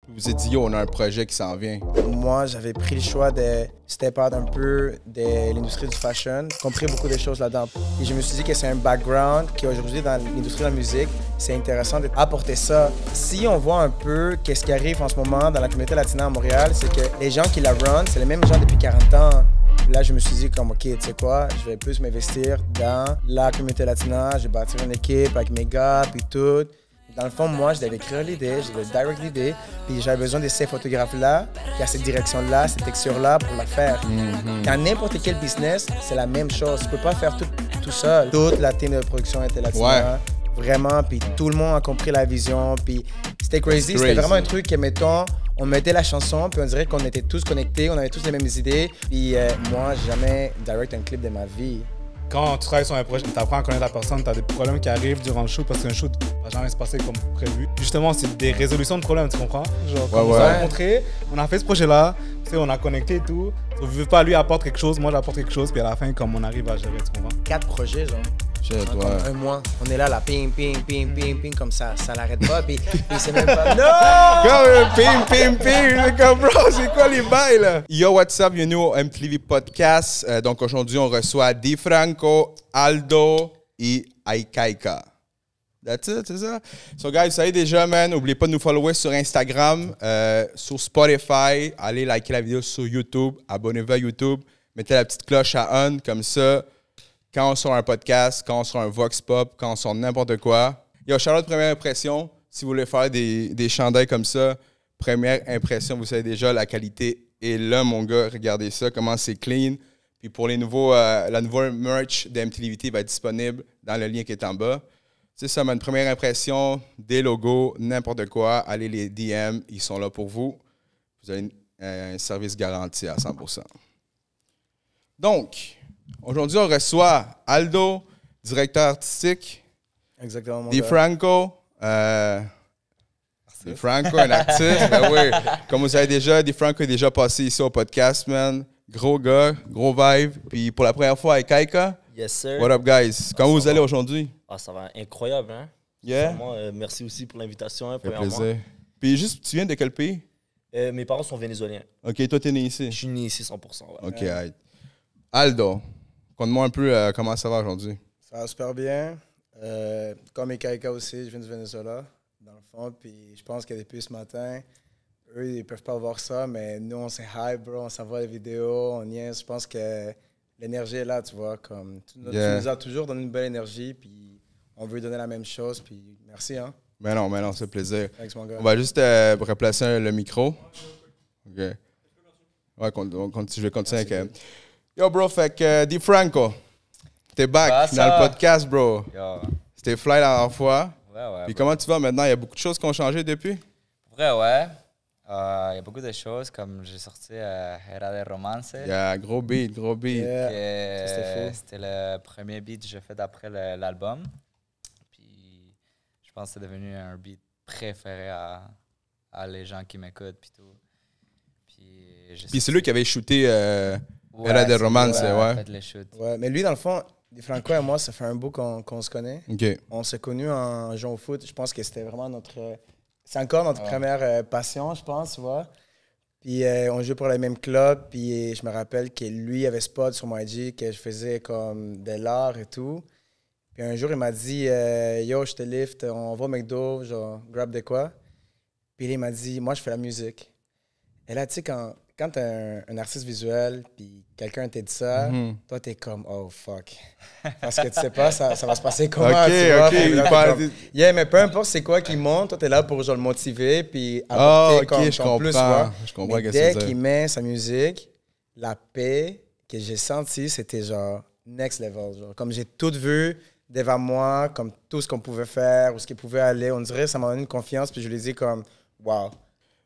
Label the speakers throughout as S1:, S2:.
S1: Vous vous êtes dit, yo, on a un projet qui s'en vient.
S2: Moi, j'avais pris le choix de step out un peu de l'industrie du fashion, compris beaucoup de choses là-dedans. Et je me suis dit que c'est un background qui aujourd'hui dans l'industrie de la musique, c'est intéressant d'apporter ça. Si on voit un peu qu'est-ce qui arrive en ce moment dans la communauté latine à Montréal, c'est que les gens qui la run, c'est les mêmes gens depuis 40 ans. Là, je me suis dit comme, OK, tu sais quoi, je vais plus m'investir dans la communauté latina, je vais bâtir une équipe avec mes gars, puis tout. Dans le fond, moi, je devais écrire l'idée, je devais direct l'idée, puis j'avais besoin de ces photographes-là, qui a cette direction-là, cette texture-là pour la faire. Dans n'importe quel business, c'est la même chose. Tu peux pas faire tout seul. Toute la team de production était latina, vraiment, puis tout le monde a compris la vision, puis c'était crazy. C'était vraiment un truc que, mettons, on mettait la chanson, puis on dirait qu'on était tous connectés, on avait tous les mêmes idées, puis moi, j'ai jamais direct un clip de ma vie.
S3: Quand tu travailles sur un projet, tu apprends à connaître la personne, tu as des problèmes qui arrivent durant le shoot parce qu'un shoot va jamais se passer comme prévu. Justement, c'est des résolutions de problèmes, tu comprends? Genre, quand on s'est rencontrés, on a fait ce projet-là, tu sais, on a connecté et tout. Je veux pas, lui apporte quelque chose, moi j'apporte quelque chose, puis à la fin, comme on arrive à gérer, tu comprends?
S2: 4 projets, genre. Comme un mois. On est là, ping, ping, ping, ping, ping, comme ça l'arrête pas, puis c'est même pas... Non!
S1: Comme ping, ping, ping! Comme bro, c'est quoi les bails là? Yo, what's up? Bienvenue au MTV Podcast. Donc aujourd'hui, on reçoit DiFranco, Aldo et Aikaika. That's it, c'est ça? So guys, vous savez déjà, man, n'oubliez pas de nous follower sur Instagram, sur Spotify, allez liker la vidéo sur YouTube, abonnez-vous à YouTube, mettez la petite cloche à on, comme ça. Quand on sort un podcast, quand on sort un Vox Pop, quand on sort n'importe quoi. Yo, Charlotte, première impression, si vous voulez faire des chandails comme ça, première impression, vous savez déjà, la qualité est là, mon gars. Regardez ça, comment c'est clean. Puis pour les nouveaux, la nouvelle merch de MTVT va être disponible dans le lien qui est en bas. C'est ça, une première impression, des logos, n'importe quoi. Allez les DM, ils sont là pour vous. Vous avez un service garanti à 100%. Donc, aujourd'hui, on reçoit Aldo, directeur artistique.
S2: Exactement, mon
S1: DiFranco. DiFranco, un artiste. Ben oui. Comme vous savez déjà, DiFranco est déjà passé ici au podcast, man. Gros gars, gros vibe. Puis pour la première fois avec Kaika.
S4: Yes, sir.
S1: What up, guys? Comment vous allez aujourd'hui?
S4: Ça va incroyable, hein?
S1: Yeah.
S4: Vraiment, merci aussi pour l'invitation, hein,
S1: Ça fait plaisir. Puis juste, tu viens de quel pays?
S4: Mes parents sont vénézuéliens.
S1: OK, toi, t'es né ici?
S4: Je suis né ici 100%. Ouais.
S1: OK, right. Aldo, conte-moi un peu comment ça va aujourd'hui.
S2: Ça va super bien. Comme Kaika aussi, je viens du Venezuela, dans le fond. Puis je pense que depuis ce matin, eux, ils peuvent pas voir ça, mais nous, on s'est hype, bro. On s'envoie les vidéos, on niaise. Je pense que l'énergie est là, tu vois. Comme, tu nous as toujours donné une belle énergie, puis on veut donner la même chose. Puis merci, hein.
S1: Mais non, c'est plaisir.
S2: Thanks, mon gars.
S1: On va juste replacer le micro. OK. Ouais, je vais continuer avec... Yo, bro, fait que DiFranco, t'es back dans le podcast, bro.
S5: Yo.
S1: C'était fly la dernière fois.
S5: Ouais.
S1: Puis comment tu vas maintenant? Il y a beaucoup de choses qui ont changé depuis?
S5: Vrai, ouais. Il y a beaucoup de choses, comme j'ai sorti Era de Romance.
S1: Yeah, gros beat.
S2: Yeah.
S5: C'était le premier beat que j'ai fait d'après l'album. Puis je pense que c'est devenu un beat préféré à les gens qui m'écoutent. Puis tout.
S1: Puis c'est lui qui avait shooté Era de Romance, ouais.
S5: Fait les shoots.
S2: Ouais, mais lui, dans le fond, DiFranco et moi, ça fait un bout qu'on se connaît.
S1: OK.
S2: On s'est connus en jouant au foot. Je pense que c'était vraiment c'est encore notre première passion, je pense, tu vois. Puis on jouait pour le même club. Puis je me rappelle que lui avait spot sur mon IG que je faisais comme de l'art et tout. Puis un jour, il m'a dit Yo, je te lift, on va au McDo, genre, grab de quoi. Puis il m'a dit Moi, je fais la musique. Et là, tu sais, quand t'es un artiste visuel, puis quelqu'un te dit ça, toi, t'es comme, oh, fuck. Parce que tu sais pas, ça va se passer comment, tu vois.
S1: OK.
S2: Yeah, mais peu importe c'est quoi qui monte, toi, t'es là pour genre, le motiver, puis apporter comme plus, tu vois.
S1: Je comprends
S2: mais dès qu'il met sa musique, la paix que j'ai sentie, c'était genre next level. Genre. Comme j'ai tout vu devant moi, comme tout ce qu'on pouvait faire, où ce qu'il pouvait aller, on dirait ça m'a donné une confiance, puis je lui ai dit comme, wow.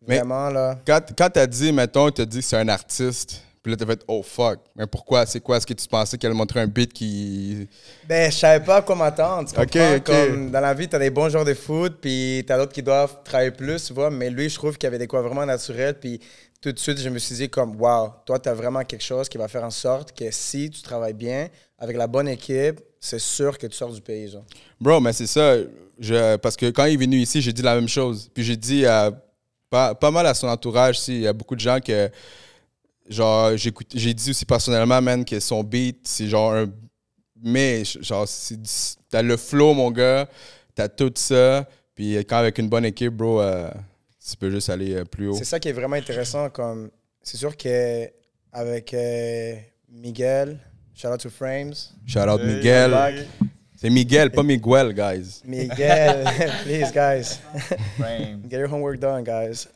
S2: Vraiment, là.
S1: Quand t'as dit, mettons, t'as dit que c'est un artiste, puis là, t'as fait « Oh, fuck ». Mais pourquoi? C'est quoi? Est-ce que tu pensais qu'elle montrait un beat qui...
S2: Ben, je savais pas à quoi m'attendre. Tu comprends?
S1: OK.
S2: Comme dans la vie, t'as des bons joueurs de foot, puis t'as d'autres qui doivent travailler plus, tu vois. Mais lui, je trouve qu'il y avait des quoi vraiment naturels, puis tout de suite, je me suis dit comme « Wow, toi, t'as vraiment quelque chose qui va faire en sorte que si tu travailles bien, avec la bonne équipe, c'est sûr que tu sors du pays, genre. »
S1: Bro, mais c'est ça. Parce que quand il est venu ici, j'ai dit la même chose. Puis j'ai dit... pas mal à son entourage. Il y a beaucoup de gens que, genre, j'ai dit aussi personnellement, man, que son beat, c'est genre un... Mais, genre, t'as le flow, mon gars, t'as tout ça. Puis quand avec une bonne équipe, bro, tu peux juste aller plus haut.
S2: C'est ça qui est vraiment intéressant. Comme, c'est sûr qu'avec Miguel, shout out to Frames.
S1: Shout out Miguel. C'est Miguel, pas Miguel, guys.
S2: Miguel, please, guys.
S5: Frame.
S2: Get your homework done, guys.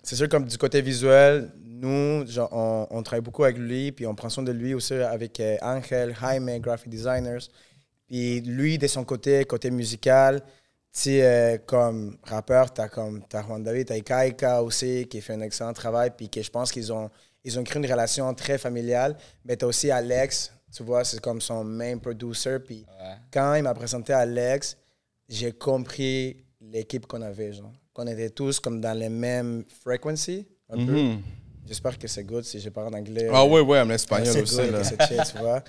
S2: C'est sûr, comme du côté visuel, nous, genre, on travaille beaucoup avec lui, puis on prend soin de lui aussi avec Angel, Jaime, graphic designers. Puis lui, de son côté musical, tu sais, comme rappeur, t'as Juan David, t'as Ikaika aussi, qui fait un excellent travail, puis que je pense qu'ils ont créé une relation très familiale. Mais t'as aussi Alex, tu vois, c'est comme son main producer. Puis quand il m'a présenté Alex, j'ai compris l'équipe qu'on avait, genre. Qu'on était tous comme dans les mêmes frequencies, un peu. J'espère que c'est good si je parle en anglais.
S1: Ah ouais, en espagnol
S2: c'est
S1: aussi.
S2: good,
S1: Là.
S2: que c'est chill, tu vois.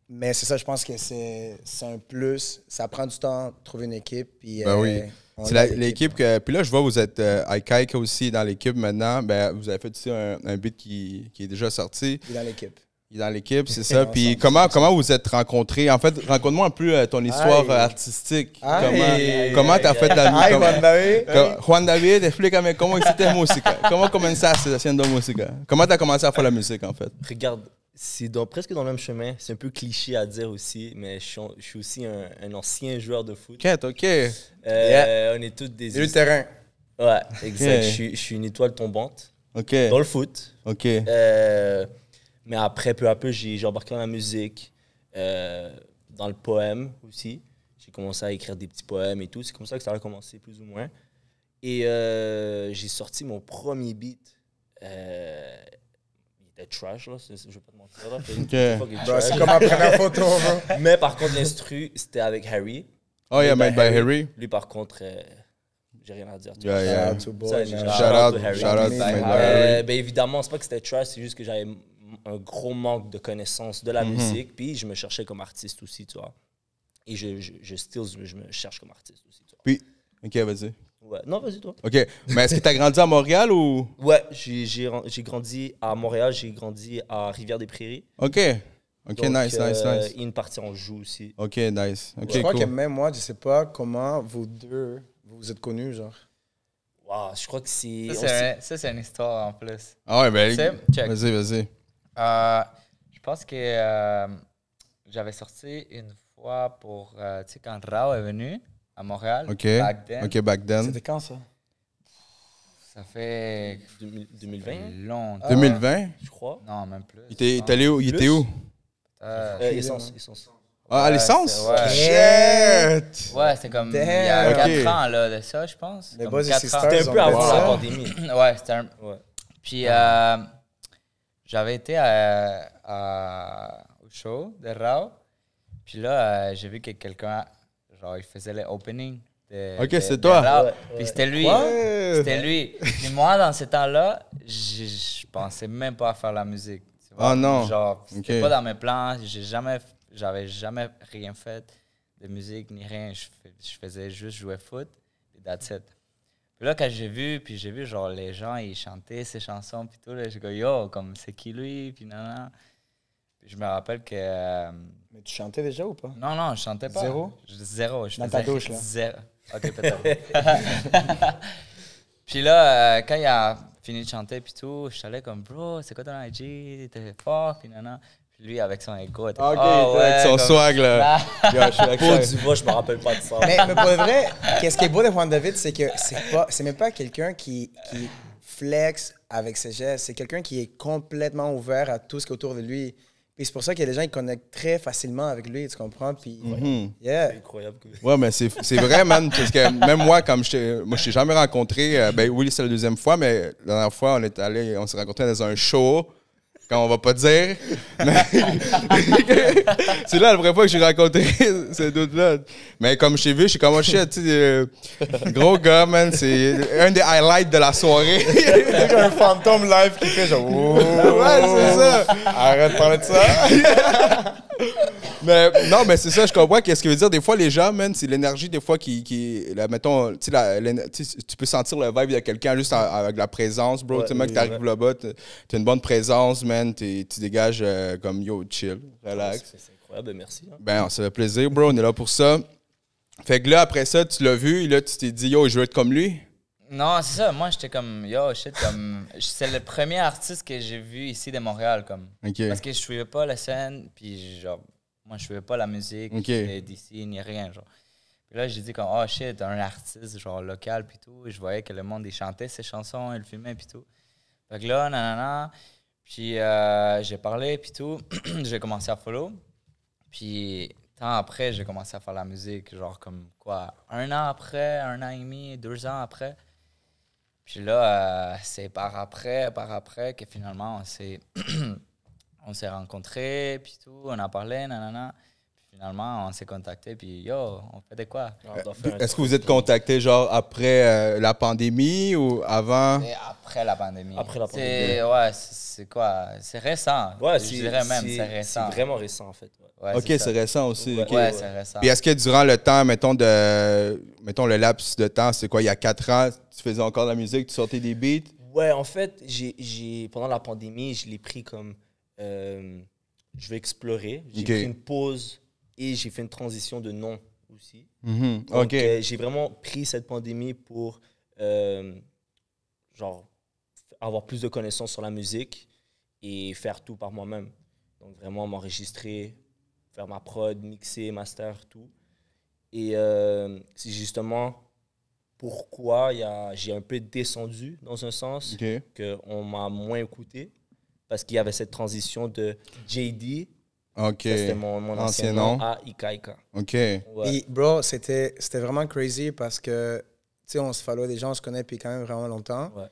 S2: Mais c'est ça, je pense que c'est un plus. Ça prend du temps de trouver une équipe. Puis,
S1: Ben oui. C'est l'équipe que. Puis là, je vois vous êtes Ikaika aussi dans l'équipe maintenant. Ben, vous avez fait aussi un beat qui est déjà sorti.
S2: Il est dans l'équipe.
S1: Il est dans l'équipe, c'est ça. Puis comment vous êtes rencontrés? En fait, raconte-moi un peu ton histoire artistique. Comment t'as fait la musique?
S2: Juan David.
S1: Juan David, explique-moi comment c'était la musique. Comment començaste haciendo música? Comment t'as commencé à faire la musique, en fait?
S4: Regarde, c'est presque dans le même chemin. C'est un peu cliché à dire aussi, mais je suis aussi un ancien joueur de foot.
S1: OK.
S2: Yeah.
S4: On est tous des...
S2: Et le terrain.
S4: Ouais, exact.
S1: Okay.
S4: Je suis une étoile tombante
S1: OK.
S4: dans le foot.
S1: OK.
S4: Mais après, peu à peu, j'ai embarqué dans la musique, dans le poème aussi. J'ai commencé à écrire des petits poèmes et tout. C'est comme ça que ça a commencé, plus ou moins. Et j'ai sorti mon premier beat. Il était trash, là. Je vais pas te mentir, là.
S2: C'est comme ma première photo. Bro.
S4: Mais par contre, l'instru, c'était avec Harry.
S1: Oh yeah, made by Harry.
S4: Lui, par contre, j'ai rien à dire.
S1: Yeah.
S2: Shout out to boy,
S4: Ça,
S2: man.
S4: j'ai-
S1: Shout out,
S4: Harry.
S1: made by Harry.
S4: Ben évidemment, c'est pas que c'était trash, c'est juste que j'avais un gros manque de connaissances de la musique, puis je me cherchais comme artiste aussi, tu vois. Et je me cherche comme artiste aussi, tu vois.
S1: Puis, OK, vas-y.
S4: Ouais. Non, vas-y, toi.
S1: OK. Mais est-ce que tu as grandi à Montréal ou...
S4: Ouais, j'ai grandi à Montréal, j'ai grandi à Rivière-des-Prairies.
S1: OK. OK,
S4: Donc,
S1: nice.
S4: Et une partie en joue aussi.
S1: OK, nice. OK,
S2: Je crois que
S1: cool.
S2: même moi, je sais pas comment vous deux, vous êtes connus, genre.
S4: Wow, je crois que c'est...
S5: Ça, c'est une histoire en plus.
S1: Ah ouais, ben,
S5: Tu sais, check.
S1: vas-y.
S5: Je pense que j'avais sorti une fois pour, tu sais, quand Rao est venu à Montréal.
S1: OK.
S5: Back then.
S2: C'était quand, ça?
S5: Ça fait
S4: 2020,
S5: longtemps.
S1: 2020?
S4: je crois.
S5: Non, même plus.
S1: Il était allé où? Il était où?
S4: Essence.
S1: Ah, à l'essence?
S5: Ouais.
S1: Shit!
S5: Ouais, c'est comme il y a
S2: Damn.
S5: 4
S1: Ok.
S5: ans là, de ça, je pense.
S2: Les
S5: Comme
S2: Boys et
S5: 4
S2: Sisters,
S5: ans.
S4: C'était un peu
S2: on
S4: avant
S2: fait
S4: la
S2: ça.
S4: pandémie.
S5: Ouais, c'était un...
S4: Ouais.
S5: Puis j'avais été au show de Rao. Puis là, j'ai vu que quelqu'un, genre, il faisait les openings.
S1: Ok, c'est toi.
S5: Rao.
S4: Ouais,
S5: Puis c'était lui.
S1: Ouais.
S5: C'était lui. Puis moi, dans ce temps-là, je pensais même pas à faire la musique. Tu vois?
S1: Ah non.
S5: Genre, c'était
S1: Ok.
S5: pas dans mes plans. J'avais jamais rien fait de musique ni rien. Je faisais juste jouer foot. Et that's it. Puis là, quand j'ai vu genre les gens, ils chantaient ces chansons, puis tout, là, j'ai dit, yo, comme, c'est qui lui, puis non. Puis je me rappelle que...
S2: Mais tu chantais déjà ou pas?
S5: non, je chantais pas.
S2: Zéro?
S5: Zéro. Je
S2: Dans
S5: faisais
S2: ta douche, là?
S5: Zéro. OK, peut-être. Puis là, quand il a fini de chanter, puis tout, je suis allé comme, bro, c'est quoi ton IG? T'es fort, puis non. Puis lui, avec son ego, était
S1: OK,
S5: oh, ouais,
S1: avec son
S5: comme-
S1: swag, là. Yo, je suis
S4: Pour
S1: avec
S4: du voix, je me rappelle pas de ça.
S2: Mais pour le vrai, qu'est-ce qui est beau de Juan David, c'est que c'est même pas quelqu'un qui flex avec ses gestes. C'est quelqu'un qui est complètement ouvert à tout ce qui est autour de lui. Puis c'est pour ça que les gens ils connectent très facilement avec lui, tu comprends? Puis, yeah.
S4: C'est incroyable.
S1: Ouais, mais c'est vrai, man. Parce que même moi, je t'ai jamais rencontré. Ben oui, c'est la deuxième fois, mais la dernière fois, on s'est rencontrés dans un show. Quand on va pas dire. Mais c'est là la première fois que j'ai rencontré ces doutes-là. Mais comme je t'ai vu, je suis comme, oh shit, tu sais, gros gars, man. C'est un des highlights de la soirée.
S2: C'est un fantôme live qui fait genre.
S1: Ouais, c'est ça.
S2: Arrête de parler de ça.
S1: Mais non, mais c'est ça, je comprends qu'est-ce que veut dire. Des fois, les gens, man, c'est l'énergie, des fois, mettons, tu sais, tu peux sentir le vibe de quelqu'un juste avec la présence, bro.
S4: Ouais,
S1: Tu sais, mec, t'arrives là-bas, t'as une bonne présence, man, tu dégages comme yo, chill, relax.
S4: C'est incroyable, merci. Hein.
S1: Ben, ça fait plaisir, bro, on est là pour ça. Fait que là, après ça, tu l'as vu, et là, tu t'es dit, yo, je veux être comme lui.
S5: Non, c'est ça. Moi, j'étais comme, yo, shit, comme. C'est le premier artiste que j'ai vu ici de Montréal, comme.
S1: OK.
S5: Parce que je suivais pas la scène, puis genre, moi, je suivais pas la musique d'ici, ni rien, genre. Puis là, j'ai dit, comme, oh shit, un artiste, genre, local, puis tout. Et je voyais que le monde, il chantait ses chansons, il le filmait, puis tout. Fait que là, nanana. Puis j'ai parlé, puis tout. J'ai commencé à follow. Puis, temps après, j'ai commencé à faire la musique, genre, comme quoi, 1 an après, 1 an et demi, 2 ans après. Puis là, c'est par après que finalement, on s'est rencontrés, puis tout, on a parlé, nanana. Puis finalement, on s'est contactés, puis yo, on fait de quoi?
S1: Est-ce que vous êtes contacté, genre, après la pandémie ou avant?
S5: Et après la pandémie.
S4: Après la pandémie.
S5: Ouais, c'est quoi? C'est récent.
S4: Ouais,
S5: je dirais même, c'est récent.
S4: C'est vraiment récent, en fait.
S5: Ouais,
S1: OK, c'est récent aussi.
S4: Ouais,
S1: OK.
S5: Ouais, c'est récent.
S1: Puis est-ce que durant le temps, mettons le laps de temps, c'est quoi, il y a 4 ans, tu faisais encore de la musique, tu sortais des beats?
S4: Ouais, en fait, pendant la pandémie, je l'ai pris comme je vais explorer. J'ai pris une pause et j'ai fait une transition de nom aussi.
S1: Mm-hmm.
S4: Donc,
S1: OK.
S4: j'ai vraiment pris cette pandémie pour genre avoir plus de connaissances sur la musique et faire tout par moi-même. Donc vraiment m'enregistrer, faire ma prod, mixer, master, tout. Et c'est justement pourquoi j'ai un peu descendu dans un sens, qu'on m'a moins écouté, parce qu'il y avait cette transition de JD,
S1: OK.
S4: c'était mon ancien nom, à Ikaika.
S1: OK.
S2: Et bro, c'était vraiment crazy parce que, tu sais, on se follow des gens, on se connaît depuis quand même vraiment longtemps.
S4: Ouais.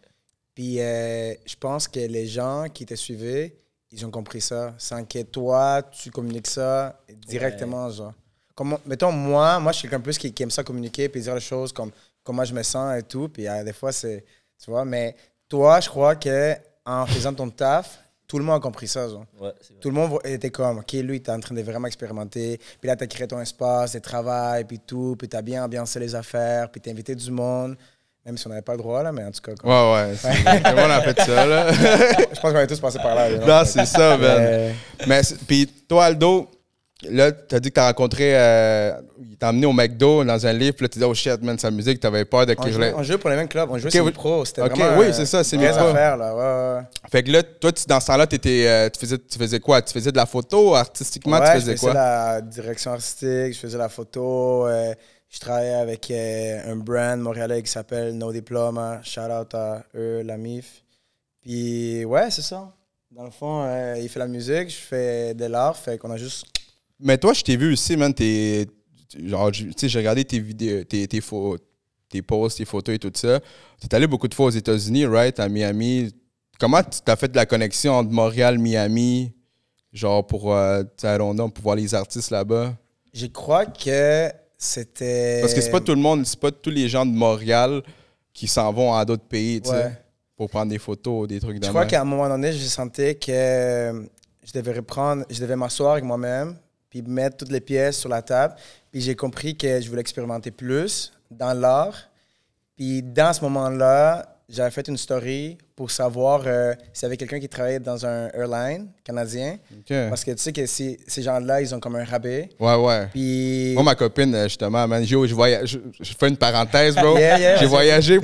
S2: Puis je pense que les gens qui te suivaient, ils ont compris ça. Sans que toi, tu communiques ça directement, genre. Comme, mettons, moi, je suis quelqu'un plus qui aime ça communiquer puis dire les choses comme comment je me sens et tout. Puis des fois, c'est, tu vois, mais toi, je crois que en faisant ton taf, tout le monde a compris ça, genre.
S4: Ouais, c'est vrai.
S2: Tout le monde était comme, OK, lui, il est en train de vraiment expérimenter. Puis là, tu as créé ton espace de travail, puis tout. Puis tu as bien ambiancé les affaires, puis tu as invité du monde. Même si on n'avait pas le droit, là, mais en tout cas. Comme...
S1: Ouais. Tout le monde a fait ça, là.
S2: Je pense qu'on est tous passés par là.
S1: Non, c'est ça, man. Mais, puis toi, Aldo, là, t'as dit que t'as rencontré... il t'a emmené au McDo dans un livre, puis là, tu dis, oh shit, man, sa musique, t'avais peur de...
S2: On jouait pour les mêmes clubs, on jouait sur le pro. C'était vraiment...
S1: Oui, c'est ça, c'est
S2: mes
S1: mes
S2: affaires, là. Ouais.
S1: Fait que là, toi, dans ce temps-là, tu faisais quoi? Tu faisais de la photo, artistiquement, tu faisais quoi?
S2: Je faisais la direction artistique, je faisais la photo. Je travaillais avec un brand montréalais qui s'appelle No Diploma. Shout out à eux, la MIF. Puis, ouais, c'est ça. Dans le fond, il fait la musique, je fais de l'art, fait qu'on a juste...
S1: Mais toi, je t'ai vu aussi, man, genre, tu sais, j'ai regardé tes vidéos, tes posts, tes photos et tout ça. Tu es allé beaucoup de fois aux États-Unis, right, à Miami. Comment tu t'as fait de la connexion entre Montréal, Miami, genre pour, pour voir les artistes là-bas?
S2: Je crois que c'était...
S1: Parce que c'est pas tout le monde, c'est pas tous les gens de Montréal qui s'en vont à d'autres pays, tu sais, pour prendre des photos, des trucs de
S2: Je crois qu'à un moment donné, je sentais que je devais m'asseoir avec moi-même, puis mettre toutes les pièces sur la table. Puis j'ai compris que je voulais expérimenter plus dans l'art. Puis dans ce moment-là, j'avais fait une story pour savoir s'il y avait quelqu'un qui travaillait dans un airline canadien.
S1: Okay.
S2: Parce que tu sais que ces gens-là, ils ont comme un rabais.
S1: Ouais.
S2: Puis...
S1: Moi, ma copine, justement, man, je fais une parenthèse, bro.
S2: Yeah,
S1: j'ai voyagé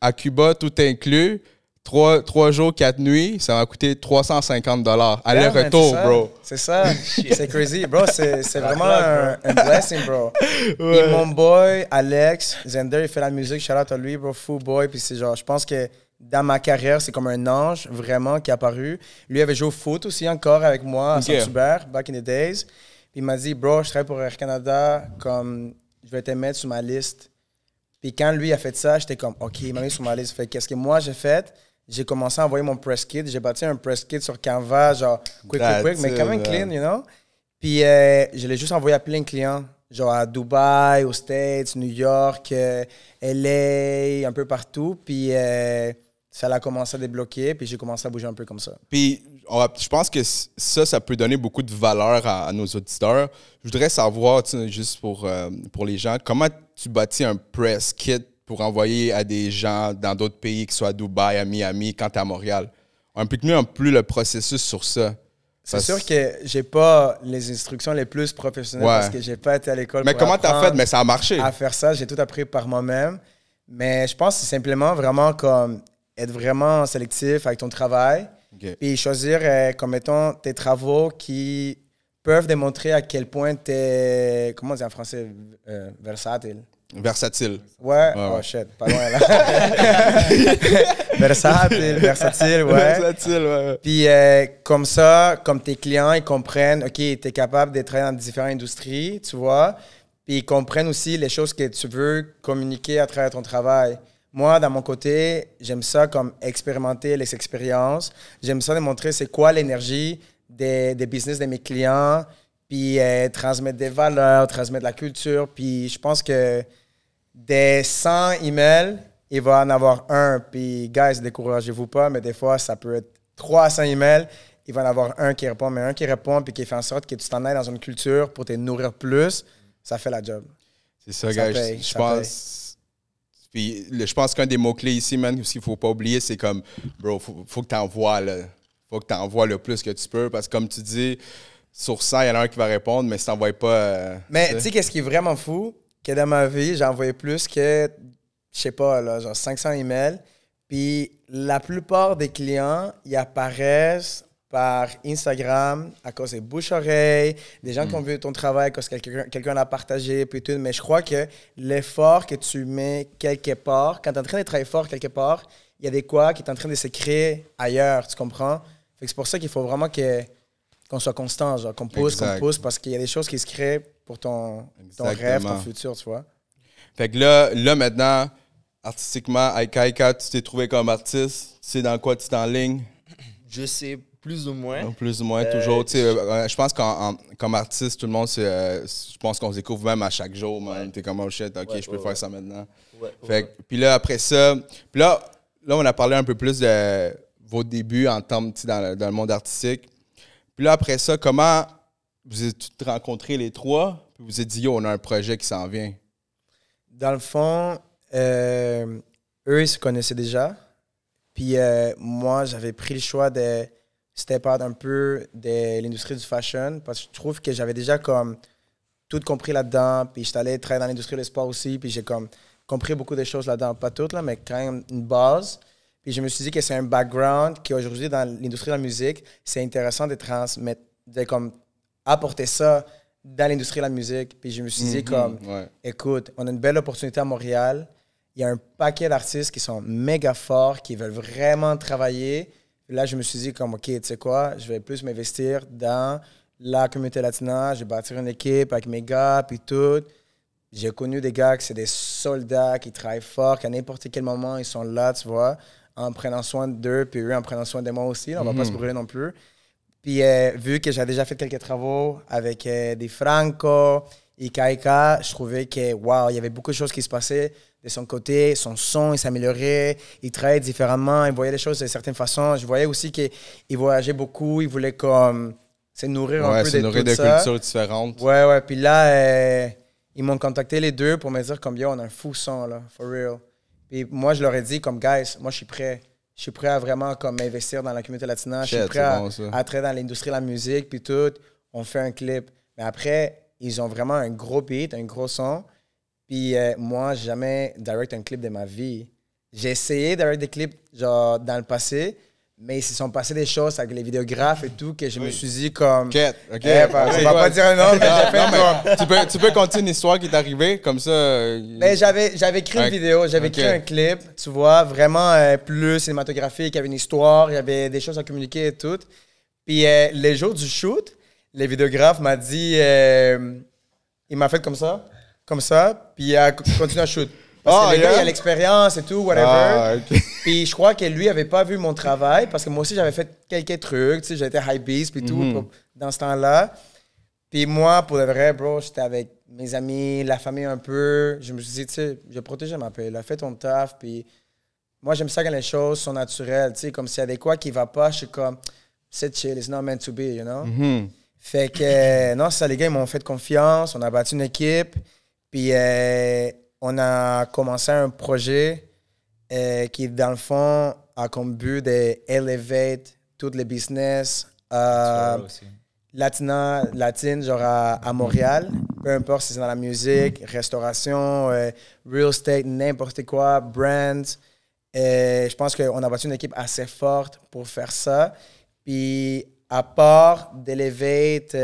S1: à Cuba, tout inclus. 3 jours, 4 nuits, ça m'a coûté $350. Aller-retour, bro.
S2: C'est ça. C'est crazy, bro. C'est vraiment un blessing, bro. Ouais. Et mon boy, Alex Zender, il fait la musique. Shout out à lui, bro. Fou boy. Puis c'est genre, je pense que dans ma carrière, c'est comme un ange, vraiment, qui est apparu. Lui avait joué au foot aussi encore avec moi à Saint-Hubert, back in the days. Puis il m'a dit, bro, je travaille pour Air Canada, comme, je vais te mettre sur ma liste. Puis quand lui a fait ça, j'étais comme, OK, il m'a mis sur ma liste. Fait qu'est-ce que moi j'ai fait? J'ai commencé à envoyer mon press kit. J'ai bâti un press kit sur Canva, genre quick, mais quand même clean, you know? Puis je l'ai juste envoyé à plein de clients, genre à Dubaï, aux States, New York, LA, un peu partout. Puis ça a commencé à débloquer, puis j'ai commencé à bouger un peu comme ça.
S1: Puis, je pense que ça peut donner beaucoup de valeur à nos auditeurs. Je voudrais savoir, juste pour les gens, comment tu bâtis un press kit pour envoyer à des gens dans d'autres pays, que ce soit à Dubaï, à Miami, quand tu es à Montréal? Implique-nous un peu le processus sur ça.
S2: C'est sûr que j'ai pas les instructions les plus professionnelles parce que j'ai pas été à l'école.
S1: Mais comment tu as fait? Mais ça a marché.
S2: À faire ça, j'ai tout appris par moi-même. Mais je pense que c'est simplement vraiment comme être vraiment sélectif avec ton travail.
S1: Okay.
S2: Puis choisir, comme mettons, tes travaux qui peuvent démontrer à quel point tu es, comment on dit en français, versatile.
S1: Versatile.
S2: Ouais. Oh shit, pas loin là. versatile, ouais.
S1: Versatile, ouais.
S2: Puis comme ça, comme tes clients, ils comprennent, OK, tu es capable de travailler dans différentes industries, tu vois. Puis ils comprennent aussi les choses que tu veux communiquer à travers ton travail. Moi, dans mon côté, j'aime ça comme expérimenter les expériences. J'aime ça démontrer c'est quoi l'énergie des business de mes clients, puis transmettre des valeurs, transmettre la culture. Puis je pense que des 100 emails, il va en avoir un. Puis, guys, découragez-vous pas, mais des fois, ça peut être 300 emails. Il va en avoir un qui répond, mais un qui répond puis qui fait en sorte que tu t'en ailles dans une culture pour te nourrir plus, ça fait la job.
S1: C'est ça, guys. Je pense. Puis, je pense qu'un des mots-clés ici, man, ce qu'il ne faut pas oublier, c'est comme, bro, faut que tu envoies, là. Faut que tu envoies le plus que tu peux parce que, comme tu dis, sur 100, il y en a un qui va répondre, mais si tu n'envoies pas.
S2: Mais tu sais, qu'est-ce qui est vraiment fou? Que dans ma vie, j'ai envoyé plus que, je sais pas, là, genre 500 emails. Puis la plupart des clients, ils apparaissent par Instagram à cause des bouche-oreille, des gens qui ont vu ton travail, parce que quelqu'un l'a partagé, puis tout. Mais je crois que l'effort que tu mets quelque part, quand tu es en train de travailler fort quelque part, il y a des quoi qui est en train de se créer ailleurs, tu comprends? Fait que c'est pour ça qu'il faut vraiment qu'on soit constant, genre qu'on pousse, parce qu'il y a des choses qui se créent pour ton rêve, ton futur, tu vois.
S1: Fait que là maintenant, artistiquement, Aikaika, tu t'es trouvé comme artiste, tu sais dans quoi tu t'enlignes?
S4: Je sais plus ou moins.
S1: Plus ou moins, toujours. Je pense comme artiste, tout le monde, je pense qu'on se découvre même à chaque jour, man. T'es comme, oh shit, ok, je peux faire ça maintenant. Puis là, après ça, puis là, on a parlé un peu plus de vos débuts en termes, dans le monde artistique. Puis là, après ça, comment vous êtes rencontrés les trois? Puis vous vous êtes dit, yo, on a un projet qui s'en vient.
S2: Dans le fond, eux, ils se connaissaient déjà. Puis moi, j'avais pris le choix de step out un peu de l'industrie du fashion parce que je trouve que j'avais déjà comme tout compris là-dedans. Puis j'étais allé travailler dans l'industrie du sport aussi. Puis j'ai comme compris beaucoup de choses là-dedans. Pas toutes, là, mais quand même une base. Puis je me suis dit que c'est un background qui aujourd'hui dans l'industrie de la musique, c'est intéressant de transmettre, de comme apporter ça dans l'industrie de la musique. Puis je me suis dit comme, écoute, on a une belle opportunité à Montréal. Il y a un paquet d'artistes qui sont méga forts, qui veulent vraiment travailler. Puis là, je me suis dit comme, OK, tu sais quoi, je vais plus m'investir dans la communauté latina. Je vais bâtir une équipe avec mes gars, puis tout. J'ai connu des gars qui c'est des soldats, qui travaillent fort, qu'à n'importe quel moment, ils sont là, tu vois, en prenant soin d'eux, puis eux en prenant soin de moi aussi. On ne va pas se brûler non plus. Puis vu que j'ai déjà fait quelques travaux avec des Franco et Kaika, je trouvais que, wow, il y avait beaucoup de choses qui se passaient de son côté. Son son, il s'améliorait, il travaillait différemment, il voyait les choses de certaines façons. Je voyais aussi qu'il voyageait beaucoup, il voulait comme se nourrir un peu de tout ça.
S1: de cultures différentes.
S2: Ouais. Puis là, ils m'ont contacté les deux pour me dire comme, yo, on a un fou son, là, for real. Puis moi, je leur ai dit comme, guys, moi, je suis prêt. Je suis prêt à vraiment comme m'investir dans la communauté latina. Je suis prêt à travailler dans l'industrie de la musique, puis tout. On fait un clip. Mais après, ils ont vraiment un gros beat, un gros son. Puis moi, j'ai jamais direct un clip de ma vie. J'ai essayé de direct des clips genre dans le passé, mais ils se sont passés des choses avec les vidéographes et tout que je me suis dit comme...
S1: OK.
S2: On va pas dire un nom, mais j'ai fait comme...
S1: Tu peux continuer une histoire qui est arrivée comme ça?
S2: Mais j'avais écrit une vidéo, j'avais écrit un clip, tu vois, vraiment plus cinématographique, il y avait une histoire, il y avait des choses à communiquer et tout. Puis les jours du shoot, le vidéographe m'a dit... il m'a fait comme ça, puis il a continué à shoot. Parce que le gars, il a l'expérience et tout, whatever. Puis je crois que lui avait pas vu mon travail, parce que moi aussi, j'avais fait quelques trucs, tu sais, j'étais high beast puis tout, dans ce temps-là. Puis moi, pour de vrai, bro, j'étais avec mes amis, la famille un peu. Je me suis dit, tu sais, je vais protéger ma paix. Là, fais ton taf, puis moi, j'aime ça quand les choses sont naturelles. Tu sais, comme s'il y a des quoi qui ne va pas, je suis comme, c'est chill, it's not meant to be, you know? Fait que, non, ça, les gars, ils m'ont fait confiance. On a battu une équipe. Puis, on a commencé un projet qui, dans le fond, a comme but d'elevate tous les business latine, genre à Montréal. Peu importe si c'est dans la musique, restauration, real estate, n'importe quoi, brands. Je pense qu'on a battu une équipe assez forte pour faire ça. Puis, à part d'elevate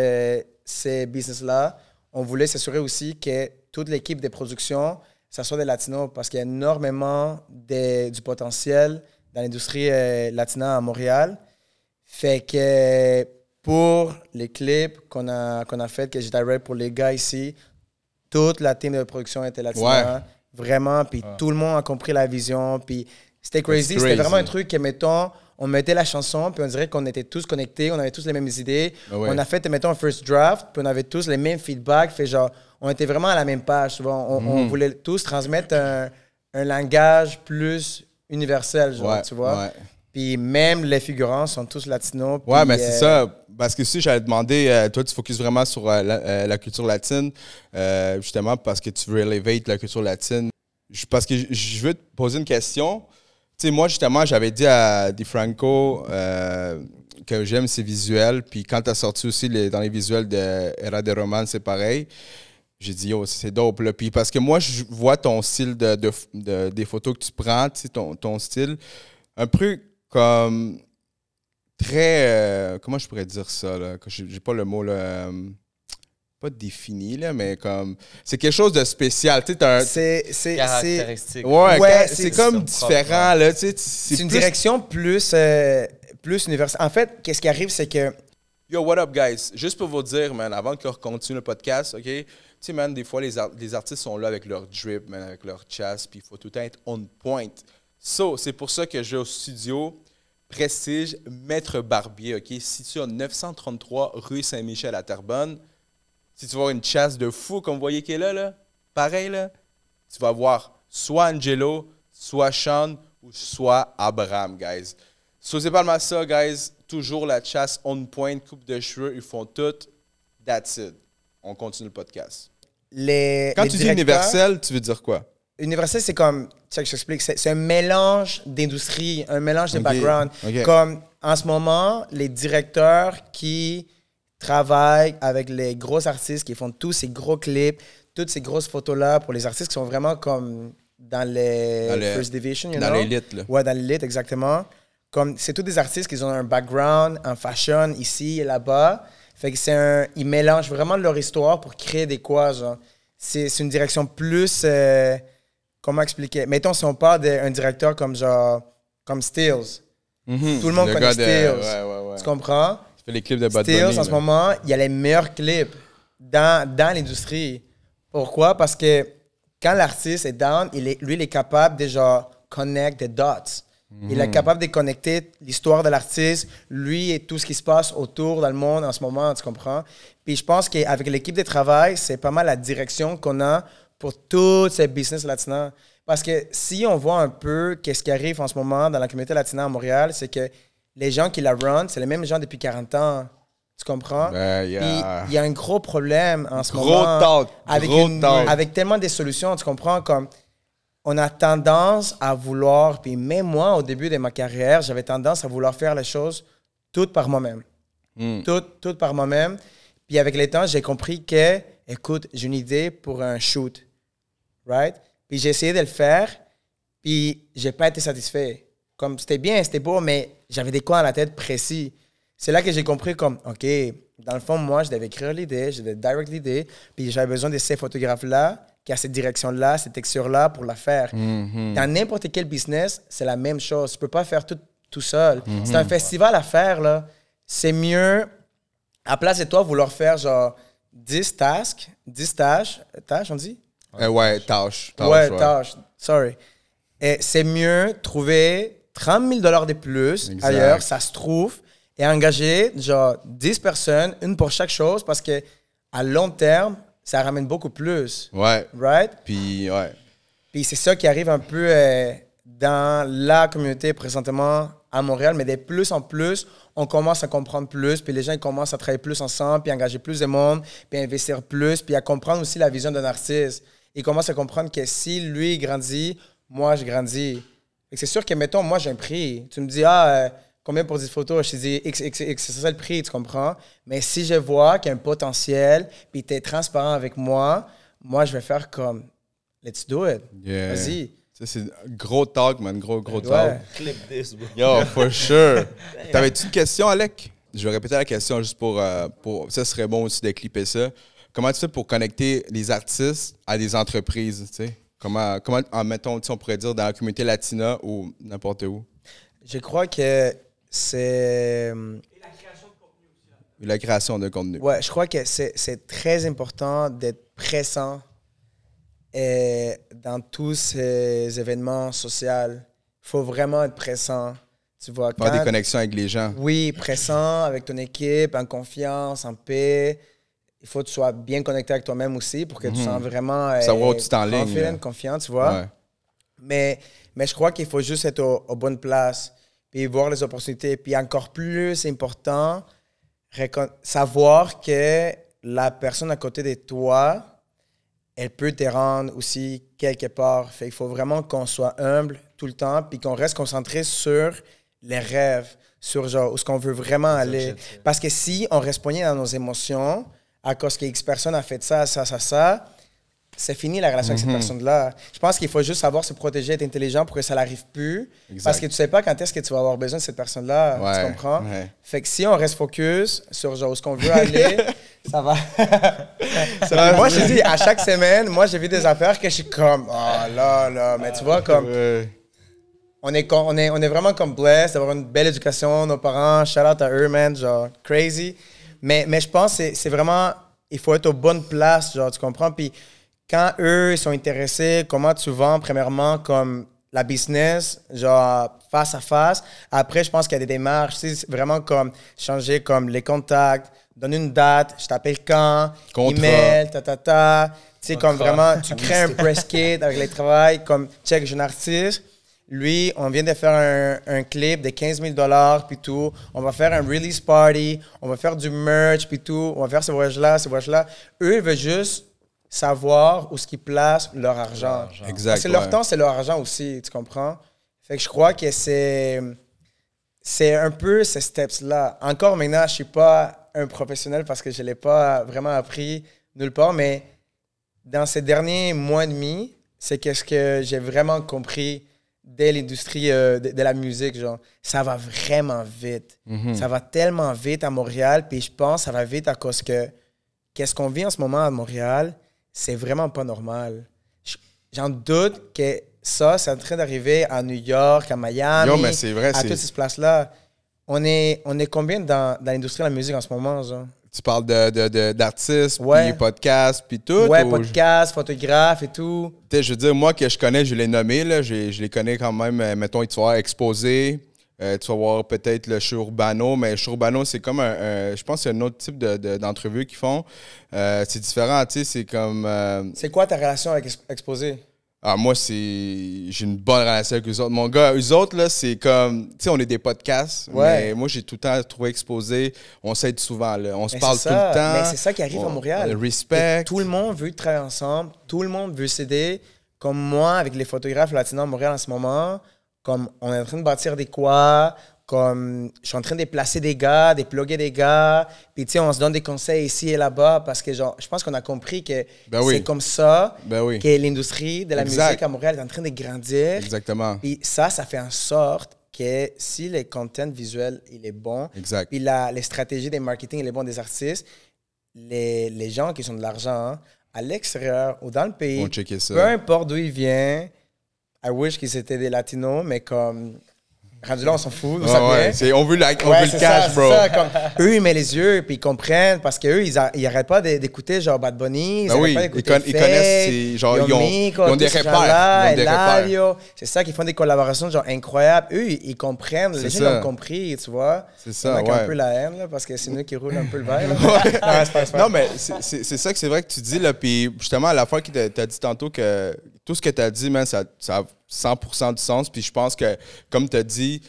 S2: ces business-là, on voulait s'assurer aussi que toute l'équipe de production, ça soit des Latinos, parce qu'il y a énormément du potentiel dans l'industrie latina à Montréal. Fait que pour les clips qu'on a fait, que j'ai direct pour les gars ici, toute la team de production était latina. Vraiment. Puis tout le monde a compris la vision. Puis c'était crazy. C'était vraiment un truc que, mettons, on mettait la chanson, puis on dirait qu'on était tous connectés, on avait tous les mêmes idées. On a fait, mettons, un first draft, puis on avait tous les mêmes feedbacks. Fait genre, on était vraiment à la même page. Tu vois. On voulait tous transmettre un langage plus universel, genre, tu vois. Puis même les figurants sont tous latinos.
S1: Ouais, mais c'est ça. Parce que si j'allais demander, toi, tu focuses vraiment sur la culture latine, justement parce que tu veux elevate la culture latine. Parce que je veux te poser une question. Tu sais, moi, justement, j'avais dit à DeFranco que j'aime ses visuels. Puis quand tu as sorti aussi dans les visuels de Era de Roman, c'est pareil. J'ai dit, yo, c'est dope. Là. Puis parce que moi, je vois ton style des photos que tu prends, tu sais, ton style, un peu comme très. Comment je pourrais dire ça, là? J'ai pas le mot, là. Pas défini, là, mais comme. C'est quelque chose de spécial. Tu sais,
S2: c'est
S5: caractéristique.
S1: Ouais, c'est comme différent, là. Tu sais,
S2: c'est une direction plus universelle. En fait, qu'est-ce qui arrive, c'est que.
S1: Yo, what up, guys? Juste pour vous dire, man, avant que je continue le podcast, OK? Tu sais, man, des fois, les artistes sont là avec leur drip, man, avec leur chasse, puis il faut tout le temps être on point. So, c'est pour ça que je vais au studio Prestige Maître Barbier, OK? Situé au 933 rue Saint-Michel à Terrebonne. Si tu vas avoir une chasse de fou, comme vous voyez qu'elle est là, pareil, là, tu vas voir soit Angelo, soit Sean ou soit Abraham, guys. So, c'est pas mal ça, guys. Toujours la chasse on point, coupe de cheveux, ils font tout. That's it. On continue le podcast. Quand tu dis universel, tu veux dire quoi?
S2: Universel, c'est comme, tu sais que je t'explique, c'est un mélange d'industrie, un mélange de background. Comme en ce moment, les directeurs qui travaillent avec les gros artistes, qui font tous ces gros clips, toutes ces grosses photos-là pour les artistes qui sont vraiment comme dans les First Division,
S1: dans l'élite, là.
S2: Ouais, dans l'élite, exactement. Comme c'est tous des artistes qui ont un background en fashion ici et là-bas. Fait que ils mélangent vraiment leur histoire pour créer des quoi, genre. C'est une direction plus... comment expliquer? Mettons, si on parle d'un directeur comme Stills. Tout le monde connaît Stills.
S1: Ouais.
S2: Tu comprends?
S1: Tu fais les clips de Bad
S2: Stills,
S1: Bunny,
S2: en ce moment, il y a les meilleurs clips dans l'industrie. Pourquoi? Parce que quand l'artiste est down, lui, il est capable de genre connect the dots. Il est capable de connecter l'histoire de l'artiste, lui et tout ce qui se passe autour dans le monde en ce moment, tu comprends? Puis je pense qu'avec l'équipe de travail, c'est pas mal la direction qu'on a pour tous ces business latinos. Parce que si on voit un peu qu'est-ce qui arrive en ce moment dans la communauté latina à Montréal, c'est que les gens qui la run, c'est les mêmes gens depuis 40 ans. Tu comprends? Puis il y a un gros problème en ce moment. Avec tellement de solutions, tu comprends? Comme on a tendance à vouloir, puis même moi, au début de ma carrière, j'avais tendance à vouloir faire les choses toutes par moi-même. Toutes par moi-même. Puis avec le temps, j'ai compris que, écoute, j'ai une idée pour un shoot. Right? Puis j'ai essayé de le faire, puis j'ai pas été satisfait. Comme c'était bien, c'était beau, mais j'avais des coins à la tête précis. C'est là que j'ai compris comme, OK, dans le fond, moi, je devais écrire l'idée, je devais direct l'idée, puis j'avais besoin de ces photographes-là, qui a cette direction-là, cette texture-là pour la faire. Dans n'importe quel business, c'est la même chose. Tu peux pas faire tout seul. C'est un festival à faire, là. C'est mieux, à place de toi, vouloir faire genre 10 tâches, on dit?
S1: Tâches.
S2: Tâches. Sorry. C'est mieux trouver 30 000 $ de plus ailleurs, ça se trouve, et engager genre 10 personnes, une pour chaque chose, parce que à long terme, ça ramène beaucoup plus.
S1: Ouais.
S2: Right?
S1: Puis
S2: c'est ça qui arrive un peu dans la communauté présentement à Montréal, mais de plus en plus, on commence à comprendre plus, puis les gens ils commencent à travailler plus ensemble, puis engager plus de monde, puis investir plus, puis à comprendre aussi la vision d'un artiste. Ils commencent à comprendre que si lui il grandit, moi je grandis. Et c'est sûr que, mettons, moi j'ai un prix. Tu me dis, combien pour 10 photos? Je te dis, X, c'est ça le prix, tu comprends? Mais si je vois qu'il y a un potentiel, puis tu es transparent avec moi, je vais faire comme, let's do it.
S1: Yeah.
S2: Vas-y.
S1: Ça, c'est gros talk, man. Gros
S2: Ouais.
S1: talk.
S4: Clip this, bro.
S1: Yo, for sure. T'avais-tu une question, Alec? Je vais répéter la question juste pour... Ça serait bon aussi de clipper ça. Comment tu fais pour connecter les artistes à des entreprises, tu sais? Comment mettons, on pourrait dire, dans la communauté latina ou n'importe où?
S2: Je crois que c'est...
S1: La création de contenu.
S2: Ouais, je crois que c'est très important d'être présent dans tous ces événements sociaux. Il faut vraiment être présent. Tu vois,
S1: Faire des connexions avec les gens.
S2: Oui, présent avec ton équipe, en confiance, en paix. Il faut que tu sois bien connecté avec toi-même aussi pour que tu sens vraiment
S1: savoir où tu t'enlignes.
S2: confiant, tu vois.
S1: Ouais.
S2: Mais je crois qu'il faut juste être aux bonnes places, puis voir les opportunités. Puis encore plus important, savoir que la personne à côté de toi, elle peut te rendre aussi quelque part. Fait qu'il faut vraiment qu'on soit humble tout le temps, puis qu'on reste concentré sur les rêves, sur genre où est-ce qu'on veut vraiment aller. Parce que si on reste poigné dans nos émotions, à cause que X personne a fait ça, c'est fini la relation avec cette personne-là. Je pense qu'il faut juste savoir se protéger, être intelligent pour que ça n'arrive plus.
S1: Exact.
S2: Parce que tu sais pas quand est-ce que tu vas avoir besoin de cette personne-là.
S1: Ouais,
S2: tu comprends?
S1: ouais.
S2: Fait que si on reste focus sur genre où est-ce qu'on veut aller, ça va. Moi, je te dis, à chaque semaine, moi, j'ai vu des affaires que je suis comme, oh là, mais tu vois, comme,
S1: Ouais.
S2: on est vraiment comme blessed d'avoir une belle éducation, nos parents, shout out à eux, man, genre, crazy. Mais je pense que c'est vraiment, il faut être aux bonnes places, genre, tu comprends? Puis quand eux, ils sont intéressés, comment tu vends, premièrement, comme la business, genre, face à face. Après, je pense qu'il y a des démarches, tu sais, c'est vraiment comme changer comme les contacts, donner une date, je t'appelle quand,
S1: Contrat.
S2: email, tu sais, comme vraiment, tu crées un press kit avec les travails, comme, check, j'ai un artiste. Lui, on vient de faire un clip de 15 000 $ puis tout. On va faire un release party. On va faire du merch puis tout. On va faire ce voyage-là. Eux, ils veulent juste savoir où est-ce qu'ils placent leur argent.
S1: Exact.
S2: Parce que leur temps, c'est leur argent aussi, tu comprends? Fait que je crois que c'est un peu ces steps-là. Encore maintenant, je suis pas un professionnel parce que je l'ai pas vraiment appris nulle part, mais dans ces derniers mois et demi, c'est qu'est-ce que j'ai vraiment compris de l'industrie de la musique, genre, ça va vraiment vite. Ça va tellement vite à Montréal, puis je pense que ça va vite à cause que qu'est-ce qu'on vit en ce moment à Montréal, c'est vraiment pas normal. J'en doute que ça, c'est en train d'arriver à New York, à Miami,
S1: Yo, mais c'est vrai,
S2: à toutes ces places-là. On est combien dans l'industrie de la musique en ce moment, genre?
S1: Tu parles d'artistes,
S2: Ouais.
S1: puis podcasts, puis tout?
S2: Ouais,
S1: ou-
S2: podcast, photographe et tout.
S1: Tu sais, je veux dire, moi que je connais, je l'ai nommé, là, je les connais quand même. Mettons, tu vas voir Exposé, tu vas voir peut-être le show Urbano, mais le show Urbano, c'est comme je pense que c'est un autre type d'entrevue qu'ils font. C'est différent, tu sais, c'est comme...
S2: C'est quoi ta relation avec Exposé?
S1: moi, j'ai une bonne relation avec eux autres. Mon gars, eux autres, là, c'est comme... Tu sais, on est des podcasts,
S2: Ouais.
S1: mais moi, j'ai tout le temps trouvé Exposé. On s'aide souvent, là. On se
S2: Mais
S1: parle
S2: c'est
S1: tout
S2: ça.
S1: le temps.
S2: Mais c'est ça qui arrive à Montréal.
S1: Le respect.
S2: Et tout le monde veut travailler ensemble. Tout le monde veut s'aider. Comme moi, avec les photographes latinos à Montréal en ce moment, comme on est en train de bâtir des quoi, comme je suis en train de placer des gars, de plugger des gars. Puis, tu sais, on se donne des conseils ici et là-bas parce que, genre, je pense qu'on a compris que
S1: Ben oui.
S2: c'est comme ça
S1: Ben oui.
S2: que l'industrie de la
S1: Exact.
S2: musique à Montréal est en train de grandir.
S1: Exactement.
S2: Puis ça fait en sorte que si le content visuel il est bon,
S1: Exact.
S2: puis les stratégies des marketing il est bon des artistes, les gens qui ont de l'argent à l'extérieur ou dans le pays,
S1: On checker ça.
S2: peu importe d'où ils viennent, I wish qu'ils étaient des latinos, mais comme rendu là on s'en fout, nous, ça
S1: Ouais,
S2: vient.
S1: on veut le
S2: c'est
S1: cash,
S2: ça,
S1: bro.
S2: c'est ça, comme, eux, ils mettent les yeux, puis ils comprennent, parce qu'eux, ils n'arrêtent pas d'écouter, genre, Bad Bunny, ils
S1: Ben
S2: arrêtent
S1: oui,
S2: pas
S1: ils
S2: d'écouter
S1: connaissent,
S2: Faye,
S1: genre, ils ont
S2: Miko,
S1: des
S2: tous ces
S1: repères,
S2: gens-là,
S1: ils ont des repères.
S2: Eladio. C'est ça qu'ils font des collaborations, genre, incroyables. Eux, ils comprennent,
S1: C'est
S2: les gens
S1: ça.
S2: ils ont compris, tu vois.
S1: C'est ça,
S2: Il y en a qui ont
S1: ouais.
S2: un peu la haine, là, parce que c'est nous qui roulent un peu le verre, là. Non, c'est pas.
S1: Non, mais c'est ça que c'est vrai que tu dis, là. Puis justement, à la fois que tu as dit tantôt que tout ce que tu as dit, man, ça a 100% du sens. Puis je pense que, comme tu as dit,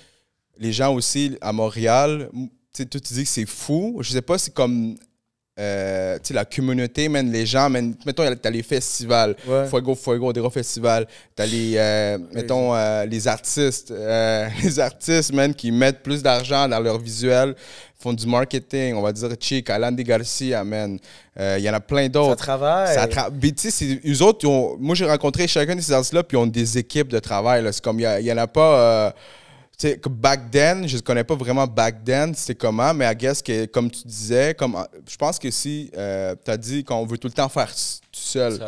S1: les gens aussi à Montréal, tu sais, toi, tu dis que c'est fou. Je sais pas si comme tu sais, la communauté, man, les gens, man, mettons, t'as les festivals,
S2: Ouais.
S1: Fuego, des gros festivals. T'as les, mettons, les artistes, man, qui mettent plus d'argent dans leur visuel, font du marketing, on va dire Chica, Landy Garcia, man. Il y en a plein d'autres.
S2: Ça travaille.
S1: Puis, tu sais, eux autres, moi, j'ai rencontré chacun de ces artistes-là, puis ils ont des équipes de travail, là. C'est comme, il y en a pas... tu sais, back then, je ne connais pas vraiment back then, c'est comment, mais I guess que, comme tu disais, je pense que si tu as dit qu'on veut tout le temps faire tout seul.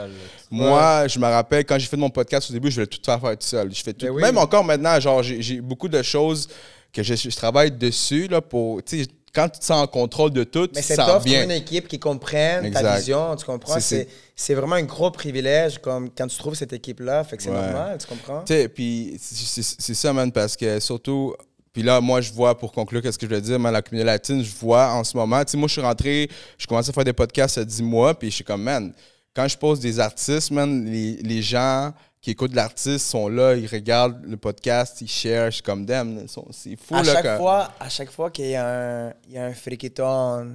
S1: Moi, je me rappelle, quand j'ai fait mon podcast au début, je voulais tout faire tout seul. Je fais tout,
S2: oui.
S1: même encore maintenant, genre, j'ai beaucoup de choses que je travaille dessus, là, pour, tu sais, quand tu te sens en contrôle de tout,
S2: Mais
S1: tu
S2: c'est
S1: te
S2: top
S1: sens bien.
S2: une équipe qui comprenne ta
S1: Exact.
S2: vision, tu comprends? C'est vraiment un gros privilège comme quand tu trouves cette équipe-là, fait que c'est normal, tu comprends?
S1: Tu sais, puis c'est ça, man, parce que surtout, puis là, moi, je vois, pour conclure, qu'est-ce que je veux dire, man, la communauté latine, je vois en ce moment, tu sais, moi, je suis rentré, je commençais à faire des podcasts il y a 10 mois, puis je suis comme, man, quand je pose des artistes, man, les gens qui écoutent l'artiste sont là, ils regardent le podcast, ils share, je suis comme, damn, c'est fou, là.
S2: À chaque fois qu'il y a un freakiton.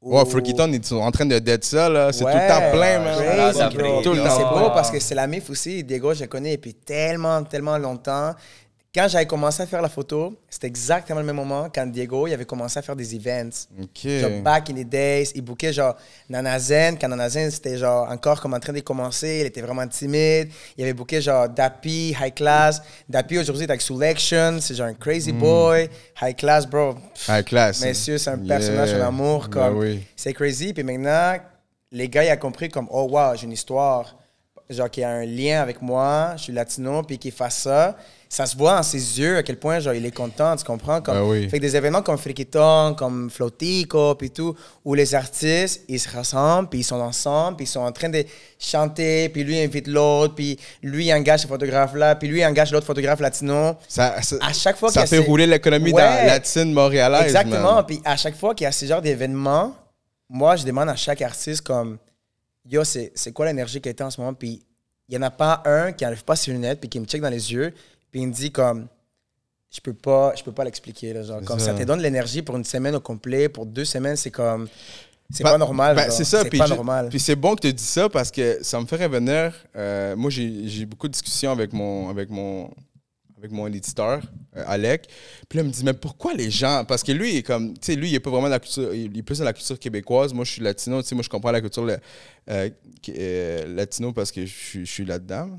S1: Ouais, Freakiton, ils sont en train de dead ça, là. C'est tout le temps plein, man.
S2: Crazy, bro.
S1: Tout le
S2: Puis
S1: temps.
S2: c'est beau parce que c'est la MIF aussi. Diego, je le connais depuis tellement longtemps. Quand j'avais commencé à faire la photo, c'était exactement le même moment quand Diego il avait commencé à faire des events.
S1: OK.
S2: Genre, back in the days, il bookait genre Nanazen. Quand Nanazen, c'était genre encore comme en train de commencer, il était vraiment timide. Il avait booké genre Dappy, High Class. Dappy aujourd'hui est avec Selection, c'est genre un crazy boy. High Class, bro.
S1: High Class.
S2: Messieurs, c'est un personnage en amour. Comme,
S1: oui.
S2: C'est crazy. Puis maintenant, les gars, ils ont compris comme, oh wow, j'ai une histoire. Genre, qui a un lien avec moi, je suis latino, puis qu'il fasse ça. Ça se voit dans ses yeux à quel point genre, il est content, tu comprends? Comme, Fait que des événements comme Frikiton, comme Flotico, puis tout, où les artistes, ils se rassemblent, puis ils sont ensemble, puis ils sont en train de chanter, puis lui invite l'autre, puis lui engage ce photographe-là, puis lui engage l'autre photographe latino. À chaque fois
S1: ça fait rouler l'économie latine montréalaise.
S2: Exactement.
S1: Man.
S2: Puis à chaque fois qu'il y a ce genre d'événements, moi, je demande à chaque artiste comme, yo, c'est quoi l'énergie qui était en ce moment? Puis il n'y en a pas un qui n'enlève pas ses lunettes, puis qui me check dans les yeux, puis il me dit comme, je peux pas l'expliquer. Là, genre, comme ça te donne de l'énergie pour une semaine au complet, pour 2 semaines, c'est comme, c'est pas normal.
S1: C'est ça,
S2: c'est pas normal.
S1: Puis c'est bon que tu dis ça parce que ça me fait revenir. Moi, j'ai beaucoup de discussions avec mon éditeur, Alec. Puis là, il me dit, mais pourquoi les gens... Parce que lui, il est comme... Tu sais, lui, il est pas vraiment de la culture... Il est plus dans la culture québécoise. Moi, je suis latino. Tu sais, moi, je comprends la culture latino parce que je suis là-dedans.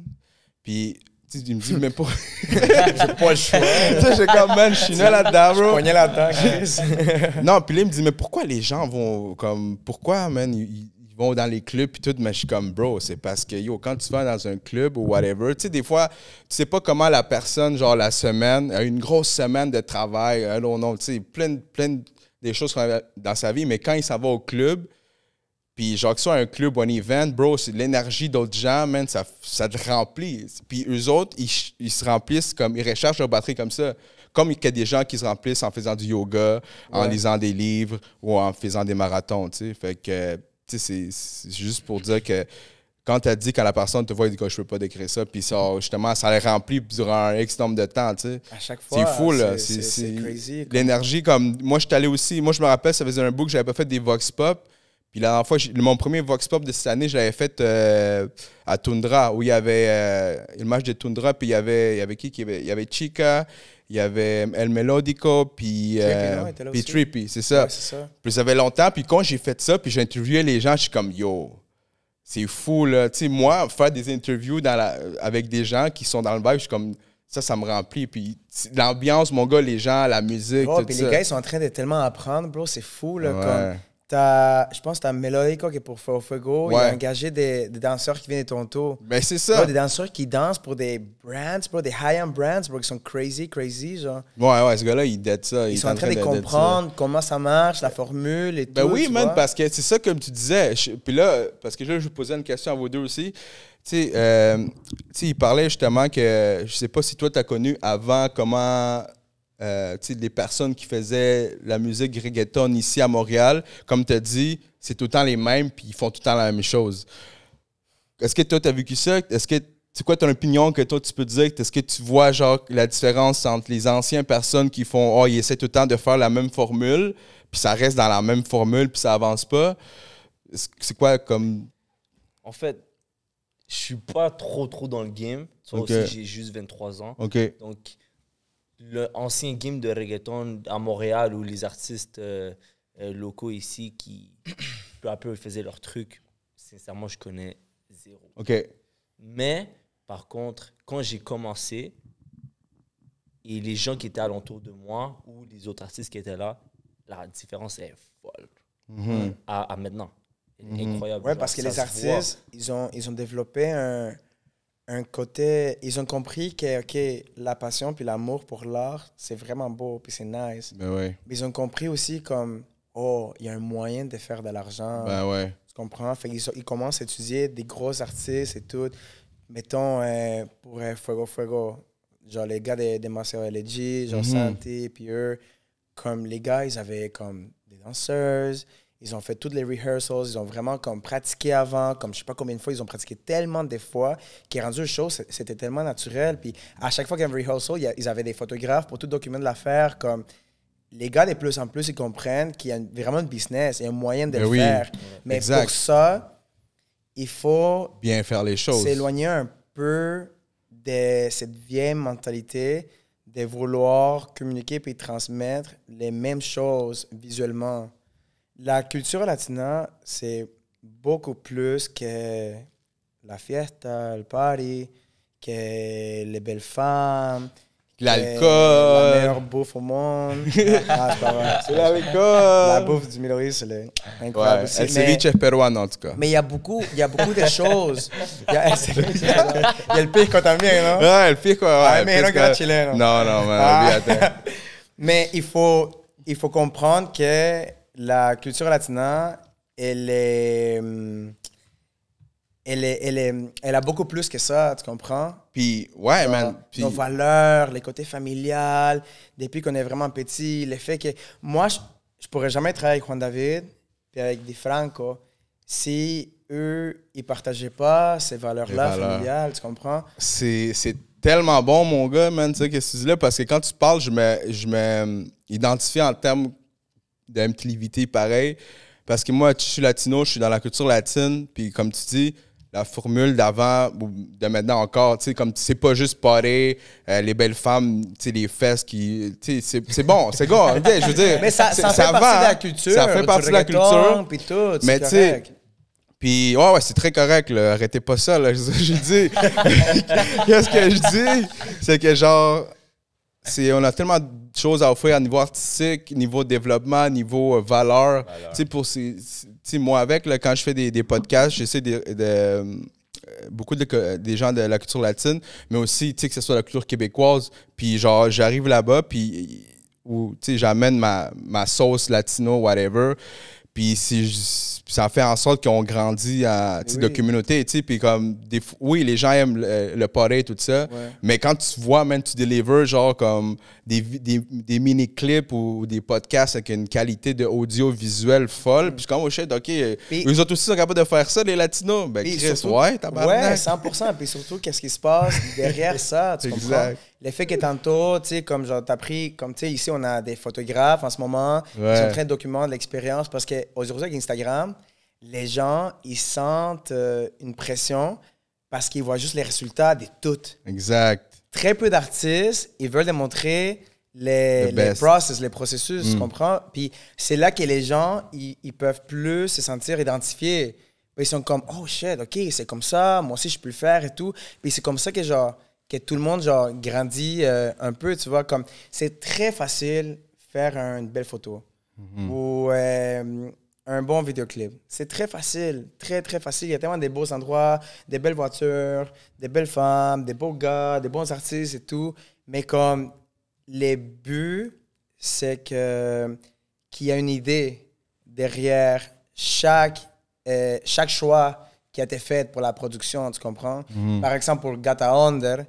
S1: Puis... il me dit, mais pour.
S2: J'ai pas le choix.
S1: Tu sais, j'ai comme, man, je suis né là-dedans, bro.
S2: Je pognais là-dedans, Chris.
S1: Non, puis là, il me dit, mais pourquoi les gens vont comme. Pourquoi, man, ils vont dans les clubs puis tout, mais je suis comme, bro, c'est parce que, yo, quand tu vas dans un club ou whatever, tu sais, des fois, tu sais pas comment la personne, genre, la semaine, a une grosse semaine de travail, non, tu sais, plein des choses dans sa vie, mais quand il s'en va au club, puis genre que ce soit un club ou un event, bro, c'est l'énergie d'autres gens, man, ça te remplit. Puis eux autres, ils se remplissent comme, ils rechargent leur batterie comme ça. Comme il y a des gens qui se remplissent en faisant du yoga, en lisant des livres ou en faisant des marathons, tu sais. Fait que, tu sais, c'est juste pour dire que quand tu as dit, quand la personne te voit, il dit que je peux pas décrire ça, puis ça, justement, ça les remplit durant un X nombre de temps, tu sais.
S2: À chaque fois.
S1: C'est fou, là.
S2: C'est crazy.
S1: L'énergie, comme, moi, je suis allé aussi, moi, je me rappelle, ça faisait un bout que j'avais pas fait des Vox Pop. Puis la dernière fois, mon premier Vox Pop de cette année, je l'avais fait à Tundra, où il y avait le match de Tundra, puis il y avait qui? Il y avait Chica, il y avait El Melodico, puis Trippy, c'est ça.
S2: Ouais, c'est ça.
S1: Puis ça fait longtemps, puis quand j'ai fait ça, puis j'ai interviewé les gens, je suis comme, yo, c'est fou, là. Tu sais, moi, faire des interviews avec des gens qui sont dans le vibe, je suis comme, ça me remplit. Puis l'ambiance, mon gars, les gens, la musique,
S2: Bro,
S1: tout
S2: puis
S1: ça.
S2: les gars, ils sont en train de tellement apprendre, bro, c'est fou, là.
S1: Ouais.
S2: Comme, je pense que t'as Melodico qui est pour Fuego. Il a engagé des danseurs qui viennent de Toronto.
S1: Ben, c'est ça.
S2: Bro, des danseurs qui dansent pour des brands, bro, des high-end brands, bro, qui sont crazy, genre.
S1: Ouais, ce gars-là, il dead ça.
S2: Ils sont en train de comprendre comment ça marche, la formule et tout.
S1: Ben oui, man,
S2: vois?
S1: parce que c'est ça, comme tu disais. Puis là, parce que là, je vous posais une question à vous deux aussi. Tu sais, il parlait justement que, je sais pas si toi, tu as connu avant comment... les personnes qui faisaient la musique reggaeton ici à Montréal, comme tu as dit, c'est tout le temps les mêmes, puis ils font tout le temps la même chose. Est-ce que toi, tu as vécu ça? Est-ce que c'est quoi ton opinion que toi, tu peux dire? Est-ce que tu vois, genre, la différence entre les anciennes personnes qui font, oh, ils essaient tout le temps de faire la même formule, puis ça reste dans la même formule, puis ça avance pas? C'est quoi comme...
S4: En fait, je suis pas trop dans le game. Ça aussi, j'ai juste 23 ans.
S1: OK.
S4: Donc, l'ancien game de reggaeton à Montréal où les artistes locaux ici qui peu à peu faisaient leur truc, sincèrement, je connais zéro.
S1: OK.
S4: Mais, par contre, quand j'ai commencé, et les gens qui étaient alentour de moi ou les autres artistes qui étaient là, la différence est folle. À maintenant. Elle est incroyable.
S2: Ouais,
S4: genre,
S2: parce que
S4: ça
S2: les
S4: se
S2: artistes, ils ont développé un côté... Ils ont compris que, OK, la passion puis l'amour pour l'art, c'est vraiment beau puis c'est nice.
S1: Ben ouais.
S2: Mais ils ont compris aussi comme, oh, il y a un moyen de faire de l'argent.
S1: Ben ouais.
S2: Tu comprends? Fait qu'ils commencent à étudier des gros artistes et tout. Mettons, pour Fuego, genre les gars de Maceo LG, genre Santé, puis eux, comme les gars, ils avaient comme des danseuses, ils ont fait toutes les rehearsals, ils ont vraiment comme pratiqué avant, comme je sais pas combien de fois, ils ont pratiqué tellement de fois, qui est rendu une chose, c'était tellement naturel. Puis à chaque fois qu'il y avait un rehearsal, ils avaient des photographes pour tout documenter l'affaire, comme... Les gars, de plus en plus, ils comprennent qu'il y a vraiment un business, il y a un moyen de le faire. Mais pour ça, il faut
S1: bien faire les choses.
S2: S'éloigner un peu de cette vieille mentalité de vouloir communiquer et transmettre les mêmes choses visuellement. La culture latina, c'est beaucoup plus que la fiesta, le party, que les belles femmes,
S1: l'alcool.
S2: La meilleure bouffe au monde. Ah, c'est pas vrai.
S1: C'est l'alcool.
S2: La bouffe du Middle East, c'est incroyable
S1: Ouais,
S2: aussi.
S1: el ceviche peruano, en tout cas.
S2: Mais il y a beaucoup de choses. Il y a le pire quand t'aimes bien, non?
S1: Ouais, le pire, quoi. Ouais,
S2: mais non, que chileno.
S1: Non, man.
S2: Mais il faut comprendre que la culture latina, elle a beaucoup plus que ça, tu comprends?
S1: Puis, ouais,
S2: genre,
S1: man. Puis...
S2: Nos valeurs, les côtés familiales, depuis qu'on est vraiment petit, le fait que... Moi, je pourrais jamais travailler avec Juan David puis avec DeFranco si eux, ils partageaient pas ces valeurs-là familiales, tu comprends?
S1: C'est tellement bon, mon gars, man, tu sais, qu'est-ce que tu dis là, parce que quand tu parles, je me identifie en termes d'intelligité pareil, parce que moi, je suis latino, je suis dans la culture latine, puis comme tu dis, la formule d'avant ou de maintenant encore, tu sais, comme c'est pas juste parler, les belles femmes, tu sais, les fesses qui, tu sais, c'est bon, c'est bon, okay, je veux dire.
S2: Mais ça fait partie de la culture.
S1: Ça fait partie de la culture.
S2: Puis tout,
S1: mais tu sais, puis ouais, c'est très correct, là, arrêtez pas ça, là, je dis. Qu'est-ce que je dis? C'est que genre, on a tellement de choses à offrir à niveau artistique, niveau développement, niveau valeur. Tu sais, moi, avec, là, quand je fais des podcasts, j'essaie beaucoup des gens de la culture latine, mais aussi, tu sais, que ce soit la culture québécoise. Puis, genre, j'arrive là-bas, puis, tu sais, j'amène ma sauce latino, whatever. Puis, ça fait en sorte qu'on grandit de communauté, tu sais, puis comme, oui, les gens aiment le party, tout ça, mais quand tu vois, même tu délivres, genre, comme des mini-clips ou des podcasts avec une qualité de audiovisuel folle, puis comme, oh shit, OK, eux autres aussi sont capables de faire ça, les Latinos, ben Chris,
S2: surtout,
S1: ouais, tabarnak.
S2: Ouais, 100%, puis surtout, qu'est-ce qui se passe derrière ça, tu comprends? Le fait que tantôt, tu sais, comme genre, t'as pris, comme tu sais, ici, on a des photographes en ce moment qui sont en train de documenter l'expérience parce qu'aujourd'hui, avec Instagram, les gens, ils sentent une pression parce qu'ils voient juste les résultats de tout.
S1: Exact.
S2: Très peu d'artistes, ils veulent démontrer les processus, tu comprends? Puis c'est là que les gens, ils peuvent plus se sentir identifiés. Puis ils sont comme, oh shit, OK, c'est comme ça, moi aussi, je peux le faire et tout. Puis c'est comme ça que genre... que tout le monde genre grandit un peu, tu vois, comme c'est très facile faire une belle photo ou un bon vidéoclip. C'est très facile, très très facile. Il y a tellement de beaux endroits, des belles voitures, des belles femmes, des beaux gars, des bons artistes et tout. Mais comme les buts, c'est qu'il y a une idée derrière chaque choix qui a été fait pour la production, tu comprends? Par exemple, pour Gata Under,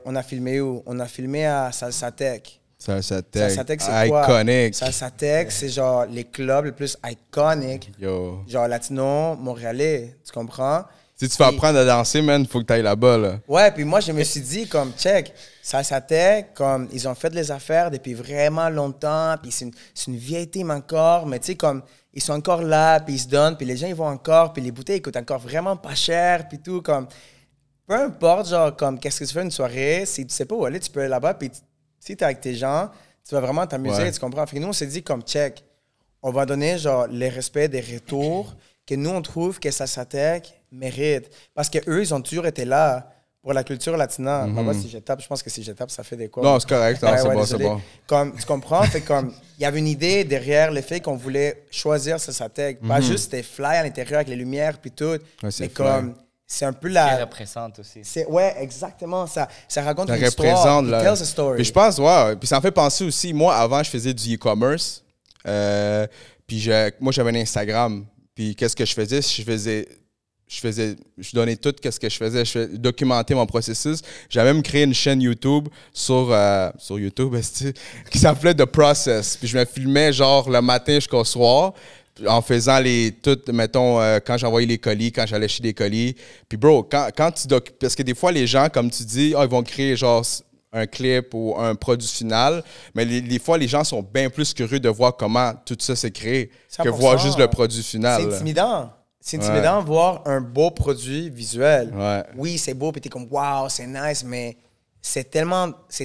S2: on a filmé où? On a filmé à Salsatec.
S1: Salsatec,
S2: c'est quoi?
S1: Iconic.
S2: Salsatec, c'est genre les clubs les plus iconiques, genre latino, montréalais, tu comprends?
S1: Si tu veux apprendre à danser, man, faut que tu ailles là-bas, là.
S2: Ouais, puis moi, je me suis dit, comme, check, Salsa Tech, comme, ils ont fait les affaires depuis vraiment longtemps, puis c'est une vieille team encore, mais tu sais, comme, ils sont encore là, puis ils se donnent, puis les gens, ils vont encore, puis les bouteilles, ils coûtent encore vraiment pas cher, puis tout, comme, peu importe, genre, comme, qu'est-ce que tu fais une soirée, si tu sais pas où aller, tu peux aller là-bas, puis si t'es avec tes gens, tu vas vraiment t'amuser, tu comprends? Fait que nous, on s'est dit, comme, check, on va donner, genre, les respects des retours que nous, on trouve que Salsa Tech mérite. Parce qu'eux, ils ont toujours été là pour la culture latina. Moi, si je tape, je pense que si je tape, ça fait des quoi?
S1: Non, c'est correct. Non, c'est bon, c'est bon.
S2: Comme, tu comprends? Fait comme, il y avait une idée derrière le fait qu'on voulait choisir Salsa Tech. Pas juste c'était fly à l'intérieur avec les lumières puis tout. Mais comme, c'est un peu la...
S5: Ça représente aussi.
S2: Ouais, exactement. Ça raconte
S1: Ça
S2: une histoire.
S1: représente,
S2: It
S1: là.
S2: tells a story.
S1: Puis je pense, ouais. Puis ça me fait penser aussi, moi, avant, je faisais du e-commerce. Puis moi, j'avais un Instagram. Puis qu'est-ce que je faisais? Je donnais tout ce que je faisais. Je documentais mon processus. J'avais même créé une chaîne YouTube sur YouTube qui s'appelait The Process. Puis je me filmais genre le matin jusqu'au soir en faisant mettons, quand j'envoyais les colis, quand j'allais chez les colis. Puis bro, quand tu parce que des fois, les gens, comme tu dis, ils vont créer genre un clip ou un produit final, mais des fois, les gens sont bien plus curieux de voir comment tout ça s'est créé que voir juste le produit final.
S2: C'est intimidant. C'est intimidant de voir un beau produit visuel.
S1: Ouais.
S2: Oui, c'est beau, puis t'es comme, wow, c'est nice, mais c'est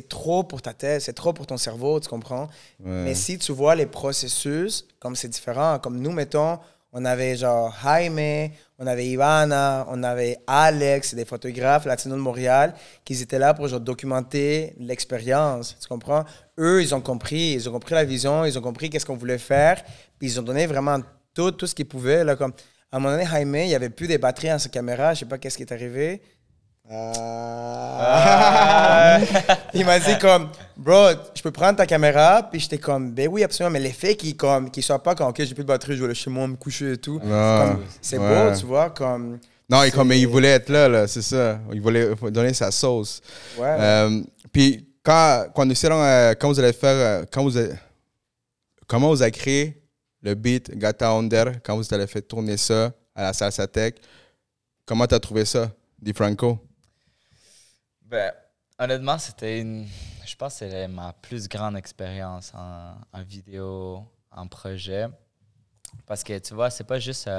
S2: trop pour ta tête, c'est trop pour ton cerveau, tu comprends? Ouais. Mais si tu vois les processus, comme c'est différent, comme nous, mettons, on avait genre Jaime, on avait Ivana, on avait Alex, des photographes latinos de Montréal, qui étaient là pour genre documenter l'expérience, tu comprends? Eux, ils ont compris la vision, ils ont compris qu'est-ce qu'on voulait faire, puis ils ont donné vraiment tout ce qu'ils pouvaient. Là, comme, à un moment donné, Jaime, il n'y avait plus de batteries dans sa caméra, je sais pas qu'est-ce qui est arrivé. Il m'a dit comme, bro, je peux prendre ta caméra, puis j'étais comme, ben oui, absolument, mais l'effet qu'il soit pas comme, ok, j'ai plus de batterie, je vais aller chez moi me coucher et tout. C'est beau, tu vois, comme.
S1: Non, il voulait être là, c'est ça. Il voulait donner sa sauce.
S2: Ouais.
S1: Puis quand vous allez faire, comment vous avez créé le beat Gata Onder, quand vous allez faire tourner ça à la Salsa Tech, comment tu as trouvé ça, DiFranco?
S5: Ben, honnêtement, je pense que c'est ma plus grande expérience en vidéo, en projet. Parce que, tu vois, c'est pas juste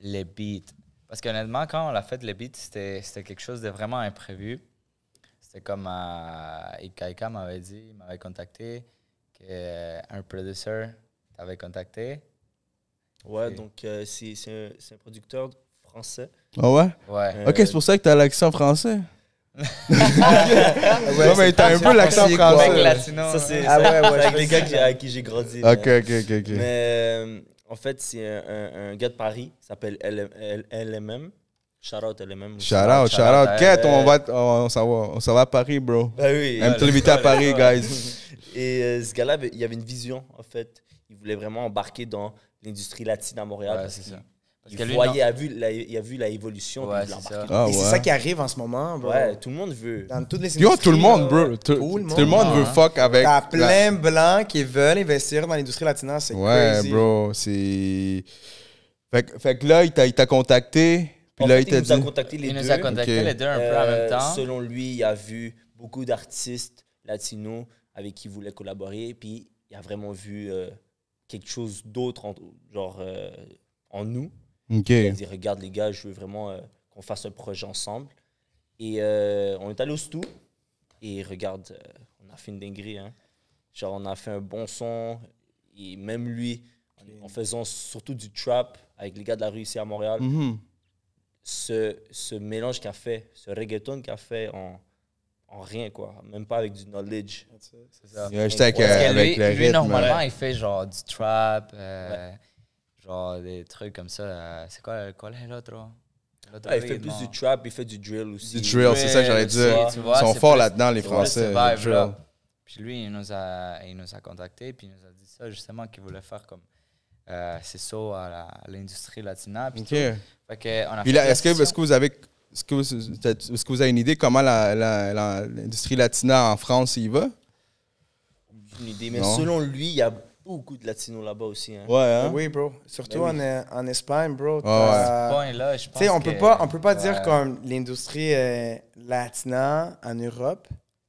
S5: les beats. Parce qu'honnêtement, quand on a fait les beats, c'était quelque chose de vraiment imprévu. C'était comme Ikaika m'avait contacté, qu'un producer t'avait contacté.
S4: Ouais, donc c'est un producteur français.
S1: Ah ouais?
S5: Ouais.
S1: Ok, c'est pour ça que t'as l'accent français. Ouais, mais t'as un peu l'accent français.
S5: Avec latino.
S4: Ça, c'est avec les gars avec qui j'ai grandi.
S1: Ok.
S4: Mais en fait, c'est un gars de Paris, il s'appelle LMM. Shout out LMM.
S1: Shout out. Quête, on s'en va à Paris, bro.
S4: Bah oui.
S1: On t'invite à Paris, guys.
S4: Et ce gars-là, il avait une vision, en fait. Il voulait vraiment embarquer dans l'industrie latine à Montréal.
S5: Ouais,
S4: parce
S5: c'est ça.
S4: il a vu la évolution.
S5: Ouais,
S4: il
S5: c'est ça.
S2: Et c'est ça qui arrive en ce moment, bro.
S4: Ouais, tout le monde veut.
S2: Dans toutes les
S1: Yo,
S2: industries,
S1: tout le monde,
S2: là,
S1: bro. Tout le monde veut fuck avec.
S2: T'as plein de blancs qui veulent investir dans l'industrie latina, c'est crazy.
S1: Ouais, bro, c'est. Fait que là, il t'a contacté. Puis là, il t'a dit.
S4: Il nous a contacté les deux.
S5: Il nous a contacté les deux un peu en même temps.
S4: Selon lui, il a vu beaucoup d'artistes latinos avec qui il voulait collaborer. Puis il a vraiment vu quelque chose d'autre en nous.
S1: Ok.
S4: Il a dit, regarde les gars, je veux vraiment qu'on fasse un projet ensemble. Et on est allé au Stu. Et regarde, on a fait une dinguerie. Hein. Genre, on a fait un bon son. Et même lui, en faisant surtout du trap avec les gars de la rue ici à Montréal, ce mélange qu'il a fait, ce reggaeton qu'il a fait en rien, quoi. Même pas avec du knowledge.
S5: C'est ça.
S1: J'étais avec le rythme.
S5: Lui, normalement, il fait genre du trap, genre des trucs comme ça. C'est quoi l'autre?
S4: Il fait plus du trap, il fait du drill aussi.
S1: Du drill, c'est ça que j'allais dire. Ils sont forts là-dedans, les Français.
S5: Drill. Puis lui, il nous a contactés, puis il nous a dit ça, justement, qu'il voulait faire comme c'est ça à l'industrie latina. Puis
S1: est-ce que vous avez une idée comment l'industrie latina en France y va?
S4: Une idée, mais selon lui, il y a beaucoup de latinos là-bas aussi. Hein.
S1: Ouais, hein?
S2: Oui, bro. Surtout en Espagne, bro.
S5: Ce point-là, je pense
S2: Tu sais, on peut pas dire
S5: ouais.
S2: comme l'industrie latina en Europe.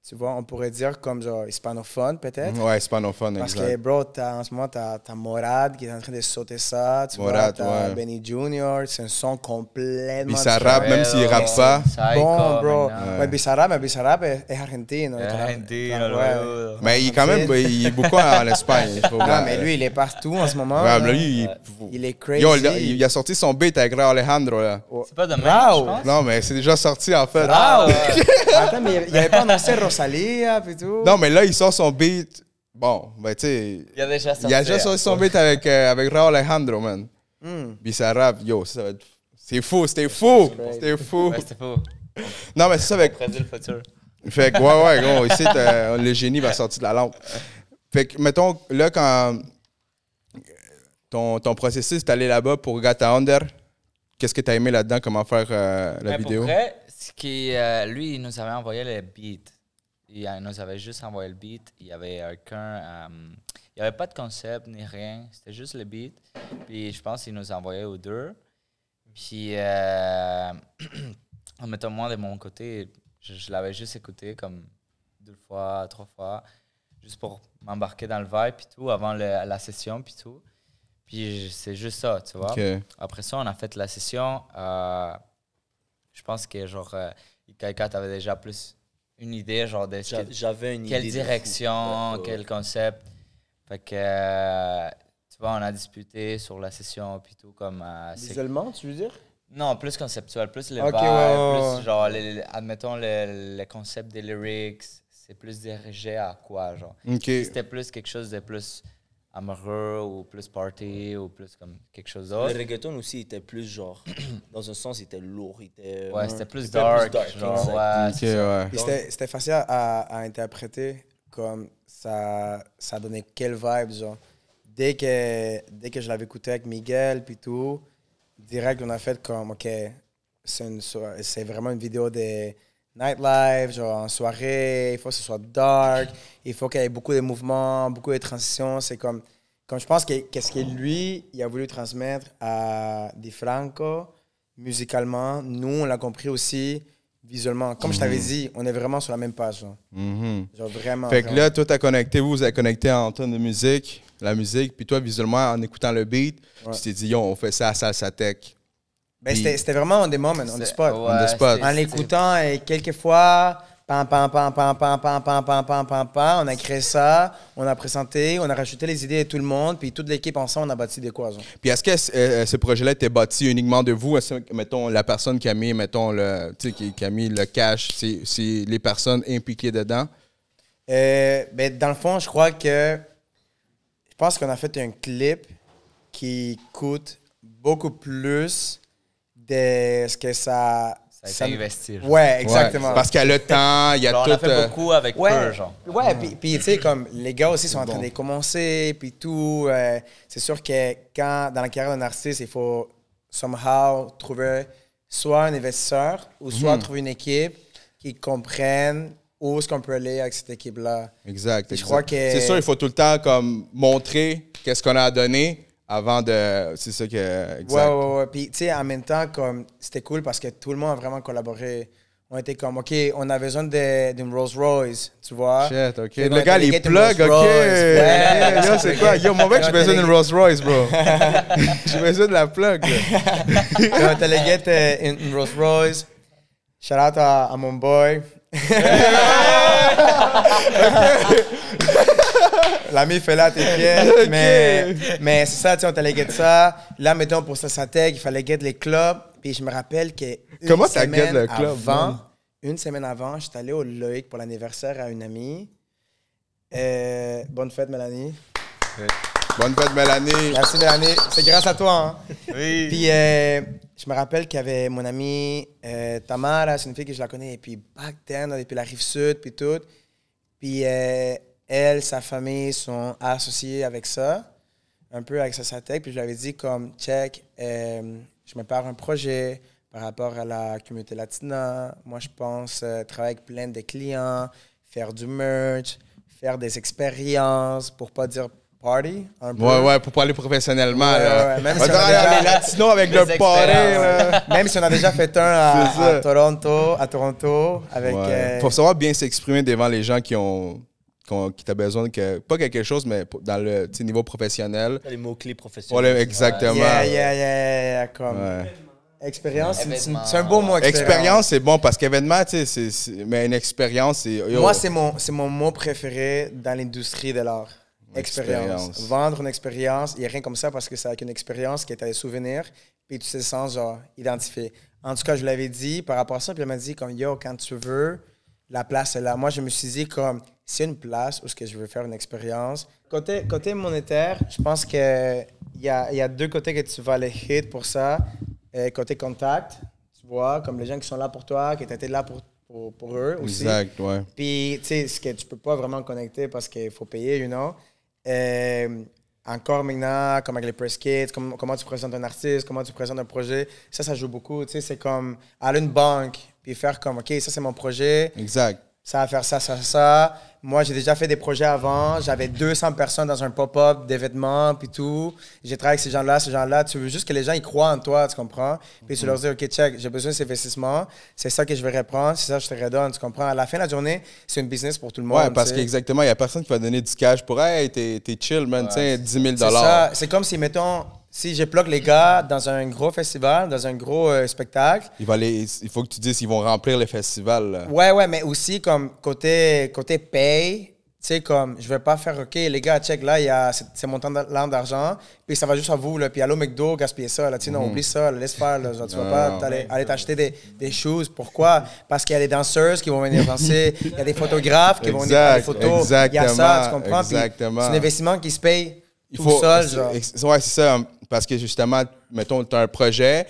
S2: Tu vois, on pourrait dire comme genre hispanophone, peut-être.
S1: Ouais, hispanophone,
S2: Parce
S1: exact.
S2: que, bro, en ce moment, t'as Morad qui est en train de sauter ça. Tu
S1: Morad,
S2: vois, t'as
S1: ouais.
S2: Benny Jr. C'est un son complètement
S1: Puis ça
S2: différent.
S1: rappe, même s'il rappe pas.
S2: Bon, bro.
S5: maintenant.
S2: Ouais, Bizarrap est argentino.
S5: Argentino,
S2: Ouais.
S1: Mais il est quand même, il est beaucoup en Espagne.
S2: Non, mais lui, il est partout en ce moment.
S1: Ouais,
S2: là.
S1: mais lui,
S2: Il est crazy.
S1: Yo, il a sorti son beat avec Raúl Alejandro, là.
S5: C'est pas de même,
S2: Bravo.
S5: je pense.
S1: Non, mais c'est déjà sorti, en fait.
S2: Ah, attends, mais il avait pas annoncé Rosalia et tout.
S1: Non, mais là, il sort son beat. Bon, ben, tu sais.
S5: Il a déjà sorti.
S1: Il a déjà sorti son beat avec Raúl Alejandro, man.
S2: Hmm.
S1: Bizarrap, yo, ça va être. C'est fou, c'était fou. C'était fou.
S5: Ouais, c'était faux.
S1: Non, mais c'est ça avec.
S5: Prédit le futur.
S1: Fait que, ouais, gros, ici, le génie va sortir de la lampe. Fait que, mettons, là, quand ton processus, t'es allé là-bas pour Gata Under, qu'est-ce que t'as aimé là-dedans, comment faire la
S5: Mais
S1: vidéo?
S5: Pour vrai, ce qui, lui, il nous avait envoyé le beat. Il nous avait juste envoyé le beat. Il y avait aucun. Il n'y avait pas de concept ni rien. C'était juste le beat. Puis je pense qu'il nous a envoyé aux deux. Puis, en mettant moi de mon côté, je l'avais juste écouté comme 2 fois, 3 fois, juste pour m'embarquer dans le vibe puis tout, avant la session puis tout. Puis c'est juste ça, tu vois.
S1: Ok.
S5: Après ça, on a fait la session. Je pense que genre, Ikaika, t'avais déjà plus une idée, genre de
S4: J'avais une
S5: quelle
S4: idée. de
S5: direction,
S4: fou.
S5: quel concept. Fait que, tu vois, on a discuté sur la session puis tout, comme...
S2: Visuellement, tu veux dire?
S5: Non, plus conceptuel, plus le
S2: Ok,
S5: vibe,
S2: ouais.
S5: plus genre, admettons, le concept des lyrics, c'est plus dirigé à quoi, genre.
S1: Ok.
S5: Si c'était plus quelque chose de plus amoureux ou plus party ou plus comme quelque chose d'autre.
S4: Le reggaeton aussi était plus genre, dans un sens, il était lourd. Il était,
S5: Ouais, c'était plus
S4: il était
S5: dark,
S4: plus
S5: genre,
S4: exact.
S5: ouais,
S1: Ok,
S5: c'est ça.
S1: ouais.
S2: Puis c'était facile à interpréter comme ça donnait quel vibe, genre. Dès que je l'avais écouté avec Miguel puis tout, direct, on a fait comme, OK, c'est vraiment une vidéo de nightlife, genre en soirée, il faut que ce soit dark, il faut qu'il y ait beaucoup de mouvements, beaucoup de transitions. C'est comme je pense qu'est-ce que lui, il a voulu transmettre à Di Franco, musicalement, nous, on l'a compris aussi visuellement. Comme je t'avais dit, on est vraiment sur la même page. Genre, genre vraiment.
S1: Fait que
S2: vraiment.
S1: là, toi, t'as connecté, vous avez connecté en termes de musique, la musique, puis toi, visuellement, en écoutant le beat,
S2: Ouais.
S1: tu t'es dit, yo, on fait ça à Salsa Tech.
S2: Ben,
S1: Puis-
S2: c'était vraiment on the moment, on the spot.
S1: On the spot.
S2: En l'écoutant, et quelquefois, pam, pam, pam, pam, pam, pam, pam, pam, pam, pam, pam, on a créé ça, on a présenté, on a rajouté les idées de tout le monde, puis toute l'équipe ensemble, on a bâti des quoi, genre.
S1: Puis est-ce que ce projet-là était bâti uniquement de vous? Est-ce que, mettons, la personne qui a mis, mettons, qui a mis le cash, c'est les personnes impliquées dedans?
S2: Ben, dans le fond, je crois que je pense qu'on a fait un clip qui coûte beaucoup plus de ce que ça
S5: Ça a été investi. genre.
S2: Ouais, exactement.
S1: Ouais, parce qu'il y a le temps, il y a
S5: Genre,
S1: tout.
S5: on a fait beaucoup avec peu, genre.
S2: Ouais, puis tu sais, comme les gars aussi sont en train de commencer, puis tout. C'est sûr que quand, dans la carrière d'un artiste, il faut somehow trouver soit un investisseur ou soit trouver une équipe qui comprenne où est-ce qu'on peut aller avec cette équipe-là.
S1: Exact.
S2: Je crois que-
S1: C'est sûr, il faut tout le temps comme montrer qu'est-ce qu'on a à donner avant de. C'est ça que. Exact.
S2: Ouais. Puis, tu sais, en même temps, comme c'était cool parce que tout le monde a vraiment collaboré. On était comme, OK, on a besoin d'une Rolls Royce, tu vois.
S1: Shit, OK.
S2: Fait qu'on
S1: Le
S2: est
S1: gars,
S2: allé
S1: il
S2: get une
S1: plug, OK.
S2: Rolls Royce. Ouais.
S1: Yo, c'est quoi? Yo, mon mec, j'ai besoin d'une Rolls Royce, bro. J'ai besoin de la plug. là.
S2: On est allé get une Rolls Royce. Shout out à mon boy. L'ami fait là, t'es fier.
S1: Ok.
S2: Mais c'est ça, tu sais, on est allé get ça. Là, mettons, pour ça tech, il fallait get les clubs. Puis je me rappelle que
S1: Comment t'as get le club, man?
S2: une semaine avant, j'étais allé au Loïc pour l'anniversaire à une amie. Bonne fête, Mélanie.
S1: Bonne fête, Mélanie.
S2: Merci, Mélanie. C'est grâce à toi, hein?
S5: Oui.
S2: Puis, je me rappelle qu'il y avait mon amie Tamara, c'est une fille que je la connais, et puis back then, depuis la Rive-Sud, puis tout. Puis, elle, sa famille sont associés avec ça, un peu avec sa tech. Puis, je lui avais dit, comme, check, je me pars un projet par rapport à la communauté latina. Moi, je pense travailler avec plein de clients, faire du merch, faire des expériences, pour pas dire party un peu.
S1: Ouais, pour parler professionnellement. Là.
S2: Ouais, même
S1: On
S2: si on
S1: va
S2: a
S1: dire,
S2: déjà-
S1: les Latinos avec le party. Là.
S2: Même si on a déjà fait un
S1: C'est ça.
S2: à Toronto avec...
S1: Ouais. Faut savoir bien s'exprimer devant les gens qui t'as besoin pas quelque chose, mais dans le niveau professionnel.
S4: Les mots-clés professionnels.
S1: Voilà, exactement.
S2: Yeah, comme...
S1: Ouais.
S2: Expérience,
S5: Événement.
S2: c'est un beau mot,
S1: Expérience, c'est bon parce qu'événement, tu sais, mais une expérience, c'est.
S2: Moi, c'est mon mot préféré dans l'industrie de l'art. Expérience. Vendre une expérience, il n'y a rien comme ça parce que c'est avec une expérience qui est des souvenirs, puis tu te sens genre identifié. En tout cas, je l'avais dit par rapport à ça, puis elle m'a dit comme yo, quand tu veux, la place est là. Moi, je me suis dit comme c'est une place où ce que je veux faire une expérience. Côté monétaire, je pense que il y a deux côtés que tu vas aller hit pour ça. Côté contact, tu vois, comme les gens qui sont là pour toi, qui étaient là pour eux aussi.
S1: Exact, ouais.
S2: Puis, tu sais, ce que tu peux pas vraiment connecter parce qu'il faut payer, you know. Encore maintenant, comme avec les press kits, comment tu présentes un artiste, comment tu présentes un projet, ça joue beaucoup. Tu sais, c'est comme aller à une banque puis faire comme, OK, ça, c'est mon projet.
S1: Exact.
S2: Ça va faire ça. Moi, j'ai déjà fait des projets avant. J'avais 200 personnes dans un pop-up des vêtements puis tout. J'ai travaillé avec ces gens-là. Tu veux juste que les gens, ils croient en toi, tu comprends? Puis tu leur dis, OK, check, j'ai besoin de ces investissements. C'est ça que je vais reprendre. C'est ça que je te redonne, tu comprends? À la fin de la journée, c'est une business pour tout le monde.
S1: Ouais, parce
S2: tu sais.
S1: qu'exactement, il n'y a personne qui va donner du cash pour, hey, t'es chill, man, tu sais, 10 000
S2: C'est ça. C'est comme si, mettons, si je bloque les gars dans un gros festival, dans un gros spectacle.
S1: Il faut que tu dises qu'ils vont remplir le festival. Là.
S2: Ouais, mais aussi comme côté paye, tu sais, comme je vais pas faire, OK, les gars, check, là, il y a ces montants d'argent, puis ça va juste à vous, là, puis allô, McDo, gaspiller ça, là, tu sais, non, oublie ça, là, laisse faire, là, genre, tu vas pas aller t'acheter des choses. Pourquoi? Parce qu'il y a des danseuses qui vont venir danser, il y a des photographes qui vont venir faire des photos, il y a ça, tu comprends? Puis
S1: Exactement.
S2: c'est un investissement qui se paye tout
S1: faut,
S2: seul, genre.
S1: Ouais, c'est ça. Parce que justement, mettons, tu as un projet,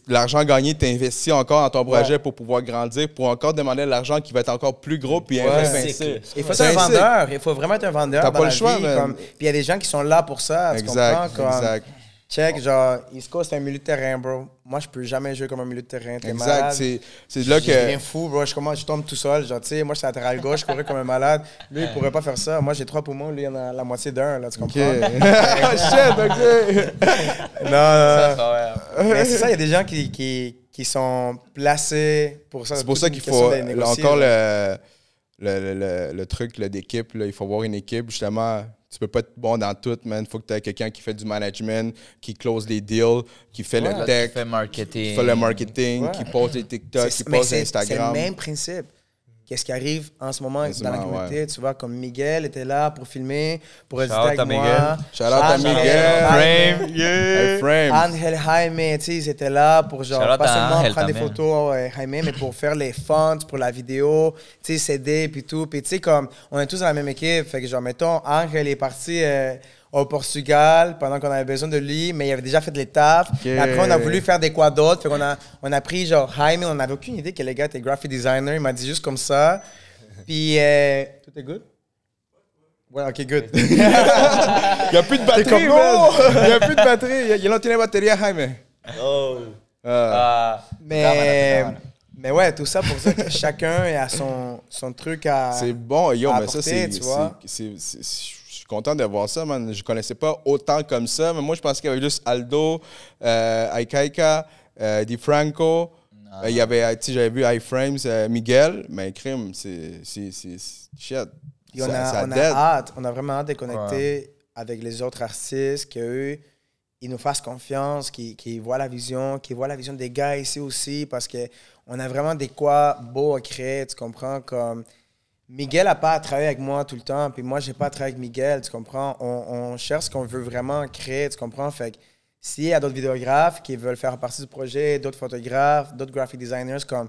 S1: l'argent gagné, tu investis encore dans ton projet pour pouvoir grandir, pour encore demander de l'argent qui va être encore plus gros puis investir.
S2: Il faut être un vendeur. Il faut vraiment être un vendeur.
S1: T'as
S2: dans
S1: pas
S2: la
S1: le choix,
S2: vie,
S1: man.
S2: comme... Puis il y a des gens qui sont là pour ça. Tu comprends? Comme...
S1: Exact.
S2: Check, genre, East Coast, c'est un milieu de terrain, bro. Moi, je peux jamais jouer comme un milieu de terrain. T'es
S1: Exact.
S2: malade.
S1: C'est là
S2: Je deviens
S1: que.
S2: fou, bro. Je tombe tout seul. Genre, tu sais, moi, je suis latéral gauche, je courais comme un malade. Lui, il pourrait pas faire ça. Moi, j'ai 3 poumons. Lui, il en a la moitié d'un, là. Tu comprends?
S1: Shit, OK.
S2: Non. Mais c'est ça, il y a des gens qui sont placés pour ça.
S1: C'est pour ça qu'il faut encore le truc d'équipe. Il faut avoir une équipe, justement. Tu peux pas être bon dans tout, man. Il faut que tu aies quelqu'un qui fait du management, qui close les deals, qui fait le tech,
S5: qui fait marketing.
S1: qui fait le marketing, qui poste les TikTok, qui poste Instagram.
S2: C'est le même principe. Qu'est-ce qui arrive en ce moment dans la communauté? Tu vois, comme Miguel était là pour filmer, pour éditer avec moi.
S1: Shout out à Miguel.
S3: Frame, yeah.
S1: Frame.
S2: Angel Jaime, tu sais, ils étaient là pour genre,
S5: Shout out
S2: pas
S5: à
S2: seulement
S5: Angel
S2: prendre des
S5: también.
S2: photos, Jaime, mais pour faire les fonts pour la vidéo, tu sais, s'aider puis tout. Puis tu sais, comme, on est tous dans la même équipe. Fait que genre, mettons, Angel est parti au Portugal pendant qu'on avait besoin de lui, mais il avait déjà fait de l'étape.
S1: Okay.
S2: Après, on a voulu faire des quoi d'autres. Fait qu'on on a pris genre Jaime, on n'avait aucune idée que le gars était graphic designer. Il m'a dit juste comme ça. Puis, tout est good? Ouais, ok, good.
S1: Il n'y a plus de batterie, man. Il n'y a plus de batterie. Il a tiré la batterie, Jaime.
S4: Oh.
S2: Mais ouais, tout ça pour dire que chacun a son truc à.
S1: C'est bon, yo, mais ça,
S2: apporter, tu vois.
S1: je suis content de voir ça, man. Je connaissais pas autant comme ça, mais moi, je pensais qu'il y avait juste Aldo, Aikaika, DiFranco. Il y avait, tu sais, j'avais vu iFrames, Miguel, mais crime, c'est shit.
S2: Et on a vraiment hâte de connecter avec les autres artistes, qu'eux, ils nous fassent confiance, qu'ils voient la vision, des gars ici aussi, parce qu'on a vraiment des quoi beaux à créer, tu comprends? Comme Miguel n'a pas à travailler avec moi tout le temps, puis moi, j'ai pas à travailler avec Miguel, tu comprends? On cherche ce qu'on veut vraiment créer, tu comprends? Fait que s'il y a d'autres vidéographes qui veulent faire partie du projet, d'autres photographes, d'autres graphic designers, comme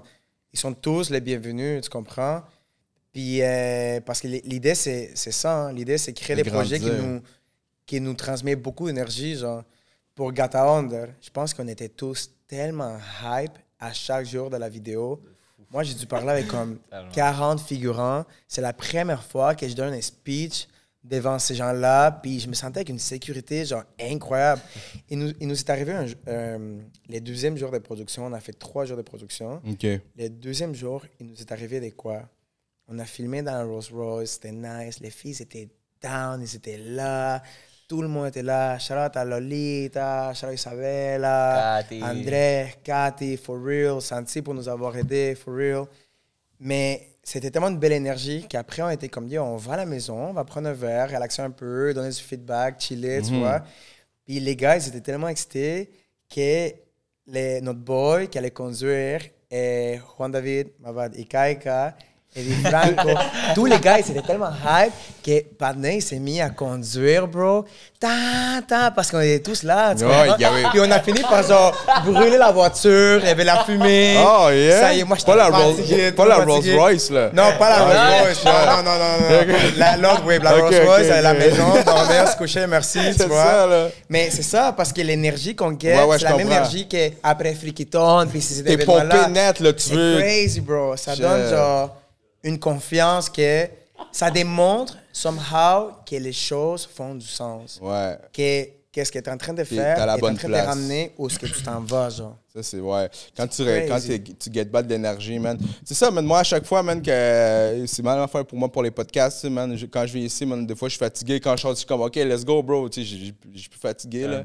S2: ils sont tous les bienvenus, tu comprends? Puis, parce que l'idée, c'est ça. Hein? L'idée, c'est créer des projets qui nous transmettent beaucoup d'énergie. Genre, pour Gata Under, je pense qu'on était tous tellement hype à chaque jour de la vidéo. Moi, j'ai dû parler avec comme 40 figurants. C'est la première fois que je donne un speech devant ces gens-là, puis je me sentais avec une sécurité genre incroyable. Il nous est arrivé les deuxièmes jours de production, on a fait 3 jours de production.
S1: OK.
S2: Le deuxième jour, il nous est arrivé des quoi? On a filmé dans un Rolls Royce, c'était nice, les filles étaient down, ils étaient là. Tout le monde était là. Shout out à Lolita, shout out à Isabella,
S5: Cathy.
S2: André, Cathy, for real. Santi pour nous avoir aidés, for real. Mais c'était tellement une belle énergie qu'après, on était comme dit, on va à la maison, on va prendre un verre, relaxer un peu, donner du feedback, chiller, tu vois. Puis les gars, ils étaient tellement excités que notre boy qui allait conduire, Juan David, Mavad et Kaika, et Franco, tous les gars, ils étaient tellement hype que Padney s'est mis à conduire, bro. Parce qu'on était tous là. Tu comprends? Puis on a fini par genre brûler la voiture, il y avait la fumée.
S1: Oh, yeah.
S2: Ça y est, moi,
S1: pas la Rolls Royce, là.
S2: Non, pas la Rolls Royce. Non. L'autre, oui, la Rolls Royce, à la maison, dormir, se coucher, merci, tu vois.
S1: Ça, là.
S2: Mais c'est ça, parce que l'énergie qu'on gagne, c'est la même énergie qu'après Frikiton, puis ces
S1: T'es
S2: événements-là.
S1: pompé net, là, tu veux.
S2: C'est crazy, bro. Ça donne genre une confiance que ça démontre somehow que les choses font du sens.
S1: Ouais.
S2: Qu'est-ce que tu es en train de faire
S1: t'as la
S2: est
S1: bonne
S2: en train de
S1: place.
S2: te ramener où est-ce que tu t'en vas, genre.
S1: Ça, c'est, ouais. Quand tu get back de l'énergie, man. C'est ça, man. Moi, à chaque fois, man, que c'est mal à faire pour moi pour les podcasts, man. Quand je viens ici, man, des fois, je suis fatigué. Quand je suis comme, OK, let's go, bro. Tu sais, je suis plus fatigué, là.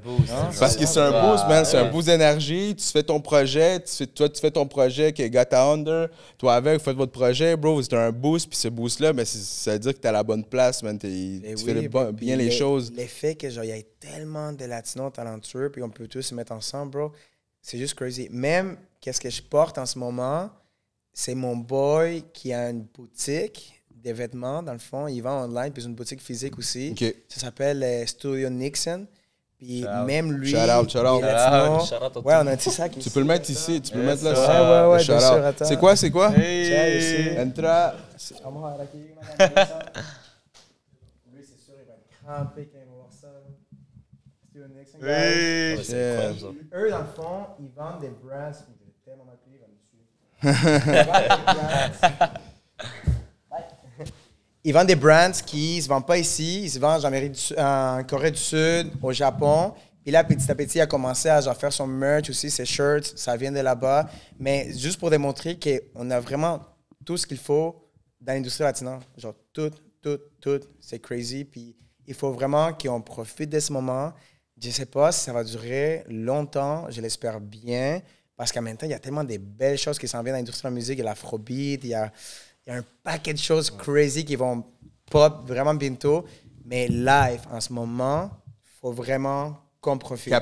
S1: Parce que c'est un boost, man. C'est un boost d'énergie. Tu fais ton projet. Tu fais ton projet qui est Gata Under. Toi, avec, vous faites votre projet, bro. C'est un boost. Puis ce boost-là, ben, ça veut dire que t'es à la bonne place, man. Tu fais bien les choses.
S2: L'effet que, genre, il y a tellement de latinos talentueux, puis on peut tous se mettre ensemble, bro. C'est juste crazy. Même, qu'est-ce que je porte en ce moment, c'est mon boy qui a une boutique de vêtements, dans le fond. Il vend online, puis une boutique physique aussi.
S1: Okay.
S2: Ça s'appelle Studio Nixon. Puis même lui,
S1: shout out.
S2: Ouais, on a un petit sac ici.
S1: Tu peux le mettre ici, tu peux le mettre là.
S2: Ouais, bien sûr, attends.
S1: C'est quoi?
S2: Hey.
S1: Entra.
S2: Lui, c'est sûr, il va être crampé quand il va voir ça. Studio Nixon.
S4: C'est incroyable, ça.
S2: Eux, dans le fond, ils vendent des brands. J'ai tellement mal payé là-dessus. Ils vendent des brands qui ne se vendent pas ici. Ils se vendent en Corée du Sud, au Japon. Puis là, petit à petit, il a commencé à genre, faire son merch aussi, ses shirts. Ça vient de là-bas. Mais juste pour démontrer qu'on a vraiment tout ce qu'il faut dans l'industrie latine. Genre tout. C'est crazy. Puis il faut vraiment qu'on profite de ce moment. Je ne sais pas si ça va durer longtemps. Je l'espère bien. Parce qu'en même temps, il y a tellement de belles choses qui s'en viennent dans l'industrie de la musique. Il y a l'afrobeat, il y a un paquet de choses crazy qui vont pop vraiment bientôt. Mais live, en ce moment, il faut vraiment qu'on profite.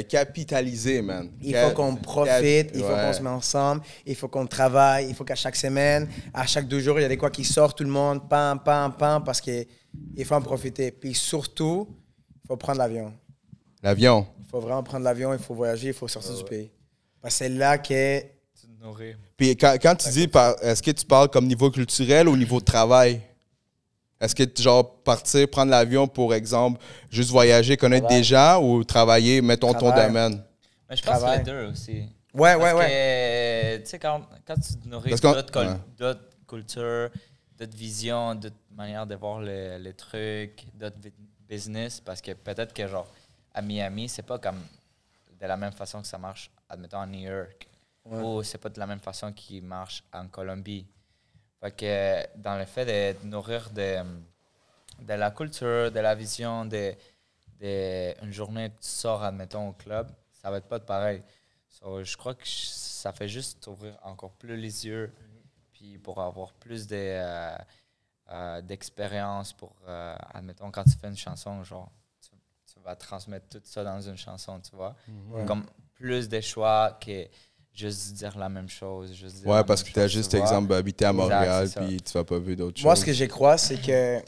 S1: Capitaliser, man.
S2: Il faut qu'on profite, il faut qu'on se mette ensemble, il faut qu'on travaille, il faut qu'à chaque semaine, à chaque 2 jours, il y a des quoi qui sortent, tout le monde, pam, parce qu'il faut en profiter. Puis surtout, il faut prendre l'avion.
S1: L'avion.
S2: Il faut vraiment prendre l'avion, il faut voyager, il faut sortir du pays. Parce que c'est là que...
S5: Tu te nourris.
S1: Puis quand tu dis, est-ce que tu parles comme niveau culturel ou niveau de travail? Est-ce que, genre, partir, prendre l'avion, pour exemple, juste voyager, connaître des gens ou travailler, mettons, ton domaine?
S5: Mais je pense que les deux aussi.
S2: Ouais.
S5: Que, tu sais, quand tu te nourris d'autres cultures, d'autres visions, d'autres manières de voir les trucs, d'autres business, parce que peut-être que, genre, à Miami, c'est pas comme de la même façon que ça marche, admettons, à New York. Ou c'est pas de la même façon qu'il marche en Colombie. Fait que dans le fait de nourrir de la culture, de la vision, une journée tu sors, admettons, au club, ça va être pas de pareil. So, je crois que ça fait juste ouvrir encore plus les yeux, puis pour avoir plus d'expérience pour, admettons, quand tu fais une chanson, genre, tu vas transmettre tout ça dans une chanson, tu vois. Comme plus de choix que juste dire la même chose.
S1: Parce que tu as juste, exemple, habité à Montréal, puis tu vas pas vu d'autres choses.
S2: Moi, ce que j'y crois, c'est que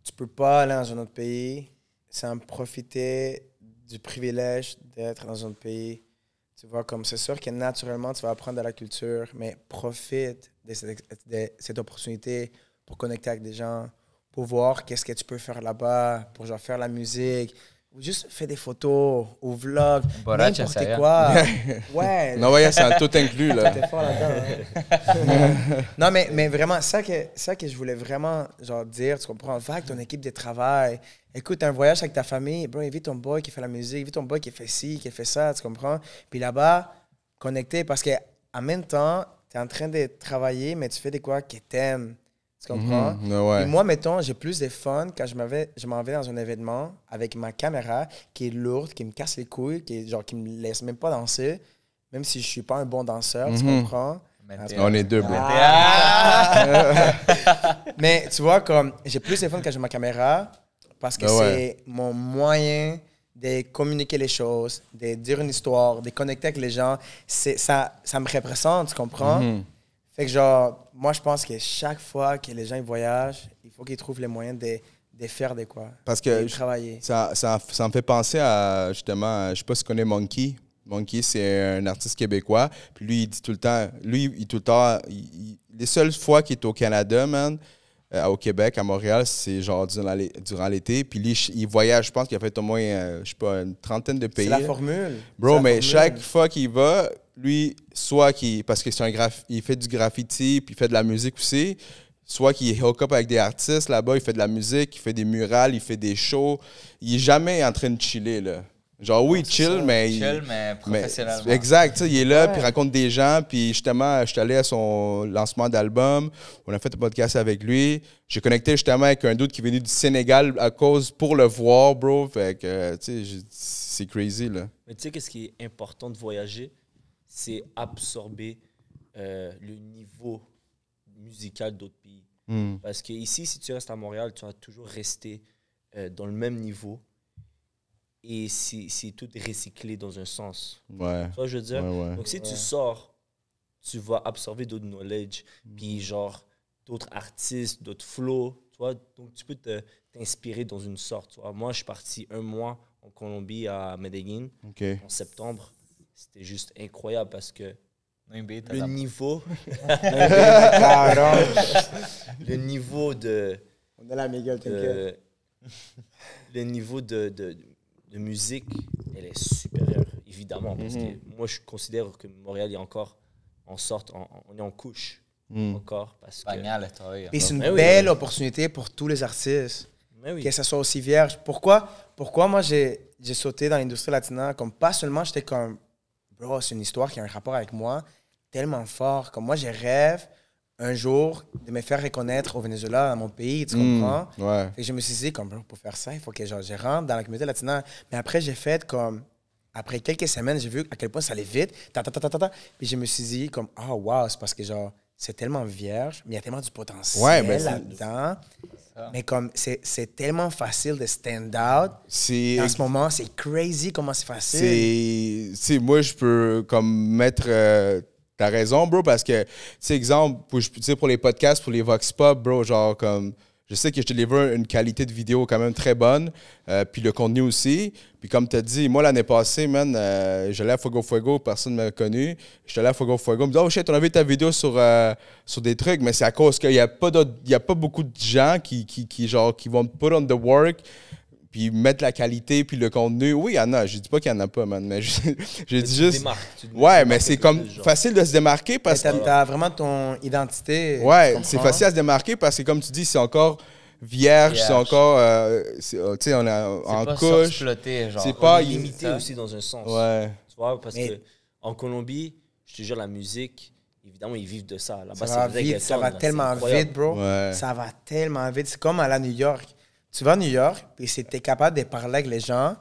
S2: tu peux pas aller dans un autre pays sans profiter du privilège d'être dans un autre pays. Tu vois, comme c'est sûr que naturellement, tu vas apprendre de la culture, mais profite de cette opportunité pour connecter avec des gens, pour voir qu'est-ce que tu peux faire là-bas, pour genre faire la musique, ou juste faire des photos, ou vlog, n'importe quoi. Ouais.
S1: Non, ouais, c'est tout inclus, là.
S2: T'es fort là-dedans. Non, mais vraiment, ça que je voulais vraiment genre, dire, tu comprends, va avec ton équipe de travail. Écoute, un voyage avec ta famille, bro, invite ton boy qui fait la musique, invite ton boy qui fait ci, qui fait ça, tu comprends? Puis là-bas, connecter, parce qu'en même temps, tu es en train de travailler, mais tu fais des quoi que t'aimes. Tu comprends?
S1: Ouais.
S2: Et moi, mettons, j'ai plus de fun quand je m'en vais dans un événement avec ma caméra qui est lourde, qui me casse les couilles, qui me laisse même pas danser, même si je suis pas un bon danseur, tu comprends?
S1: On est deux, bro.
S2: Mais tu vois, comme j'ai plus de fun quand j'ai ma caméra parce que c'est mon moyen de communiquer les choses, de dire une histoire, de connecter avec les gens. Ça me représente, tu comprends? Fait que genre, moi, je pense que chaque fois que les gens ils voyagent, il faut qu'ils trouvent les moyens de faire de quoi.
S1: Parce que
S2: de travailler.
S1: Ça me fait penser à, justement, je sais pas si tu connais Monkey. Monkey, c'est un artiste québécois. Puis lui, il dit tout le temps, les seules fois qu'il est au Canada, man, au Québec, à Montréal, c'est genre durant l'été. Puis lui, il voyage, je pense qu'il a fait au moins, je sais pas, une trentaine de pays.
S2: C'est la formule.
S1: Bro, mais chaque fois qu'il va, lui, parce que il fait du graffiti, puis il fait de la musique aussi, soit qu'il hook up avec des artistes là-bas, il fait de la musique, il fait des murales, il fait des shows. Il est jamais en train de chiller, là. Genre, oui, chill, mais...
S5: Chill, mais professionnellement.
S1: Exact, tu sais, il est là, puis il rencontre des gens, puis justement, je suis allé à son lancement d'album, on a fait un podcast avec lui, j'ai connecté justement avec un dude qui est venu du Sénégal pour le voir, bro, fait que, tu sais, c'est crazy, là.
S4: Mais tu sais, qu'est-ce qui est important de voyager? C'est absorber le niveau musical d'autres pays. Parce que ici, si tu restes à Montréal, tu vas toujours rester dans le même niveau. Et c'est tout recyclé dans un sens.
S1: Ouais.
S4: Tu vois, je veux dire?
S1: Ouais.
S4: Donc, si tu sors, tu vas absorber d'autres knowledge, puis genre d'autres artistes, d'autres flows, tu vois? Donc, tu peux t'inspirer dans une sorte. Tu vois? Moi, je suis parti 1 mois en Colombie, à Medellín, en septembre. C'était juste incroyable parce que le niveau... le niveau de...
S2: On est là, Miguel, t'inquiète.
S4: Le niveau de musique, elle est supérieure, évidemment. Parce que moi, je considère que Montréal est encore en sorte, on est en couche encore. Parce que...
S2: Et c'est une belle opportunité pour tous les artistes. Que ça soit aussi vierge. Pourquoi moi, j'ai sauté dans l'industrie latine? Comme pas seulement, j'étais comme, bro, c'est une histoire qui a un rapport avec moi tellement fort. Comme moi, je rêve un jour de me faire reconnaître au Venezuela, dans mon pays, tu comprends?
S1: Ouais.
S2: Et je me suis dit, comme, pour faire ça, il faut que genre, je rentre dans la communauté latine. Mais après, j'ai fait comme... Après quelques semaines, j'ai vu à quel point ça allait vite. Puis je me suis dit, comme, oh, wow, c'est parce que genre, c'est tellement vierge, mais il y a tellement du potentiel là-dedans. Mais comme, c'est tellement facile de stand out. En ce moment, c'est crazy comment c'est facile.
S1: Moi, je peux comme mettre... T'as raison, bro, parce que, tu sais, exemple, pour les podcasts, pour les Vox Pop, bro, genre, comme, je sais que je te livre une qualité de vidéo quand même très bonne, puis le contenu aussi. Puis comme tu as dit, moi, l'année passée, man, j'allais à Fuego, personne ne m'a connu. J'étais allé à Fuego, on me dit « Oh shit, on a vu ta vidéo sur des trucs », mais c'est à cause qu'il n'y a pas beaucoup de gens qui vont put on the work, puis mettre la qualité, puis le contenu. Oui, il y en a. Je dis pas qu'il y en a pas, man, mais je dis juste... Ouais, mais c'est comme facile de se démarquer parce que...
S2: T'as vraiment ton identité.
S1: Ouais, c'est facile à se démarquer parce que, comme tu dis, c'est encore vierge. C'est encore... tu sais, on est en couche.
S4: C'est pas limité aussi dans un sens.
S1: Ouais.
S4: Tu vois, parce que en Colombie, je te jure, la musique, évidemment, ils vivent de ça. Là-bas,
S2: ça va tellement vite, bro.
S1: Ouais.
S2: Ça va tellement vite. C'est comme aller à New York. Tu vas à New York, puis si t'es capable de parler avec les gens...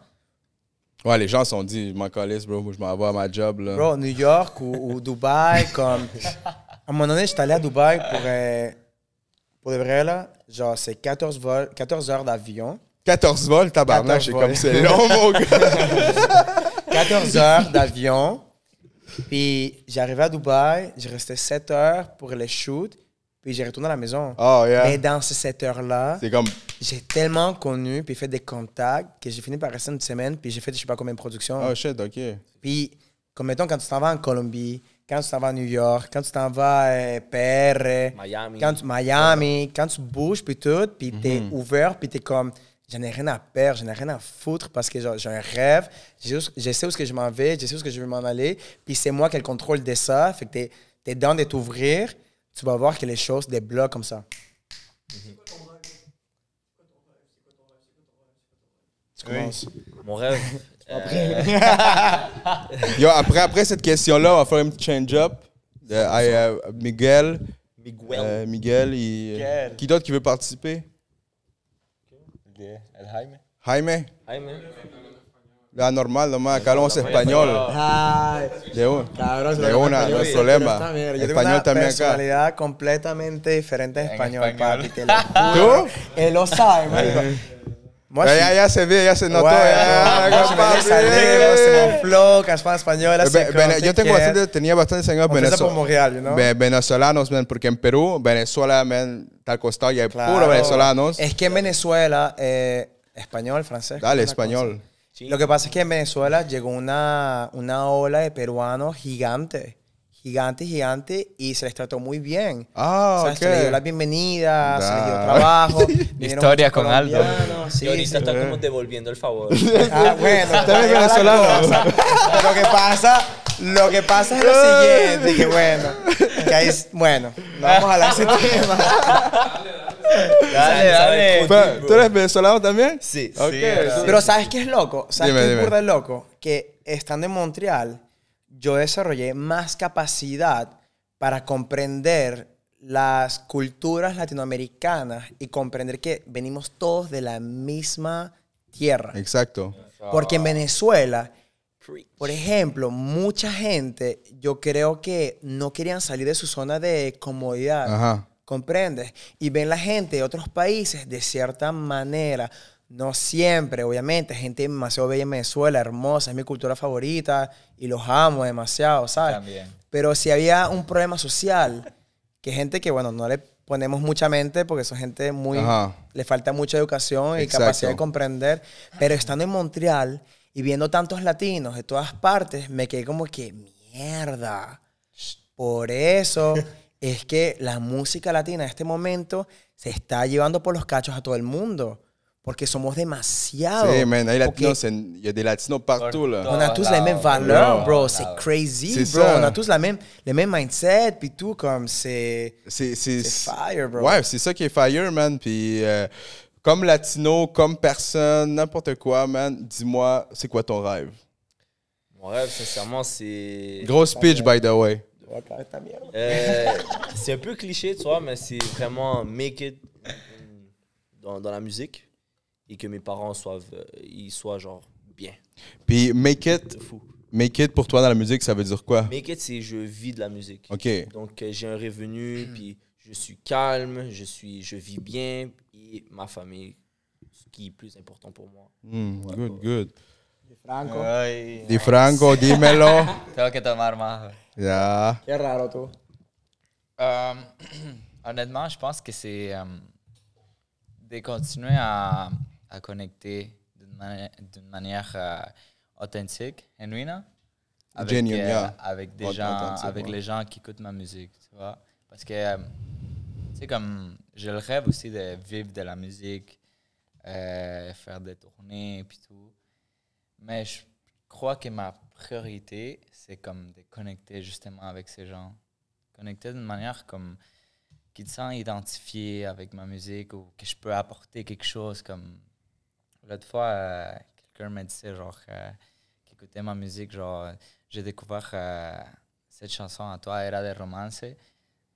S1: Ouais, les gens se sont dit, je m'en calisse, bro, moi je m'en vais à ma job, là.
S2: Bro, New York ou Dubaï, comme... À un moment donné, j'étais allé à Dubaï pour de vrai, là. Genre, c'est 14 heures d'avion.
S1: 14 vols, tabarnak, c'est comme c'est long, mon gars.
S2: 14 heures d'avion. Puis j'arrivais à Dubaï, j'ai resté 7 heures pour le shoot. Puis j'ai retourné à la maison.
S1: Oh, yeah.
S2: Mais dans ces 7 heures-là,
S1: c'est comme...
S2: j'ai tellement connu, puis fait des contacts, que j'ai fini par rester une semaine, puis j'ai fait je sais pas combien de productions.
S1: Oh shit, OK.
S2: Puis, comme mettons, quand tu t'en vas en Colombie, quand tu t'en vas à New York, quand tu t'en vas à PR, Miami, quand tu bouges, puis tout, puis t'es ouvert, puis t'es comme, j'en ai rien à perdre, j'en ai rien à foutre, parce que j'ai un rêve, je sais où est-ce que je m'en vais, je sais où est-ce que je veux m'en aller, puis c'est moi qui ai le contrôle de ça, fait que t'es dans de t'ouvrir. Tu vas voir que les choses débloquent comme ça. Tu commences.
S4: Mon rêve...
S1: Yo, après cette question-là, on va faire un petit change-up. Miguel, Miguel. Qui d'autre qui veut participer? Jaime. La normal, nomás. Acá hablamos español.
S2: Ay,
S1: De
S2: cabrón,
S1: una, no hay problema.
S2: Yo tengo
S1: Español
S2: una
S1: también acá.
S2: personalidad completamente diferente en español,
S5: español.
S2: papi. Te lo juro.
S1: ¿Tú?
S2: Él lo sabe, marico. Moi, je suis-
S1: Ya se ve, ya se notó.
S2: Ouais,
S1: ya,
S2: moi, je me laisse aller, c'est mon flow, quand je parle espagnol, là, c'est comme,
S1: yo tenía bastantes amigos
S2: on fait ça pour Montréal, you know?
S1: venezolanos, man, porque en Perú, Venezuela, man, tal costado, y hay
S2: Claro.
S1: puro venezolanos.
S2: Es que en Venezuela, español, francés.
S1: Dale,
S2: una cosa.
S1: español.
S2: Lo que pasa es que en Venezuela llegó una ola de peruanos gigante, y se les trató muy bien.
S1: Ah,
S2: O sea,
S1: ok.
S2: se les dio la bienvenida, se les dio
S1: Da.
S2: trabajo. vinieron
S5: Historia
S2: muchos
S5: con Aldo.
S2: colombianos, sí,
S4: Y ahorita
S2: sí.
S4: está como devolviendo el favor.
S2: Ah, bueno,
S1: También
S2: ahí va la
S1: venezolano.
S2: cosa. Lo que pasa es lo siguiente, que que ahí bueno, no vamos a hablar de ese tema.
S5: Dale.
S1: Pero, ¿tú eres venezolano también?
S4: Sí.
S1: Ok.
S5: Sí,
S2: Pero ¿sabes qué es loco? ¿Sabes
S1: Dime,
S2: qué
S1: dime.
S2: es burda de loco? Que estando en Montreal, yo desarrollé más capacidad para comprender las culturas latinoamericanas y comprender que venimos todos de la misma tierra.
S1: Exacto.
S2: Porque en Venezuela, por ejemplo, mucha gente, yo creo que no querían salir de su zona de comodidad.
S1: Ajá.
S2: ¿Comprendes? Y ven la gente de otros países de cierta manera. No siempre, obviamente. Gente demasiado bella en Venezuela, hermosa, es mi cultura favorita y los amo demasiado, ¿sabes?
S5: También.
S2: Pero si había un problema social, que gente que, bueno, no le ponemos mucha mente porque son gente muy...
S1: Ajá.
S2: Le falta mucha educación y
S1: Exacto.
S2: capacidad de comprender. Pero estando en Montreal y viendo tantos latinos de todas partes, me quedé como que, mierda. Por eso es que la música latina en este momento se está llevando por los cachos a todo el mundo. Porque somos demasiado.
S1: Sí, man, hay
S2: Porque
S1: latinos, il y a des latinos partout, là.
S2: on a tous
S5: là,
S2: les mêmes valeurs, bro.
S5: là,
S2: C'est
S5: ouais.
S2: crazy,
S1: C'est
S2: bro.
S1: ça.
S2: On a tous les mêmes mindset, puis tout, comme c'est fire, bro.
S1: Ouais, c'est ça qui est fire, man. Puis, comme latino, comme personne, n'importe quoi, man, dis-moi, c'est quoi ton rêve?
S4: Mon rêve, sincèrement, c'est.
S1: Gros speech, by the way.
S4: C'est un peu cliché, tu vois, mais c'est vraiment make it dans la musique et que mes parents ils soient genre bien.
S1: Puis, make
S4: C'est fou.
S1: it pour toi dans la musique, ça veut dire quoi?
S4: Make it, c'est je vis de la musique.
S1: OK.
S4: Donc, j'ai un revenu, puis je suis calme, je vis bien, et ma famille, ce qui est plus important pour moi.
S1: Good.
S2: Franco,
S1: Di Franco, dímelo.
S5: Tengo que tomar más.
S1: Yeah.
S2: qué raro tú.
S5: Honnêtement, je pense que c'est de continuer à connecter d'une manière authentique, genuine, avec,
S1: Genuine, yeah.
S5: avec des
S1: Authentique,
S5: gens, avec
S1: ouais.
S5: les gens qui écoutent ma musique, tu vois. Parce que, tu sais, comme, j'ai le rêve aussi de vivre de la musique, faire des tournées, puis tout. Mais je crois que ma priorité, c'est comme de connecter justement avec ces gens. Connecter d'une manière comme qui te sent identifié avec ma musique ou que je peux apporter quelque chose. Comme l'autre fois, quelqu'un m'a dit ça, genre, qui écoutait ma musique, genre, j'ai découvert cette chanson à toi, Era de Romance,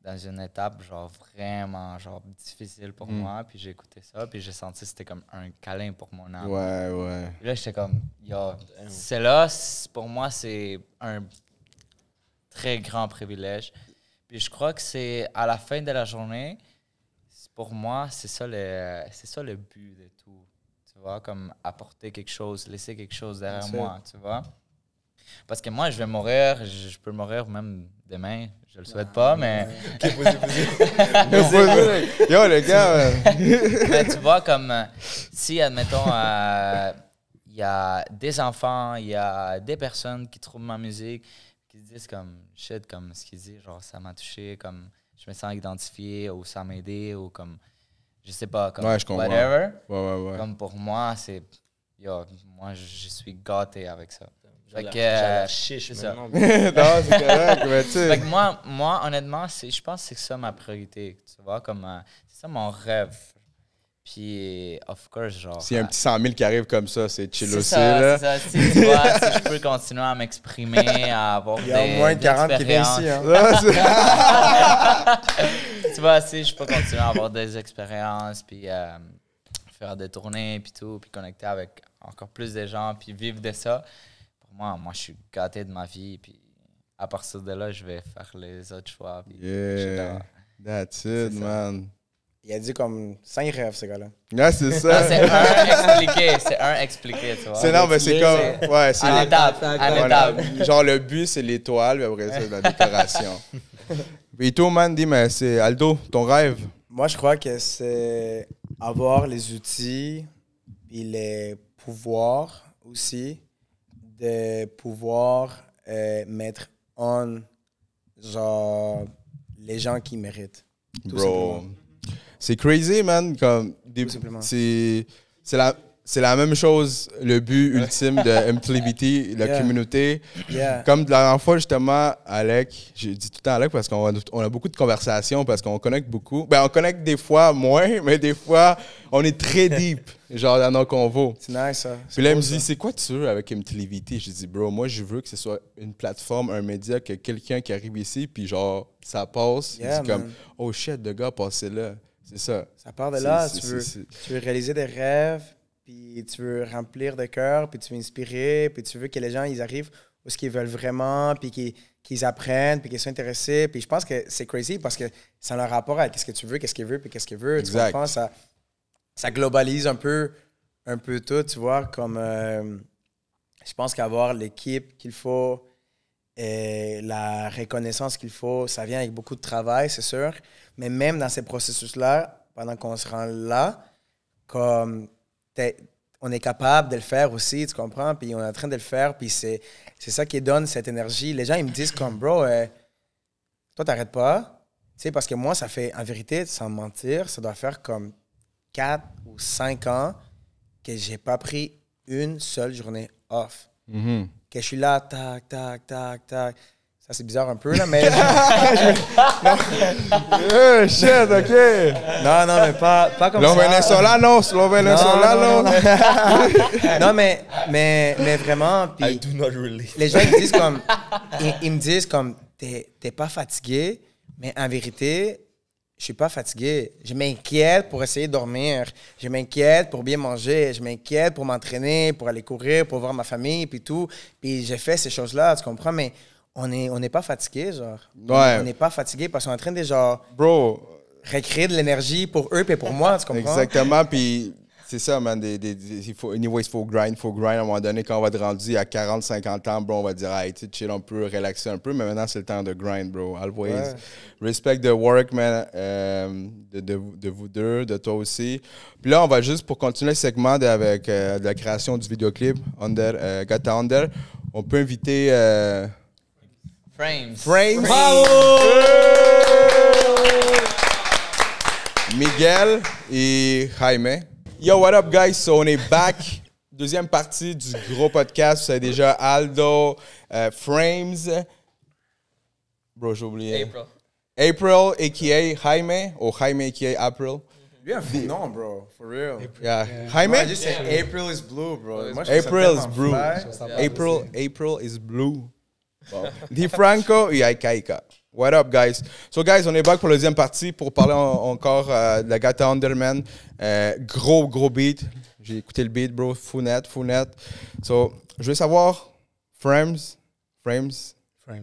S5: dans une étape, genre, vraiment, genre, difficile pour moi. Puis j'ai écouté ça, puis j'ai senti que c'était comme un câlin pour mon âme.
S1: Ouais.
S5: Puis là, j'étais comme, yo, c'est là, pour moi, c'est un très grand privilège. Puis je crois que c'est à la fin de la journée, pour moi, c'est ça le but de tout. Tu vois, comme apporter quelque chose, laisser quelque chose derrière moi, tu vois. Parce que moi, je vais mourir, je peux mourir même demain, je le souhaite pas, mais...
S1: Yo, les gars.
S5: Mais tu vois, comme si, admettons, il y a des enfants, il y a des personnes qui trouvent ma musique, qui se disent comme shit, comme ce qu'ils disent, genre ça m'a touché, comme je me sens identifié, ou ça m'a aidé, ou comme je sais pas, comme
S1: Ouais, je comprends.
S5: whatever.
S1: Ouais.
S5: Comme pour moi, c'est. Yo, moi, je suis gâté avec ça. Fait que,
S4: J'ai la chiche
S5: c'est ça.
S4: maintenant.
S1: Non, c'est correct, mais tu
S5: Fait
S1: sais.
S5: que moi honnêtement, je pense que c'est ça ma priorité. Tu vois, comme c'est ça mon rêve. Puis, of course, genre.
S1: S'il y a un petit 100 000 qui arrive comme ça, c'est chill
S5: c'est
S1: aussi,
S5: ça,
S1: là.
S5: c'est ça. Si, tu vois, si je peux continuer à m'exprimer, à avoir
S2: Il y a au moins 40 qui viennent ici. Hein.
S1: Ouais,
S5: tu vois, si je peux continuer à avoir des expériences, puis faire des tournées, puis tout, puis connecter avec encore plus de gens, puis vivre de ça, pour moi, je suis gâté de ma vie, puis à partir de là, je vais faire les autres choix. Puis
S1: Yeah, that's it, man.
S2: Il a dit comme 5 rêves, ce gars-là.
S1: Ouais, c'est
S5: Non,
S1: ça.
S5: c'est un expliqué, tu vois.
S1: C'est non, mais c'est comme. Ouais, c'est.
S5: En étape, en étape.
S1: Genre, le but, c'est l'étoile, puis après ça, la décoration. Et toi, man, dis, mais c'est Aldo, ton rêve.
S2: Moi, je crois que c'est avoir les outils et les pouvoirs aussi de pouvoir mettre en genre les gens qui méritent. Tout
S1: Bro.
S2: simplement.
S1: C'est crazy, man. Comme
S2: Tout simplement.
S1: c'est la même chose, le but ultime de MTLVT, la
S2: Yeah.
S1: communauté.
S2: Yeah.
S1: Comme la dernière fois, justement, Alec, j'ai dit tout le temps Alec parce qu'on a beaucoup de conversations, parce qu'on connecte beaucoup. Ben, on connecte des fois moins, mais des fois, on est très deep, genre dans nos convos.
S2: C'est nice, ça.
S1: Puis là, il me
S2: beau,
S1: dit,
S2: ça.
S1: c'est quoi tu veux avec MTLVT? J'ai dit, bro, moi, je veux que ce soit une plateforme, un média, que quelqu'un qui arrive ici, puis genre, ça passe.
S2: Yeah,
S1: c'est comme,
S2: man.
S1: oh shit, le gars passé là. C'est ça.
S2: Ça part de là.
S1: C'est-
S2: Tu veux,
S1: c'est-
S2: tu veux réaliser des rêves, puis tu veux remplir de cœur, puis tu veux inspirer, puis tu veux que les gens ils arrivent où ce qu'ils veulent vraiment, puis qu'ils apprennent, puis qu'ils soient intéressés. Puis je pense que c'est crazy parce que ça a un rapport avec qu'est-ce que tu veux, qu'est-ce qu'il veut, puis qu'est-ce qu'il veut.
S1: Exact.
S2: Tu comprends? Ça globalise un peu tout, tu vois, comme je pense qu'avoir l'équipe qu'il faut et la reconnaissance qu'il faut, ça vient avec beaucoup de travail, c'est sûr. Mais même dans ces processus-là, pendant qu'on se rend là, comme on est capable de le faire aussi, tu comprends? Puis on est en train de le faire, puis c'est ça qui donne cette énergie. Les gens, ils me disent comme, bro, toi, t'arrêtes pas. Tu sais, parce que moi, ça fait, en vérité, sans mentir, ça doit faire comme 4 ou 5 ans que j'ai pas pris une seule journée off.
S1: Mhm.
S2: Que je suis là, tac, tac, tac, tac. Ça, c'est bizarre un peu, là, mais...
S1: Shit, OK.
S2: non, mais pas comme
S1: Los
S2: ça.
S1: venezolanos, los venezolanos.
S2: Non, mais vraiment, puis
S4: I do not relate.
S2: les gens ils disent comme, ils me disent comme, t'es pas fatigué, mais en vérité, je suis pas fatigué. Je m'inquiète pour essayer de dormir. Je m'inquiète pour bien manger. Je m'inquiète pour m'entraîner, pour aller courir, pour voir ma famille, puis tout. Puis j'ai fait ces choses-là, tu comprends? Mais on n'est pas fatigué, genre.
S1: Ouais.
S2: On n'est pas fatigué parce qu'on est en train de, genre,
S1: Bro,
S2: recréer de l'énergie pour eux et pour moi, tu comprends?
S1: exactement. Puis c'est ça, man. Il faut grind. À un moment donné, quand on va être rendu à 40, 50 ans, bro, on va dire, hey, tu sais, chill, on peut relaxer un peu. Mais maintenant, c'est le temps de grind, bro. Always.
S2: Ouais.
S1: Respect the work, man, de vous deux, de toi aussi. Puis là, on va juste, pour continuer le segment avec de la création du vidéoclip, Gata Under, on peut inviter...
S5: Frames.
S1: Frames. Miguel et Jaime. Yo, what up, guys? So, on est back. Deuxième partie du gros podcast. Vous savez déjà Aldo, Frames. Bro, j'ai oublié. April, a.k.a. Jaime. Ou Jaime, a.k.a. April.
S2: Lui, un fou nom, bro. For real.
S1: Yeah. Jaime?
S2: Moi, juste say April is blue, bro. Moi, je trouve ça
S1: April is
S2: tellement
S1: blue.
S2: fly.
S1: April is blue. Di Franco et Aikaika. What up, guys? So, guys, on est back pour la deuxième partie pour parler encore de la Gata Underman. Gros beat. J'ai écouté le beat, bro. Fou net. So, je veux savoir, Frames,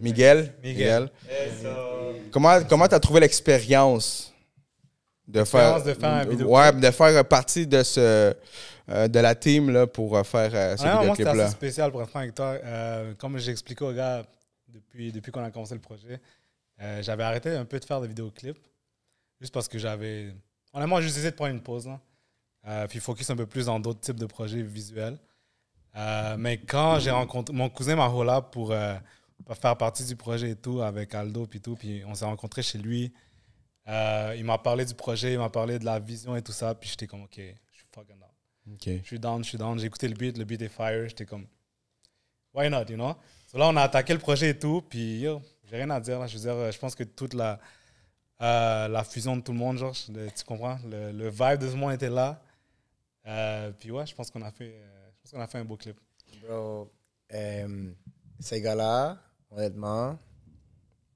S1: Miguel. Comment t'as trouvé l'expérience de faire
S3: un vidéoclip?
S1: Ouais, de faire partie de de la team là, pour faire ce
S3: Moi, c'était
S1: vidéoclip-là.
S3: assez spécial pour être franc avec toi. Comme j'ai expliqué aux gars depuis qu'on a commencé le projet, j'avais arrêté un peu de faire des vidéoclips juste parce que j'avais... Honnêtement, juste essayé de prendre une pause. Puis focus un peu plus dans d'autres types de projets visuels. Mais quand j'ai rencontré... Mon cousin m'a roulé pour faire partie du projet et tout avec Aldo puis tout. Puis on s'est rencontrés chez lui. Il m'a parlé du projet, il m'a parlé de la vision et tout ça. Puis j'étais comme, OK, je suis fucking down.
S1: OK.
S3: Je suis down. J'ai écouté le beat est fire. J'étais comme, why not, you know? So là, on a attaqué le projet et tout, puis yo, j'ai rien à dire. Là. Je veux dire, je pense que toute la fusion de tout le monde, genre, tu comprends? Le vibe de tout le monde était là. Puis ouais, je pense qu'on a fait un beau clip.
S2: Bro, ces gars-là, honnêtement,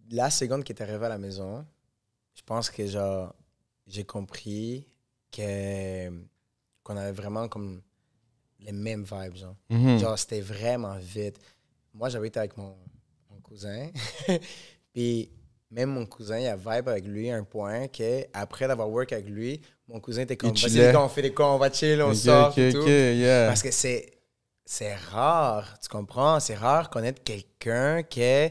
S2: la seconde qui est arrivé à la maison, je pense que genre, j'ai compris qu'on avait vraiment comme les mêmes vibes, genre. Genre, c'était vraiment vite. Moi, j'avais été avec mon cousin. Puis, même mon cousin, il a vibe avec lui à un point qu'après d'avoir work avec lui, mon cousin était comme, vas-y, les gars, on fait des cons, on va chill, on sort et tout. Parce que c'est rare, tu comprends? C'est rare connaître quelqu'un que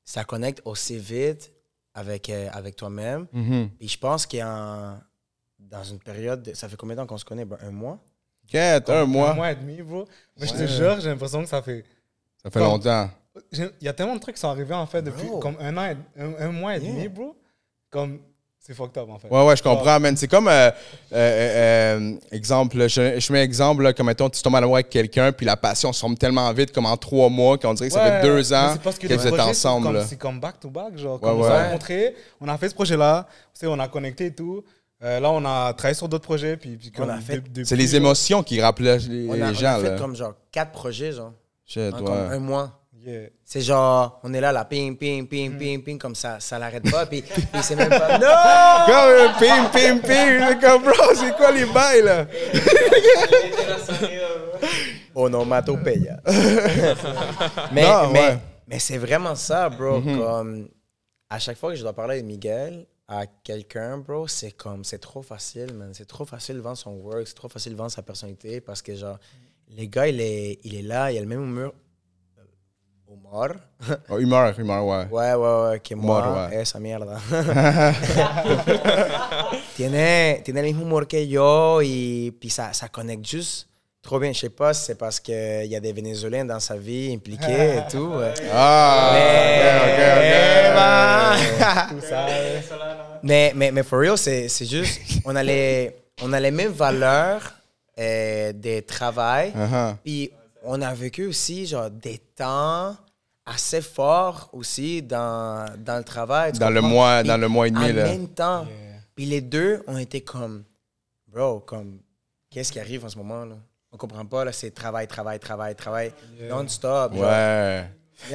S2: ça connecte aussi vite avec toi-même. Et je pense dans une période, ça fait combien de temps qu'on se connaît? Ben, un mois?
S1: Un mois.
S3: Un mois et demi, bro. Moi, je te jure, j'ai l'impression que ça fait...
S1: Ça fait longtemps.
S3: Il y a tellement de trucs qui sont arrivés, en fait, depuis comme un mois et demi, bro. Comme... C'est fucked up, en fait.
S1: Ouais, je comprends, man. C'est comme, exemple, je mets un exemple, là, comme, mettons, tu tombes à l'amour avec quelqu'un, puis la passion se forme tellement vite, comme en 3 mois, qu'on dirait que ça fait 2 ans que vous êtes ensemble.
S3: C'est comme back-to-back, genre. Comme on s'est rencontrés, on a fait ce projet-là, on a connecté et tout. Là, on a travaillé sur d'autres projets, puis comme
S1: c'est les émotions qui rappellent les gens,
S2: on a fait
S1: là.
S2: comme, genre, 4 projets, genre. Comme un mois.
S3: Yeah.
S2: C'est genre, on est là, ping, comme ça l'arrête pas, puis c'est même pas... Non!
S1: Comme ping, comme bro, c'est quoi les bails, là?
S2: Onomatopeia. Mais c'est vraiment ça, bro. Comme, à chaque fois que je dois parler de Miguel à quelqu'un, bro, c'est trop facile, man. C'est trop facile de vendre son work, c'est trop facile de vendre sa personnalité, parce que, genre, les gars, il est là, il a le même humeur.
S1: Humeur, ouais.
S2: Ouais, que moi, esa mierda. tiene el mismo humor que yo y puis ça connecte juste trop bien. Je sais pas si c'est parce qu'il y a des Vénézuéliens dans sa vie impliqués et tout. Mais for real, c'est juste, on a les mêmes valeurs de travail. Puis on a vécu aussi genre des temps assez forts aussi dans le travail.
S1: Dans le mois et demi.
S2: En même temps. Puis les deux ont été comme, bro, comme, qu'est-ce qui arrive en ce moment, là? On comprend pas, là, c'est travail, non-stop.
S1: Ouais.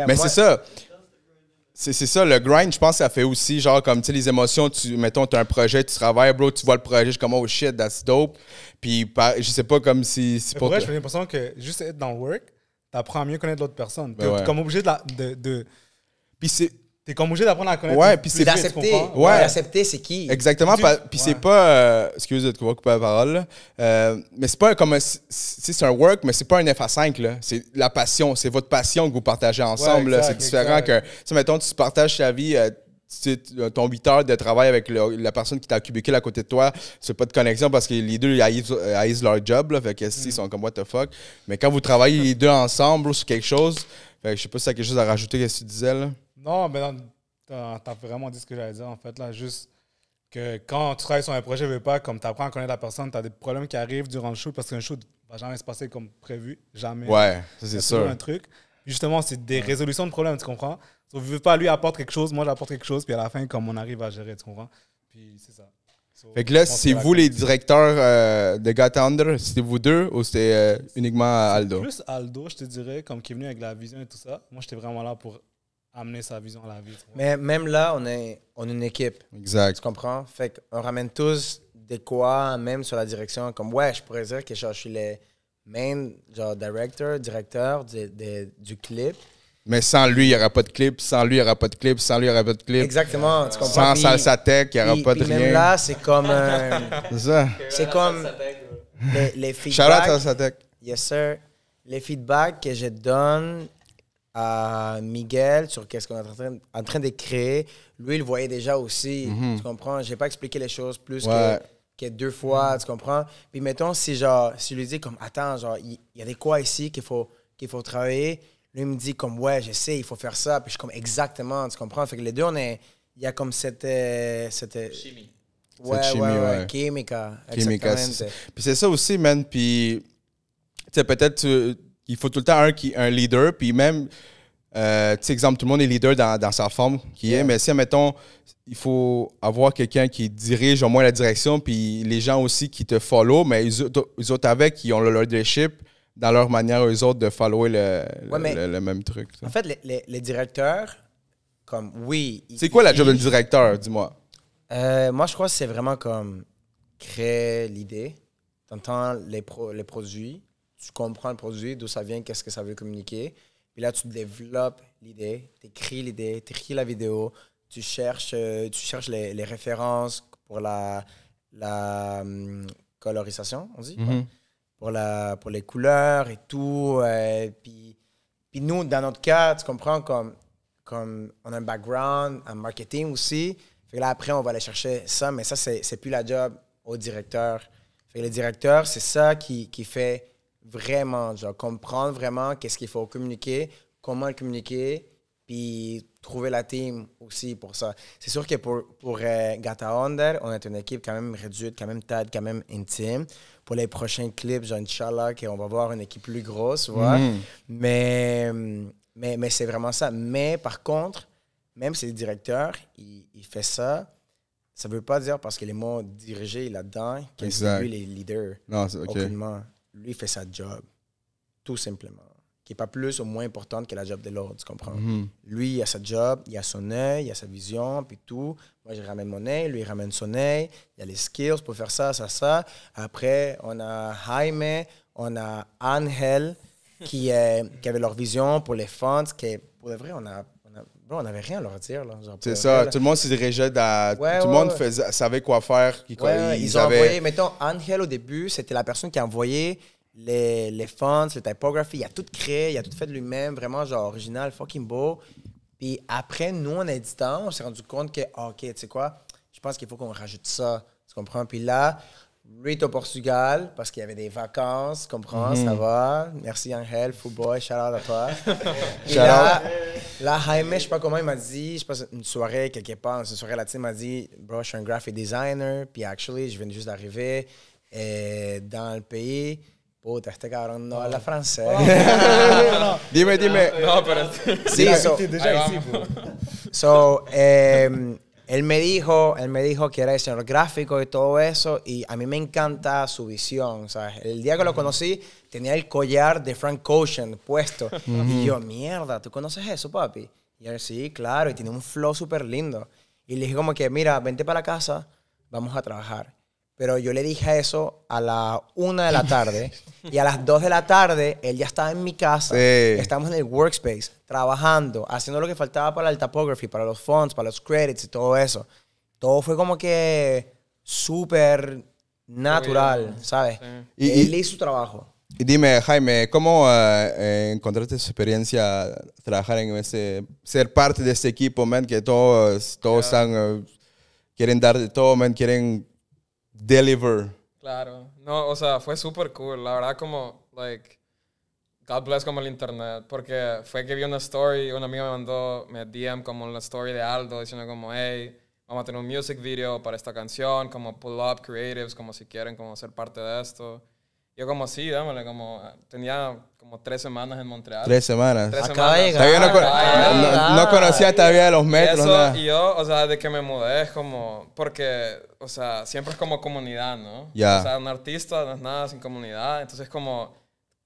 S1: Mais c'est ça. C'est ça, le grind, je pense que ça fait aussi, genre, comme, tu sais, les émotions, mettons, tu as un projet, tu travailles, bro, tu vois le projet, je suis comme, oh shit, that's dope. Puis, je sais pas, comme si...
S3: Pour vrai, j'ai l'impression que juste être dans le work, t'apprends à mieux connaître l'autre personne. T'es comme obligé de...
S1: Puis c'est...
S3: T'es comme obligé d'apprendre à connaître.
S1: Ouais, puis c'est
S2: d'accepter. D'accepter, c'est qui.
S1: Exactement. Puis c'est pas... excusez de couper la parole, là. Mais c'est pas comme... C'est un work, mais c'est pas un FA5, là. C'est la passion. C'est votre passion que vous partagez ensemble. Ouais, exact, c'est différent que... Tu sais, mettons, tu partages ta vie... ton 8 heures de travail avec la personne qui t'a cubicule à côté de toi, c'est pas de connexion parce que les deux ils haïssent leur job, là, fait que ils sont comme what the fuck. Mais quand vous travaillez les deux ensemble bro, sur quelque chose, fait que je sais pas si t'as quelque chose à rajouter à ce que tu disais là.
S3: Non, mais t'as vraiment dit ce que j'allais dire en fait là, juste que quand tu travailles sur un projet, veux pas comme t'apprends à connaître la personne, t'as des problèmes qui arrivent durant le shoot parce qu'un shoot va jamais se passer comme prévu, jamais.
S1: Ouais, ça c'est sûr.
S3: Un truc. Puis justement, c'est des résolutions de problèmes, tu comprends? Je ne veux pas lui apporte quelque chose, moi j'apporte quelque chose, puis à la fin, comme on arrive à gérer, tu comprends? Puis c'est ça.
S1: Fait que là, c'est vous les directeurs de Got Under, c'était vous deux ou c'était uniquement Aldo?
S3: Plus Aldo, je te dirais, comme qui est venu avec la vision et tout ça. Moi, j'étais vraiment là pour amener sa vision à la vie.
S2: Mais même là, on est une équipe.
S1: Exact.
S2: Tu comprends? Fait qu'on ramène tous des quoi, même sur la direction. Comme, ouais, je pourrais dire que genre, je suis le main genre, directeur du clip.
S1: Mais sans lui, il n'y aura pas de clip. Sans lui, il n'y aura pas de clip. Sans lui, il n'y aura pas de clip.
S2: Exactement. Tu comprends?
S1: Sans Salsa Tech, il n'y aura pas de rien.
S2: Même là, c'est comme...
S1: c'est ça.
S2: C'est comme les feedbacks...
S1: Shout out Salsa Tech.
S2: Yes, sir. Les feedbacks que je donne à Miguel sur qu'est-ce qu'on est en train de créer, lui, il le voyait déjà aussi. Tu comprends? Je n'ai pas expliqué les choses plus que 2 fois. Tu comprends? Puis mettons, si je lui dis comme, attends, genre, il y a des quoi ici qu'il faut travailler... Lui, il me dit comme, ouais, je sais, il faut faire ça. Puis je suis comme, exactement, tu comprends? Fait que les deux, il y a comme cette
S5: chimie.
S2: Ouais,
S1: cette chimie,
S2: ouais. Química. Exactement.
S1: Puis c'est ça aussi, man. Puis, tu sais, peut-être il faut tout le temps un leader. Puis même, tu sais, exemple, tout le monde est leader dans sa forme qui est. Mais si, admettons, il faut avoir quelqu'un qui dirige au moins la direction. Puis les gens aussi qui te follow, mais les autres avec, qui ont le leadership dans leur manière, eux autres, de follower le même truc. Ça.
S2: En fait, les directeurs, comme, oui...
S1: C'est quoi la job d'un directeur, dis-moi?
S2: Moi, je crois que c'est vraiment comme créer l'idée. Tu entends les produits, tu comprends le produit, d'où ça vient, qu'est-ce que ça veut communiquer. Puis là, tu développes l'idée, tu écris l'idée, tu écris la vidéo, tu cherches les références pour la colorisation, on dit, pour les couleurs et tout. Puis nous, dans notre cas, tu comprends, comme on a un background en marketing aussi. Fait que là, après, on va aller chercher ça, mais ça, c'est plus la job au directeur. Fait que le directeur, c'est ça qui fait vraiment, genre, comprendre vraiment qu'est-ce qu'il faut communiquer, comment le communiquer, puis trouver la team aussi pour ça. C'est sûr que pour Gata Under, on est une équipe quand même réduite, quand même tight, quand même intime. Pour les prochains clips, genre, Inch'Allah, qu'on va voir une équipe plus grosse, tu vois. Mais c'est vraiment ça. Mais par contre, même si le directeur, il fait ça, ça ne veut pas dire parce que les mots dirigés là-dedans, que c'est lui les leaders.
S1: Non, c'est OK.
S2: Aucunement. Lui, il fait sa job, tout simplement. Qui n'est pas plus ou moins importante que la job de l'autre, tu comprends? Lui, il a sa job, il a son œil, il a sa vision, puis tout. Moi, je ramène mon œil, lui, il ramène son œil. Il y a les skills pour faire ça, ça, ça. Après, on a Jaime, on a Angel, qui avait leur vision pour les fonts, qui, pour le vrai, on n'avait rien à leur dire.
S1: C'est ça, tout le monde se dirigeait dans... tout le monde savait quoi faire.
S2: Ils ont envoyé, mettons, Angel, au début, c'était la personne qui a envoyé les fonts, les typographies. Il a tout créé, il a tout fait de lui-même, vraiment, genre, original, fucking beau. Puis après, nous, en éditant, on s'est rendu compte que, OK, tu sais quoi, je pense qu'il faut qu'on rajoute ça, tu comprends? Puis là, lui est au Portugal parce qu'il y avait des vacances, tu comprends? Ça va. Merci, Angel, football, shout out à toi. Et là, Jaime, je sais pas comment il m'a dit, je pense une soirée quelque part, une soirée latine, il m'a dit, bro, je suis un graphic designer, puis actually, je viens juste d'arriver dans le pays. Puta, este cabrón no habla francés.
S1: Dime.
S6: No, pero...
S2: Sí, él me dijo que era diseñador gráfico y todo eso, y a mí me encanta su visión, ¿sabes? El día que lo conocí, tenía el collar de Frank Ocean puesto. Y yo, mierda, ¿tú conoces eso, papi? Y él, sí, claro, y tiene un flow súper lindo. Y le dije como que, mira, vente para la casa, vamos a trabajar. Pero yo le dije eso a la 1 de la tarde y a las 2 de la tarde él ya estaba en mi casa. Sí. Estábamos en el workspace, trabajando, haciendo lo que faltaba para el typography, para los fonts, para los credits y todo eso. Todo fue como que súper natural, ¿sabes? Sí. Él hizo su trabajo.
S1: Y dime, Jaime, ¿cómo encontraste esa experiencia trabajar en ser parte de este equipo, man, que todos están, quieren dar de todo, man, quieren deliver?
S6: Claro. No, o sea, fue súper cool. La verdad, como, like, God bless como el internet. Porque fue que vi una story, una amiga me DM como la story de Aldo, diciendo como, hey, vamos a tener un music video para esta canción, como pull up creatives, como si quieren como ser parte de esto. Yo como, sí, dámosle, como, tenía como 3 semanas en Montreal.
S1: 3 semanas.
S2: Acaba de llegar.
S1: No conocía todavía los metros.
S6: Y yo, o sea, de que me mudé es como, porque, o sea, siempre es como comunidad, ¿no?
S1: Yeah.
S6: O sea, un artista no es nada sin comunidad, entonces como,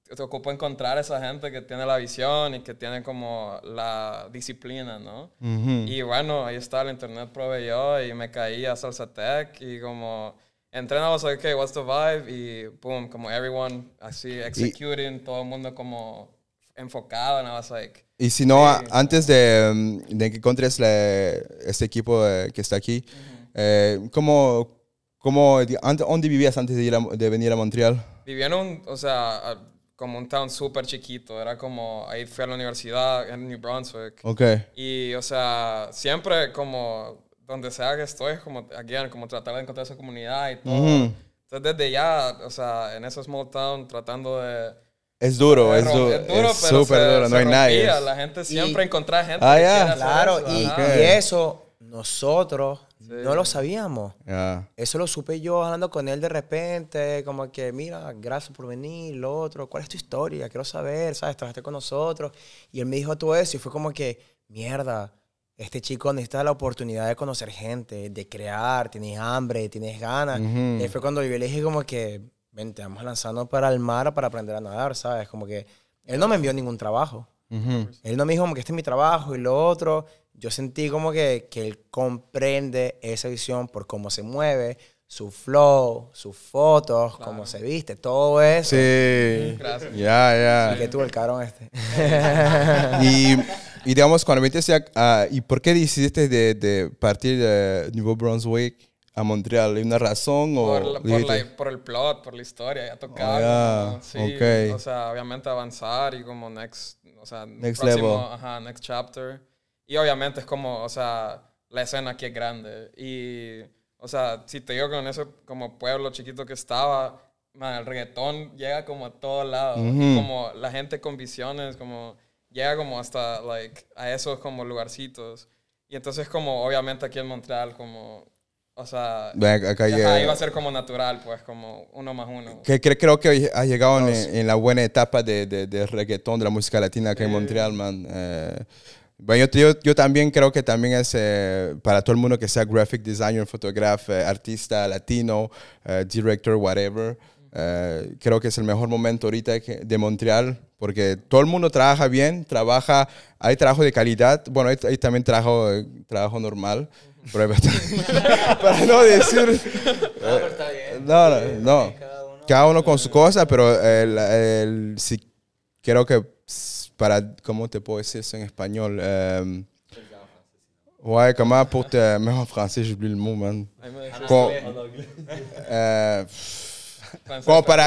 S6: te ocupo encontrar esa gente que tiene la visión y que tiene como la disciplina, ¿no? Y bueno, ahí está, el internet proveyó y me caí a Salsa Tech y como... Entré en like, okay, what's the vibe? Y boom, como everyone así executing, todo el mundo como enfocado. And I was like...
S1: Y si no, antes de que encontres este equipo que está aquí, ¿dónde vivías antes de venir a Montreal?
S6: Vivía en como un town súper chiquito. Era como, ahí fui a la universidad en New Brunswick.
S1: Okay.
S6: Y, o sea, siempre como... donde sea que estoy, como, again, como tratar de encontrar esa comunidad y todo. Entonces, desde ya, o sea, en ese small town, tratando de...
S1: Es duro,
S6: es duro,
S1: pero
S6: súper duro,
S1: no hay nadie.
S6: La gente siempre encontraba gente
S1: que
S6: quiere hacer
S2: claro,
S6: eso.
S2: Y eso nosotros no lo sabíamos. Eso lo supe yo hablando con él de repente, como que, mira, gracias por venir, lo otro, ¿cuál es tu historia? Quiero saber, ¿sabes? Trabajaste con nosotros. Y él me dijo todo eso y fue como que, mierda, este chico necesita la oportunidad de conocer gente, de crear, tienes hambre, tienes ganas. Y fue cuando yo le dije como que, vente, vamos a lanzarnos para el mar para aprender a nadar, ¿sabes? Como que él no me envió ningún trabajo. Él no me dijo como que este es mi trabajo y lo otro. yo sentí como que él comprende esa visión por cómo se mueve, su flow, sus fotos, cómo se viste, todo eso.
S1: Sí.
S6: Gracias.
S1: Ya.
S2: Y que tuvo el cabrón este.
S1: Y digamos, cuando viniste ¿y por qué decidiste de partir de Nuevo Brunswick a Montreal? ¿Hay una razón?
S6: Por el plot, por la historia, ya tocaba.
S1: Oh, yeah.
S6: Sí,
S1: Okay.
S6: o sea, obviamente avanzar y como next
S1: Next
S6: próximo,
S1: level.
S6: Ajá, next chapter. Y obviamente es como, o sea, la escena aquí es grande. Y, o sea, si te digo con ese como pueblo chiquito que estaba, man, el reggaetón llega como a todos lados. Y como la gente con visiones, como llega como hasta, like, a esos como lugarcitos. Y entonces como, obviamente aquí en Montreal, como, o sea,
S1: Acá
S6: iba a ser como natural, pues, como 1 más 1.
S1: Creo que has llegado en la buena etapa de reggaetón, de la música latina acá en Montreal, man. Bueno, yo también creo que también es para todo el mundo que sea graphic designer, fotógrafo, artista latino, director, whatever. Creo que es el mejor momento ahorita de Montreal, porque todo el mundo trabaja bien, hay trabajo de calidad. Bueno, hay también trabajo normal. Pero para no decir... No. Cada uno con su cosa, pero sí, creo que ¿cómo te puedo decir eso en español? Ouais, comment pour te... Même en français, j'oublie le mot, man.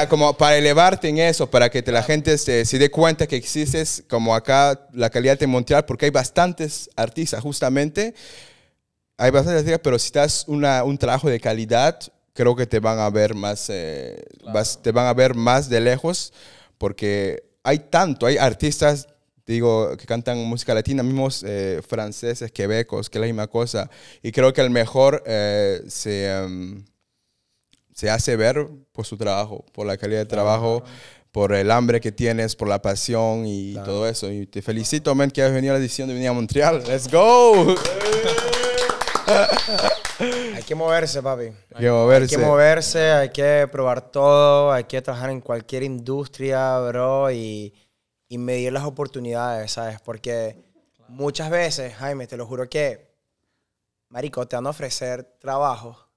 S1: Como para elevarte en eso, para que la gente se dé cuenta que existes como acá, la calidad de Montreal, porque hay bastantes artistas, justamente. Hay bastantes artistas, pero si das un trabajo de calidad, creo que te van a ver más, te van a ver más de lejos, porque hay artistas, digo, que cantan música latina, mismos franceses, quebecos, que es la misma cosa, y creo que el mejor se hace ver por su trabajo, por la calidad de trabajo, por el hambre que tienes, por la pasión y todo eso. Y te felicito, man, que has venido a la edición de venir a Montreal. ¡Let's go!
S2: Hay que moverse, papi.
S1: Hay que moverse.
S2: Hay que moverse, hay que probar todo, hay que trabajar en cualquier industria, bro, y medir las oportunidades, ¿sabes? Porque muchas veces, Jaime, te lo juro que, marico, te van a ofrecer trabajo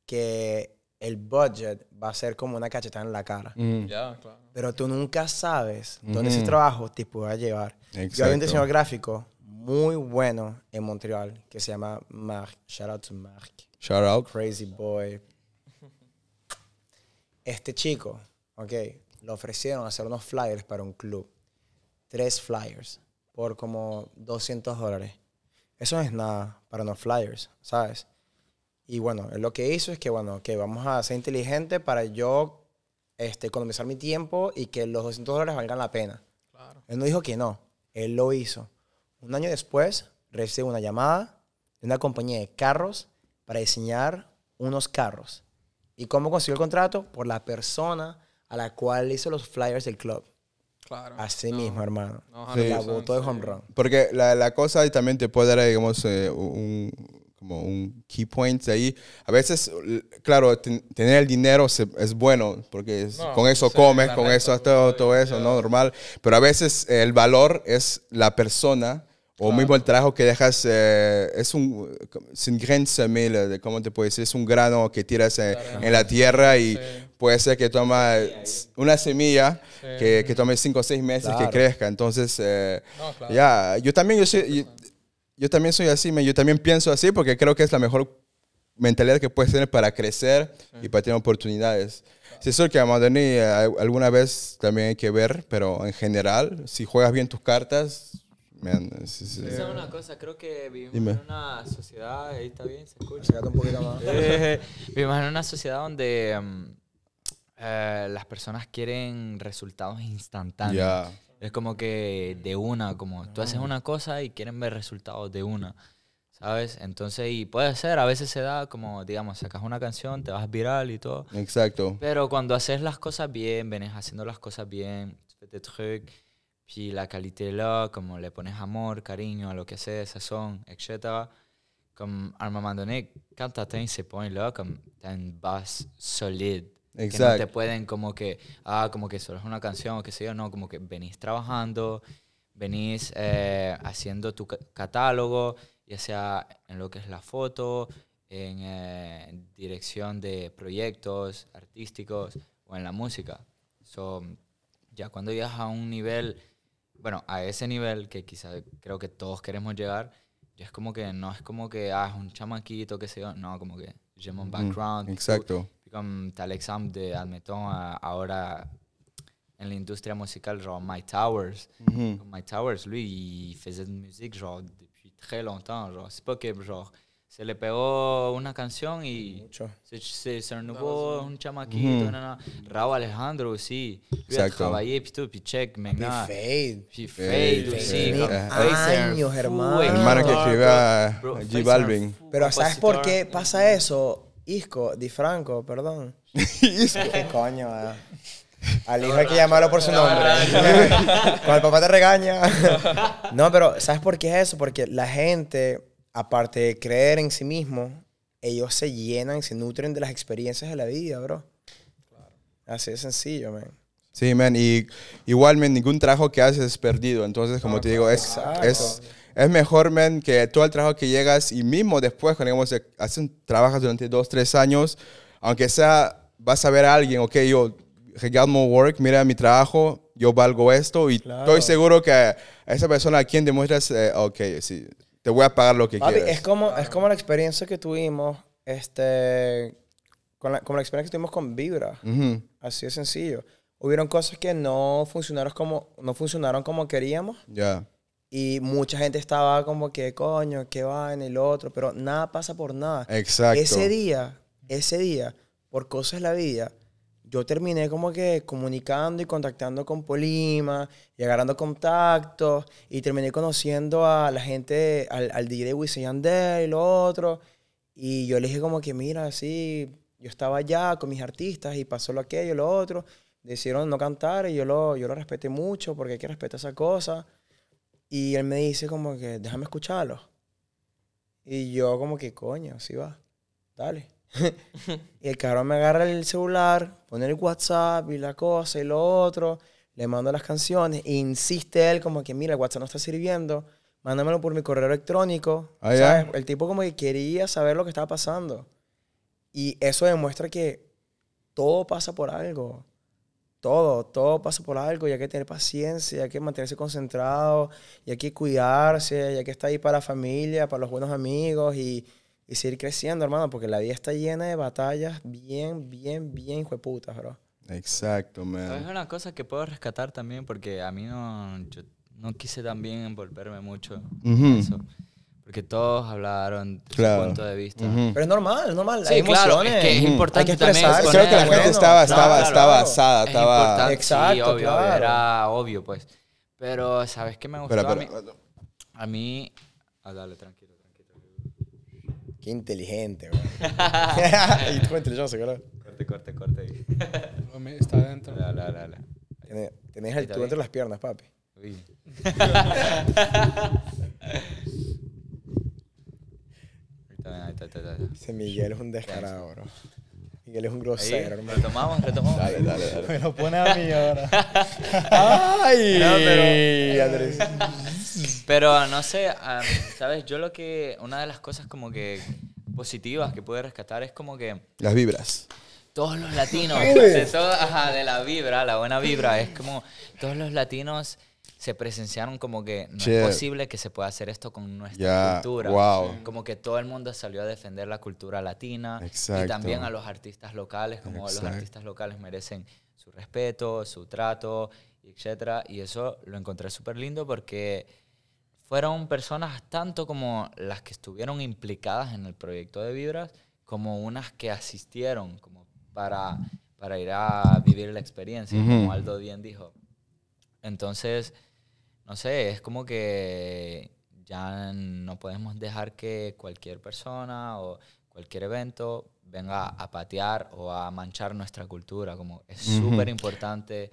S2: que el budget va a ser como una cachetada en la cara.
S6: Ya, claro.
S2: Pero tú nunca sabes dónde ese trabajo te puede llevar.
S1: Exacto.
S2: Yo había un diseñador gráfico muy bueno en Montreal que se llama Marc. Shout out to Marc.
S1: Shout out.
S2: Crazy boy. Este chico, le ofrecieron hacer unos flyers para un club. 3 flyers por como $200. Eso no es nada para unos flyers, ¿sabes? Y bueno, él lo que hizo es que, bueno, que vamos a ser inteligentes para yo economizar mi tiempo y que los $200 valgan la pena.
S6: Claro.
S2: Él no dijo que no, él lo hizo. Un año después, recibe una llamada de una compañía de carros para diseñar unos carros. ¿Y cómo consiguió el contrato? Por la persona a la cual hizo los flyers del club.
S6: Claro.
S2: Así mismo, hermano.
S6: No,
S2: La
S6: 100%,
S2: botó de home run.
S1: Porque la cosa ahí también te puede dar, digamos, como un key point ahí. A veces, claro, tener el dinero es bueno, porque con eso comes, con eso haces todo eso, ¿no? Normal. Pero a veces el valor es la persona o mismo el trabajo que dejas. Es un grain semé, ¿cómo te puedo decir? Es un grano que tiras en la tierra y puede ser que toma una semilla que tome 5 o 6 meses que crezca. Entonces, ya, yo también soy así, yo también pienso así porque creo que es la mejor mentalidad que puedes tener para crecer y para tener oportunidades. Sí, es que a Madrid alguna vez también hay que ver, pero en general, si juegas bien tus cartas, man,
S5: Esa es una cosa, creo que vivimos
S1: Dime.
S5: en una sociedad, ahí está bien, se escucha.
S2: Acércate un poquito más.
S5: Vivimos en una sociedad donde las personas quieren resultados instantáneos.
S1: ya.
S5: Es como que de una, como tú haces una cosa y quieren ver resultados de una, ¿sabes? Entonces, y puede ser, a veces se da como, digamos, sacas una canción, te vas viral y todo.
S1: Exacto.
S5: Pero cuando haces las cosas bien, vienes haciendo las cosas bien, tu fais des trucs, puis la qualité là, como le pones amor, cariño a lo que haces, sazón, etc. Comme à un moment donné, quand tu atteins ces points-là, comme tu as une base solide. Que no te
S1: Exacto.
S5: pueden como que solo es una canción o qué sé yo, no, como que venís trabajando, venís haciendo tu catálogo ya sea en lo que es la foto, en dirección de proyectos artísticos o en la música. So, ya cuando llegas a un nivel, bueno, a ese nivel que quizá creo que todos queremos llegar, ya es como que no es como que es un chamaquito, qué sé yo, no, como que lleva un background.
S1: Exacto.
S5: Comme t'as l'exemple de, admettons, ahora en la industria musical, genre Mike Towers. Mike Towers, lui, il faisait de musique genre depuis très longtemps. Genre, c'est pas que genre se le pegó una canción y se renovó un chamaquito. Raúl Alejandro aussi. Lui a travaillé, puis tout, puis check, maintenant. Puis Fade aussi.
S2: Años, hermano.
S1: Hermano que escribía J Balvin.
S2: Pero ¿sabes por qué pasa eso? Isco, Di Franco, perdón. ¿Qué coño? Al hijo hay que llamarlo por su nombre. Cuando el papá te regaña. No, pero ¿sabes por qué es eso? Porque la gente, aparte de creer en sí mismo, ellos se llenan, se nutren de las experiencias de la vida, bro. Así de sencillo, man.
S1: Sí, man. Y igual, man, ningún trabajo que haces es perdido. Entonces, como te digo, es mejor, man, que todo el trabajo que llegas y mismo después, cuando digamos, trabajas durante 2, 3 años, aunque sea, vas a ver a alguien, ok, yo regarde mi work, mira mi trabajo, yo valgo esto y estoy seguro que a esa persona a quien demuestras, ok, sí, te voy a pagar lo que quieras.
S2: Es como la experiencia que tuvimos, con la experiencia que tuvimos con Vibra. Así de sencillo. Hubieron cosas que no funcionaron como queríamos.
S1: Ya.
S2: Y mucha gente estaba como que, coño, qué vaina y lo otro, pero nada pasa por nada.
S1: Exacto.
S2: Ese día, por cosas de la vida, yo terminé como que comunicando y contactando con Polima y agarrando contactos y terminé conociendo a la gente, al DJ de Wisin y Yandel y lo otro. Y yo le dije como que, mira, sí, yo estaba allá con mis artistas y pasó lo aquello, lo otro. Decidieron no cantar y yo lo respeté mucho porque hay que respetar esa cosa. Y él me dice como que, déjame escucharlo. Y yo como que, coño, sí va, dale. Y el cabrón me agarra el celular, pone el WhatsApp y la cosa y lo otro, le mando las canciones e insiste él como que, mira, el WhatsApp no está sirviendo, mándamelo por mi correo electrónico. ¿Sabes? El tipo como que quería saber lo que estaba pasando. Y eso demuestra que todo pasa por algo. Todo pasa por algo y hay que tener paciencia, hay que mantenerse concentrado, y hay que cuidarse, y hay que estar ahí para la familia, para los buenos amigos y seguir creciendo, hermano, porque la vida está llena de batallas bien hijueputas, bro.
S1: Exacto, man.
S5: Es una cosa que puedo rescatar también porque a mí yo no quise también envolverme mucho en eso. Porque todos hablaron de su punto de vista.
S2: Pero es normal.
S5: Sí,
S2: hay
S5: claro,
S2: emociones.
S5: es que es importante
S2: hay que
S5: también.
S1: Creo que la gente estaba asada.
S5: Es importante,
S2: exacto,
S5: sí, obvio,
S2: claro.
S5: era obvio, pues. Pero, ¿sabes qué me gustó? A mí... dale, tranquilo.
S2: Qué inteligente, güey. Y tú inteligente, claro.
S5: Corte ahí.
S3: Está adentro.
S5: Dale.
S2: Tenés el tubo entre las piernas, papi.
S5: Uy. Ahí está.
S2: Ese Miguel es un descarado, bro. Miguel es un grosero, hermano.
S5: Retomamos.
S1: Dale.
S3: Me lo pone a mí ahora.
S2: ¡Ay!
S5: No,
S2: Andrés.
S5: Pero no sé, ¿sabes? Una de las cosas como que positivas que pude rescatar es como que...
S1: Las vibras.
S5: Todos los latinos, de la vibra, la buena vibra, es como todos los latinos se presenciaron como que no es posible que se pueda hacer esto con nuestra cultura.
S1: Wow.
S5: Como que todo el mundo salió a defender la cultura latina.
S1: Exacto.
S5: Y también a los artistas locales, como los artistas locales merecen su respeto, su trato, etc. Y eso lo encontré súper lindo porque fueron personas tanto como las que estuvieron implicadas en el proyecto de Vibras, como unas que asistieron como para ir a vivir la experiencia, como Aldo bien dijo. Entonces, no sé, es como que ya no podemos dejar que cualquier persona o cualquier evento venga a patear o a manchar nuestra cultura. Como es súper importante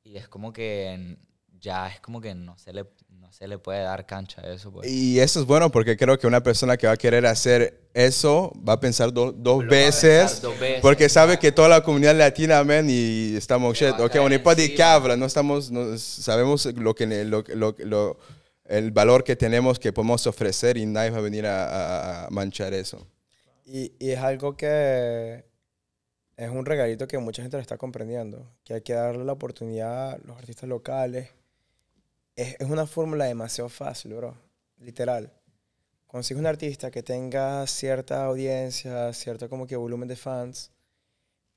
S5: y es como que ya es como que no se le puede dar cancha a eso. Pues.
S1: Y eso es bueno porque creo que una persona que va a querer hacer eso va a pensar dos veces, porque sabe que toda la comunidad latina, man, y estamos, shit, ok, on n'est pas des cabres, no sabemos el valor que tenemos, que podemos ofrecer y nadie va a venir a manchar eso.
S2: Y es algo que es un regalito que mucha gente lo está comprendiendo, que hay que darle la oportunidad a los artistas locales. Es una fórmula demasiado fácil, bro, literal. Consigue un artista que tenga cierta audiencia, cierto como que volumen de fans,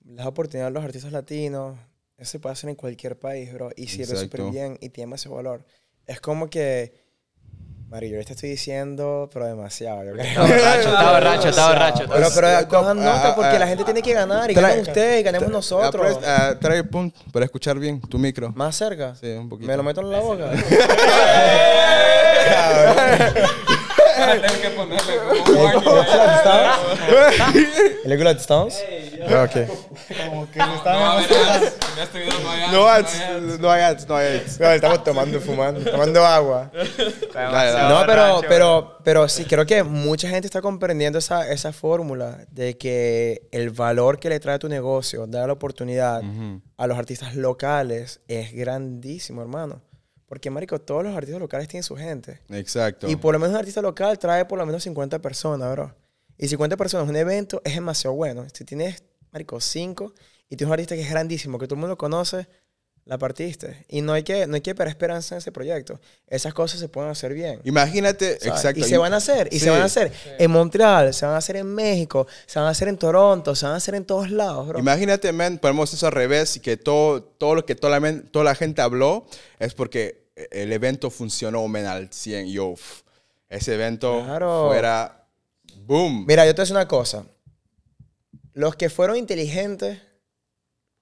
S2: le das oportunidad a los artistas latinos, eso se puede hacer en cualquier país, bro, y sirve súper bien y tiene ese valor. Es como que... Mario, yo te estoy diciendo, pero demasiado. Yo creo.
S5: Está borracho.
S2: Pero cojan nota porque la gente tiene que ganar. Y ganen ustedes y ganemos nosotros.
S1: Trae el punto para escuchar bien tu micro.
S2: ¿Más cerca?
S1: Sí, un poquito.
S2: ¿Me lo meto en la boca?
S6: Tienes que ponerle como
S2: ¿El Eagle Distance? Ok.
S3: Como que me estaban
S6: No, en este video no hay ads.
S1: No hay ads.
S2: No, estamos tomando agua. No, pero sí, creo que mucha gente está comprendiendo esa fórmula de que el valor que le trae a tu negocio, dar la oportunidad a los artistas locales es grandísimo, hermano. Porque, marico, todos los artistas locales tienen su gente.
S1: Exacto.
S2: Y por lo menos un artista local trae por lo menos 50 personas, bro. Y 50 personas en un evento es demasiado bueno. Si tienes, marico, 5 y tienes un artista que es grandísimo, que todo el mundo conoce, la partiste. Y no hay que perder esperanza en ese proyecto. Esas cosas se pueden hacer bien.
S1: Imagínate,
S2: ¿sabes?
S1: exacto.
S2: Y se van a hacer. Y se van a hacer en Montreal, se van a hacer en México, se van a hacer en Toronto, se van a hacer en todos lados, bro.
S1: Imagínate, man, ponemos eso al revés y que todo lo que toda la gente habló es porque el evento funcionó, man, al 100. Yo, ese evento fuera boom.
S2: Mira, yo te voy a decir una cosa. Los que fueron inteligentes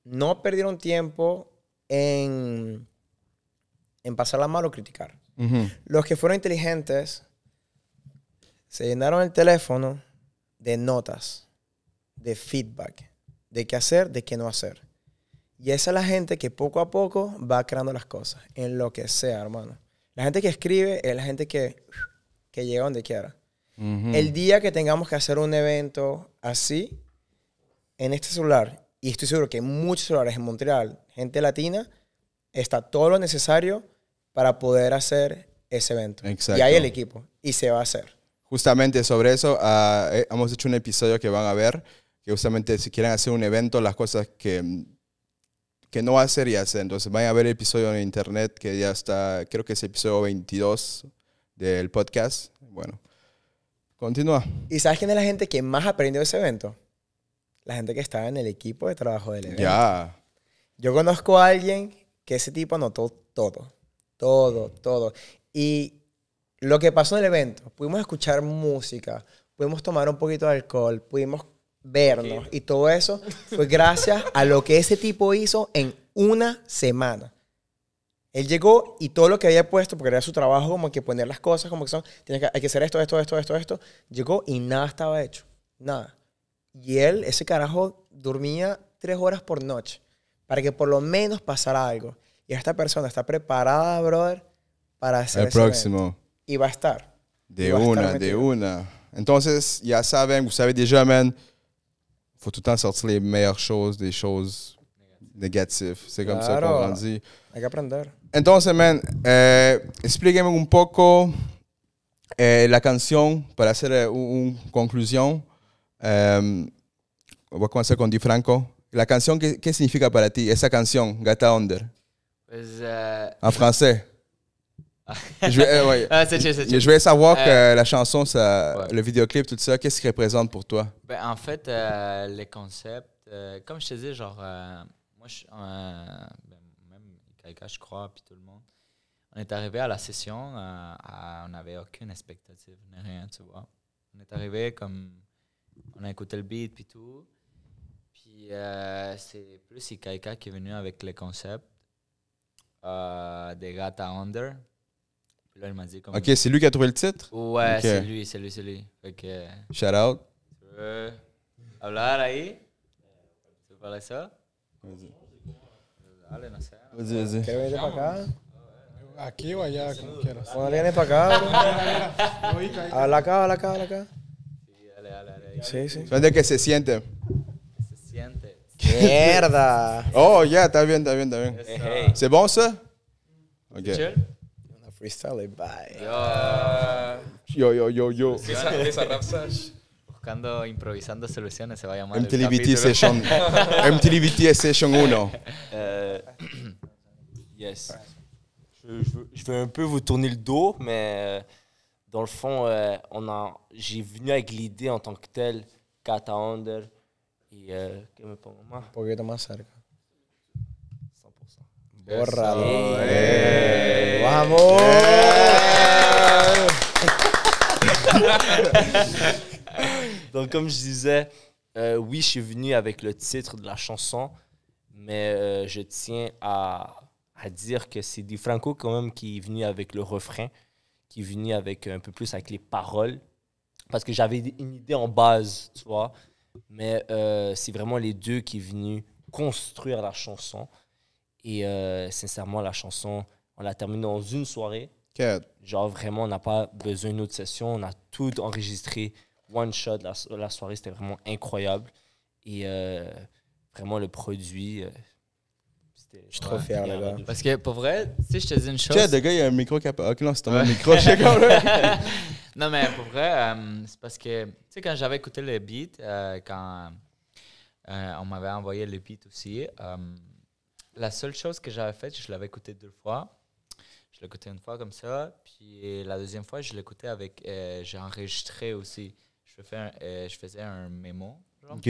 S2: no perdieron tiempo en pasarla mal o criticar. Los que fueron inteligentes se llenaron el teléfono de notas, de feedback, de qué hacer, de qué no hacer. Y esa es la gente que poco a poco va creando las cosas, en lo que sea, hermano. La gente que escribe es la gente que llega donde quiera. El día que tengamos que hacer un evento así, en este celular, y estoy seguro que en muchos celulares en Montreal, gente latina, está todo lo necesario para poder hacer ese evento.
S1: Exacto.
S2: Y hay el equipo, y se va a hacer.
S1: Justamente sobre eso, hemos hecho un episodio que van a ver, que justamente si quieren hacer un evento, las cosas que no hacer y hacer. Entonces vayan a ver el episodio en internet, que ya está, creo que es el episodio 22 del podcast. Bueno, continúa.
S2: ¿Y sabes quién es la gente que más aprendió de ese evento? La gente que estaba en el equipo de trabajo del evento.
S1: Ya.
S2: Yo conozco a alguien que ese tipo anotó todo. Y lo que pasó en el evento, pudimos escuchar música, pudimos tomar un poquito de alcohol, pudimos vernos y todo eso fue gracias a lo que ese tipo hizo en una semana. Él llegó y todo lo que había puesto, porque era su trabajo como que poner las cosas como que son, hay que hacer esto, llegó y nada estaba hecho, nada. Y él, ese carajo, dormía 3 horas por noche para que por lo menos pasara algo. Y esta persona está preparada, brother, para hacer
S1: el próximo
S2: evento. Y va a estar.
S1: De una. Entonces, ya saben, vous savez déjà, man, faut tout le temps sortir les meilleures choses des choses négatives. C'est comme ça qu'on grandit.
S2: Hay que aprender.
S1: Entonces, man, explíqueme un poco la canción para hacer una conclusión. Voy a comenzar con Di Franco. La canción, ¿qué significa para ti? Esa canción, Gata Under.
S5: Pues,
S1: en français. Je vais savoir que la chanson, le vidéoclip, tout ça, qu'est-ce qu'il représente pour toi?
S5: Ben, en fait, les concepts, comme je te dis, genre, moi, même Kaika, je crois, puis tout le monde, on est arrivé à la session, on n'avait aucune expectative, ni rien, tu vois. On est arrivé comme, on a écouté le beat, puis tout. Puis c'est plus Kaika qui est venu avec les concepts des Gata Under. Puis là, il m'a dit comme...
S1: Ok, c'est lui qui a trouvé le titre?
S5: Ouais,
S1: okay.
S5: c'est lui. Fait que...
S1: Shout out.
S5: Tu veux hablar ahí? ¿Tu veux parler ça?
S1: Vas-y.
S5: Dale, no sé.
S1: Vas-y.
S2: ¿Quieres venir para acá?
S3: Aquí o allá, como quieras.
S2: Cuando vienes para acá, bro. Habla acá.
S5: Sí, dale.
S2: Sí.
S1: ¿Dónde que se siente?
S5: Se siente.
S2: Mierda.
S1: Oh, ya, está bien.
S5: Hey.
S1: C'est bon, ça? Ok.
S5: Chill?
S2: freestyle est bye.
S1: Yo.
S6: Esa rap sesh.
S5: Buscando, improvisando soluciones, se va a llamar el
S1: MTLVT
S5: capítulo.
S1: Session. MTLVT Session 1.
S4: Yes. Je vais un peu vous tourner le dos, mais dans le fond, j'ai venu avec l'idée en tant que telle, Kata Under, et que me pongo más,
S2: Un poquito más cerca.
S4: 100%.
S2: Bórralo.
S4: Hey.
S2: ¡Vamos!
S4: Donc, comme je disais, oui, je suis venu avec le titre de la chanson, mais je tiens à dire que c'est DeFranco quand même qui est venu avec le refrain, qui est venu avec un peu plus avec les paroles, parce que j'avais une idée en base, tu vois, mais c'est vraiment les deux qui est venu construire la chanson. Et sincèrement, la chanson, on l'a terminée dans une soirée. Genre, vraiment, on n'a pas besoin d'une autre session. On a tout enregistré, one shot. La soirée, c'était vraiment incroyable. Et vraiment, le produit, c'était...
S2: Je suis trop fier, les gars.
S5: Parce que pour vrai, si je te dis une chose.
S1: Tiens, le gars, il y a un micro qui a... Ok, non, c'est ton micro. Je sais comme là.
S5: Non, mais pour vrai, c'est parce que, tu sais, quand j'avais écouté le beat, quand on m'avait envoyé le beat aussi, la seule chose que j'avais faite, je l'avais écouté 2 fois. Je l'ai écouté une fois comme ça, puis la deuxième fois, je l'écoutais avec... j'ai enregistré aussi. Je faisais un mémo. Genre.
S1: Ok.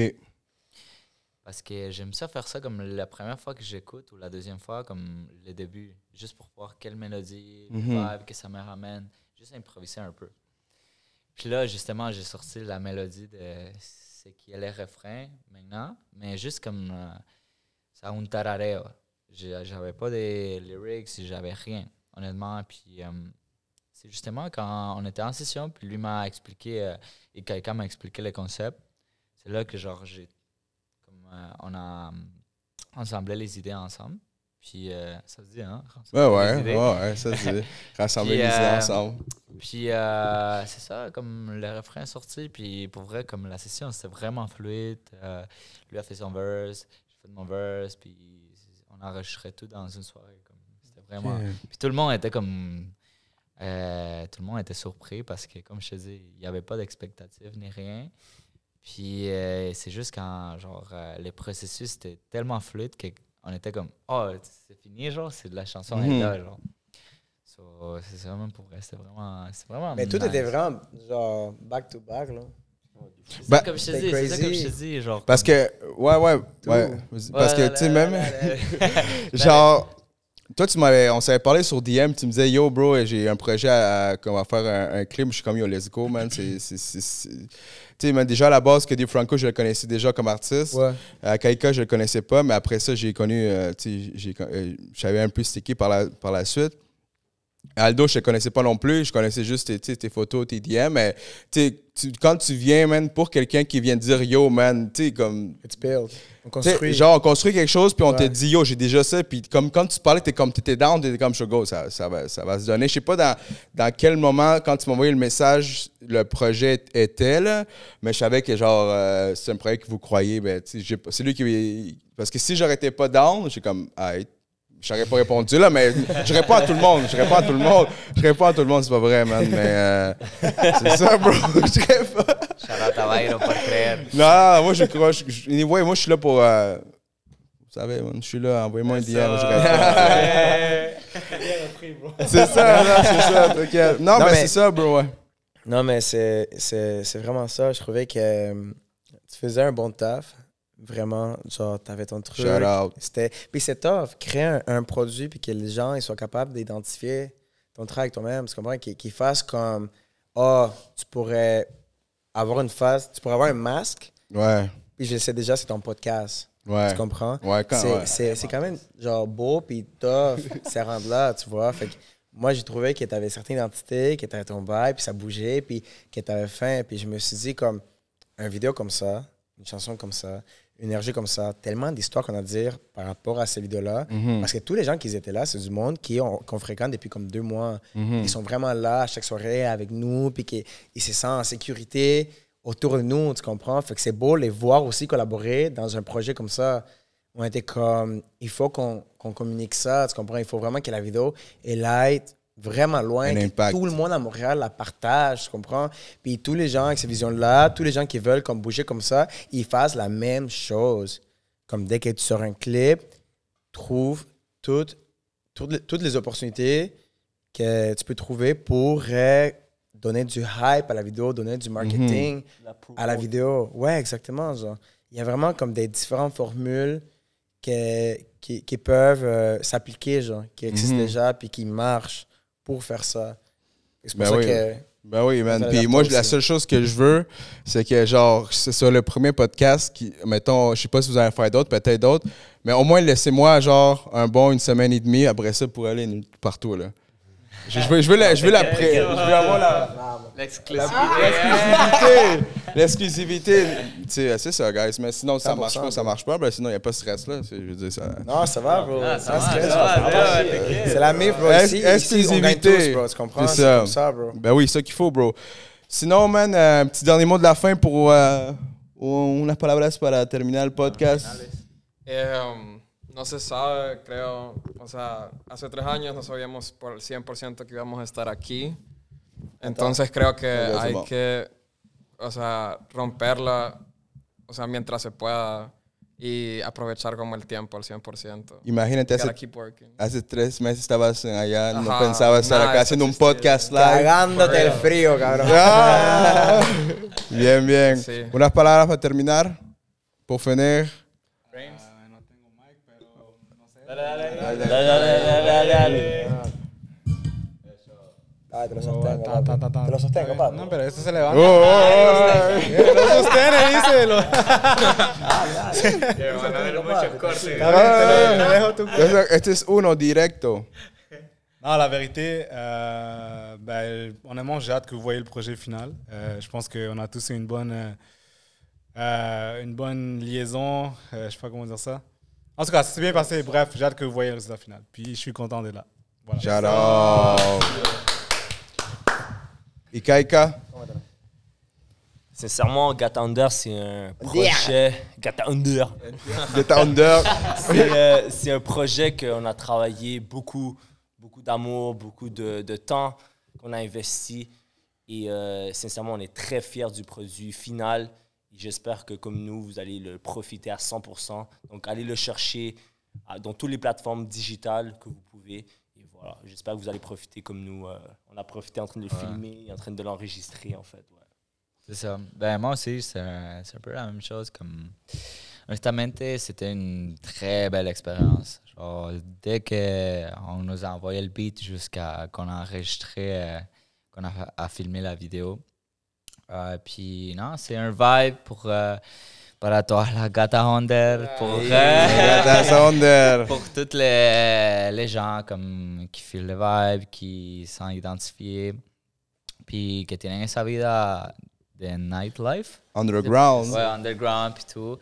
S5: Parce que j'aime ça faire ça comme la première fois que j'écoute ou la deuxième fois, comme le début, juste pour voir quelle mélodie, le vibe que ça me ramène. Juste improviser un peu. Puis là, justement, j'ai sorti la mélodie de ce qui est le refrain maintenant, mais juste comme ça, un tarareo. J'avais pas de lyrics, j'avais rien, honnêtement. Puis c'est justement quand on était en session, puis lui m'a expliqué, et quelqu'un m'a expliqué le concept. C'est là que genre on a ensemblé les idées ensemble. Puis ça se dit, hein?
S1: Ouais, ça se dit. Rassembler les idées ensemble.
S5: Puis c'est ça, comme le refrain est sorti. Puis pour vrai, comme la session, c'était vraiment fluide. Lui a fait son verse, j'ai fait mon verse. Puis on enregistrait tout dans une soirée. C'était vraiment... Puis tout le monde était comme... tout le monde était surpris parce que, comme je te dis, il n'y avait pas d'expectative ni rien. Puis c'est juste quand, genre, le processus était tellement fluide qu'on était comme, oh, c'est fini, genre, c'est de la chanson est là, genre. So, c'est vraiment pour vrai, c'est vraiment
S2: Mais
S5: nice.
S2: tout était vraiment, genre, back to back, là.
S5: C'est
S1: Bah,
S5: ça comme je te dis, c'est ça comme je te dis, genre.
S1: Parce que, ouais. Parce que, tu sais, même, genre, toi, on s'avait parlé sur DM, tu me disais, yo, bro, j'ai un projet à faire un clip. Je suis comme, yo, let's go, man. Tu sais, déjà à la base, que DeFranco, je le connaissais déjà comme artiste.
S2: Ouais.
S1: Kaika, je le connaissais pas, mais après ça, j'ai connu, tu sais, je savais un peu stické par la suite. Aldo, je ne connaissais pas non plus. Je connaissais juste tes photos, tes DM. Mais quand tu viens, man, pour quelqu'un qui vient dire yo, man, tu sais, comme.
S2: It's built. On construit.
S1: Genre, on construit quelque chose, puis on te dit yo, j'ai déjà ça. Puis comme quand tu parlais, t'étais down, t'étais comme go, ça va se donner. Je sais pas dans quel moment, quand tu m'as envoyé le message, le projet était là, mais je savais que genre, c'est un projet que vous croyez. Ben, c'est lui qui. Parce que si j'aurais été pas down, j'ai comme. J'aurais pas répondu là, mais je réponds à tout le monde. Je réponds à tout le monde, c'est pas vrai, man. Mais c'est ça, bro. Je réponds.
S5: Shout out a Bayro por creer.
S1: Non, moi, je crois. Anyway, moi, je suis là pour. Vous savez, man, je suis là. Envoyez-moi un DM. Je réponds. C'est ça, là, c'est ça. T'inquiète. Non, mais c'est ça, bro. Ouais.
S2: Non, mais c'est vraiment ça. Je trouvais que tu faisais un bon taf. Vraiment, genre, t'avais ton truc.
S1: Shout out.
S2: Puis c'est tough, créer un produit puis que les gens ils soient capables d'identifier ton travail avec toi-même. Tu comprends? Qu'ils fassent comme, tu pourrais avoir une face, tu pourrais avoir un masque.
S1: Ouais.
S2: Puis je sais déjà, c'est ton podcast.
S1: Ouais.
S2: Tu comprends?
S1: Ouais,
S2: c'est quand même, genre, beau puis tough, ça rentre là, tu vois? Fait que moi, j'ai trouvé que t'avais certaines identités, que t'avais ton vibe, puis ça bougeait, puis que t'avais faim. Puis je me suis dit, comme, une vidéo comme ça, une chanson comme ça, une énergie comme ça, tellement d'histoires qu'on a à dire par rapport à ces vidéos-là. Parce que tous les gens qui étaient là, c'est du monde qu'on fréquente depuis comme 2 mois. Ils sont vraiment là à chaque soirée avec nous, puis qu'ils se sentent en sécurité autour de nous, tu comprends? Fait que c'est beau les voir aussi collaborer dans un projet comme ça. On était comme, il faut qu'on communique ça, tu comprends? Il faut vraiment que la vidéo ait light vraiment loin.
S1: Un
S2: Que
S1: impact.
S2: tout le monde à Montréal la partage, tu comprends? Puis tous les gens avec ces visions-là, tous les gens qui veulent comme bouger comme ça, ils fassent la même chose. Comme dès que tu sors un clip, trouve toutes les opportunités que tu peux trouver pour donner du hype à la vidéo, donner du marketing à la vidéo. Ouais, exactement. Genre. Il y a vraiment comme des différentes formules qui peuvent s'appliquer, genre, qui existent déjà puis qui marchent pour faire ça. Et c'est pour ça que...
S1: Ben oui, man. Puis moi, la seule chose que je veux, c'est que, genre, c'est sur le premier podcast, mettons, je sais pas si vous allez en faire d'autres, peut-être d'autres, mais au moins, laissez-moi, genre, une semaine et demie après ça pour aller partout, là. Je veux avoir l'exclusivité. Tu sais, c'est ça, guys. Mais sinon, ça marche pas. Ben, sinon, il n'y a pas de stress, là. Je veux dire, ça...
S2: Non, ça va, bro. C'est la mif, bro. Ici, on gagne tous, bro. Tu comprends? C'est comme ça, bro.
S1: Ben oui, c'est ça qu'il faut, bro. Sinon, man, un petit dernier mot de la fin pour unas palabras para terminar el podcast.
S6: No se sabe, creo, o sea, hace 3 años no sabíamos por el 100% que íbamos a estar aquí. Entonces creo que hay que, o sea, romperla, o sea, mientras se pueda y aprovechar como el tiempo al 100%.
S1: Imagínate, hace 3 meses estabas allá, no
S6: Ajá,
S1: pensabas estar acá haciendo un podcast live.
S2: Cagándote el frío, cabrón.
S1: Ah, bien, bien.
S6: Sí.
S1: Unas palabras para terminar, pour finir.
S4: Dale.
S2: Te lo sostengo. Te lo sostengo, papi.
S3: No, pero esto se levanta. Lo sostiene, dice.
S5: Van a haber muchos cortes.
S3: Te dejo tu...
S1: Este es uno directo.
S3: Non, la vérité, honnêtement, j'ai hâte que vous voyez le projet final. Je pense qu'on a tous eu une bonne liaison. Je sais pas comment dire ça. En tout cas, ça s'est bien passé. Bref, j'ai hâte que vous voyez le résultat final. Puis, je suis content d'être là. Voilà.
S1: J'adore. Et Kaika?
S4: Sincèrement, Gata Under, c'est un projet... Gata Under. C'est un projet qu'on a travaillé beaucoup d'amour, beaucoup de temps qu'on a investi. Et sincèrement, on est très fiers du produit final. J'espère que, comme nous, vous allez le profiter à 100%. Donc, allez le chercher dans toutes les plateformes digitales que vous pouvez. Et voilà, j'espère que vous allez profiter comme nous. On a profité en train de le filmer, en train de l'enregistrer, en fait. Ouais.
S5: C'est ça. Ben, moi aussi, c'est un peu la même chose. Comme... Honnêtement, c'était une très belle expérience. Genre, dès qu'on nous a envoyé le beat jusqu'à qu'on a enregistré, qu'on a filmé la vidéo, puis non, c'est un vibe pour toi, la Gata Under, pour toutes les gens comme, qui filent le vibe, qui sont identifiés, puis qui tienen esa vida de nightlife.
S1: Underground.
S5: Ouais, underground, puis tout.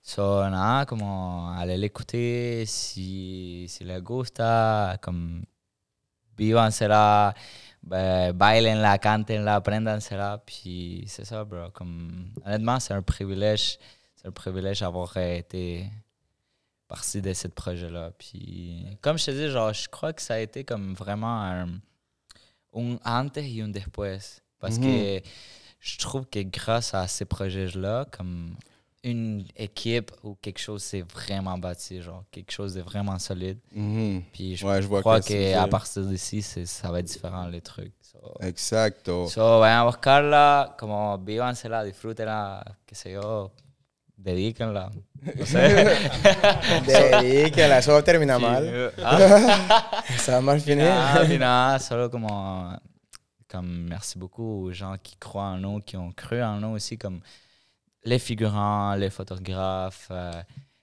S5: So, nada, como allez l'écouter, si les gusta, comme, vívansela. Bailenla, cantenla, aprendansela, puis c'est ça, bro. Comme, honnêtement, c'est un privilège d'avoir été partie de ce projet-là. Puis, comme je te dis, genre, je crois que ça a été comme vraiment un antes et un después. Parce que je trouve que grâce à ces projets-là, comme une équipe ou quelque chose s'est vraiment bâti, genre quelque chose de vraiment solide. Puis je crois qu'à partir d'ici, ça va être différent les trucs.
S1: Exacto.
S5: Vayan a buscarla, como vívansela, disfrútenla, qué sé yo, dedíquenla. No sé.
S2: Dedíquenla, eso termina mal. Ça va mal finir.
S5: Non, solo comme merci beaucoup aux gens qui croient en nous, qui ont cru en nous aussi, comme les figurants, les photographes,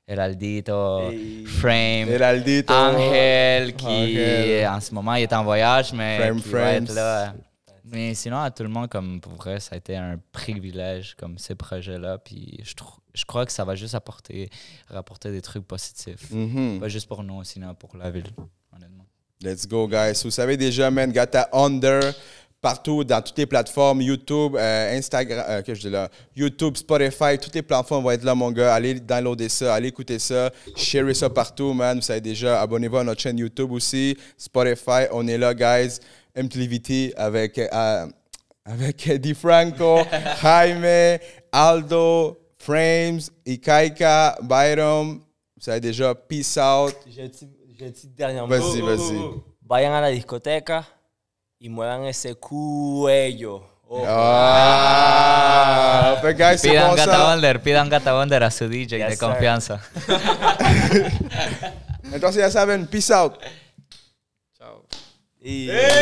S5: Heraldito, Frame, Angel, qui en ce moment il est en voyage, mais qui va être là. Mais sinon, à tout le monde, comme pour vrai, ça a été un privilège, comme ces projets-là. Puis je crois que ça va juste rapporter des trucs positifs. Pas juste pour nous, sinon pour la ville, honnêtement.
S1: Let's go, guys. Vous savez déjà, man, Gata Under. partout, dans toutes les plateformes, YouTube, Instagram, que je dis là, YouTube, Spotify, toutes les plateformes vont être là, mon gars. Allez downloader ça, allez écouter ça, sharez ça partout, man. Vous savez déjà, abonnez-vous à notre chaîne YouTube aussi, Spotify, on est là, guys. MTVT avec DeFranco, Jaime, Aldo, Frames, Ikaika, Byron. Vous savez déjà, peace out.
S4: J'ai un petit dernier mot.
S1: Vas-y.
S4: Vayan a la discoteca y muevan ese cuello.
S1: Pues guys, c'est bon ça.
S5: Pidan Gata Wonder a su DJ
S4: Yes,
S5: de
S4: sir.
S5: confianza.
S1: Entonces ya saben, peace out.
S6: Chao.
S4: Y...
S1: Yeah.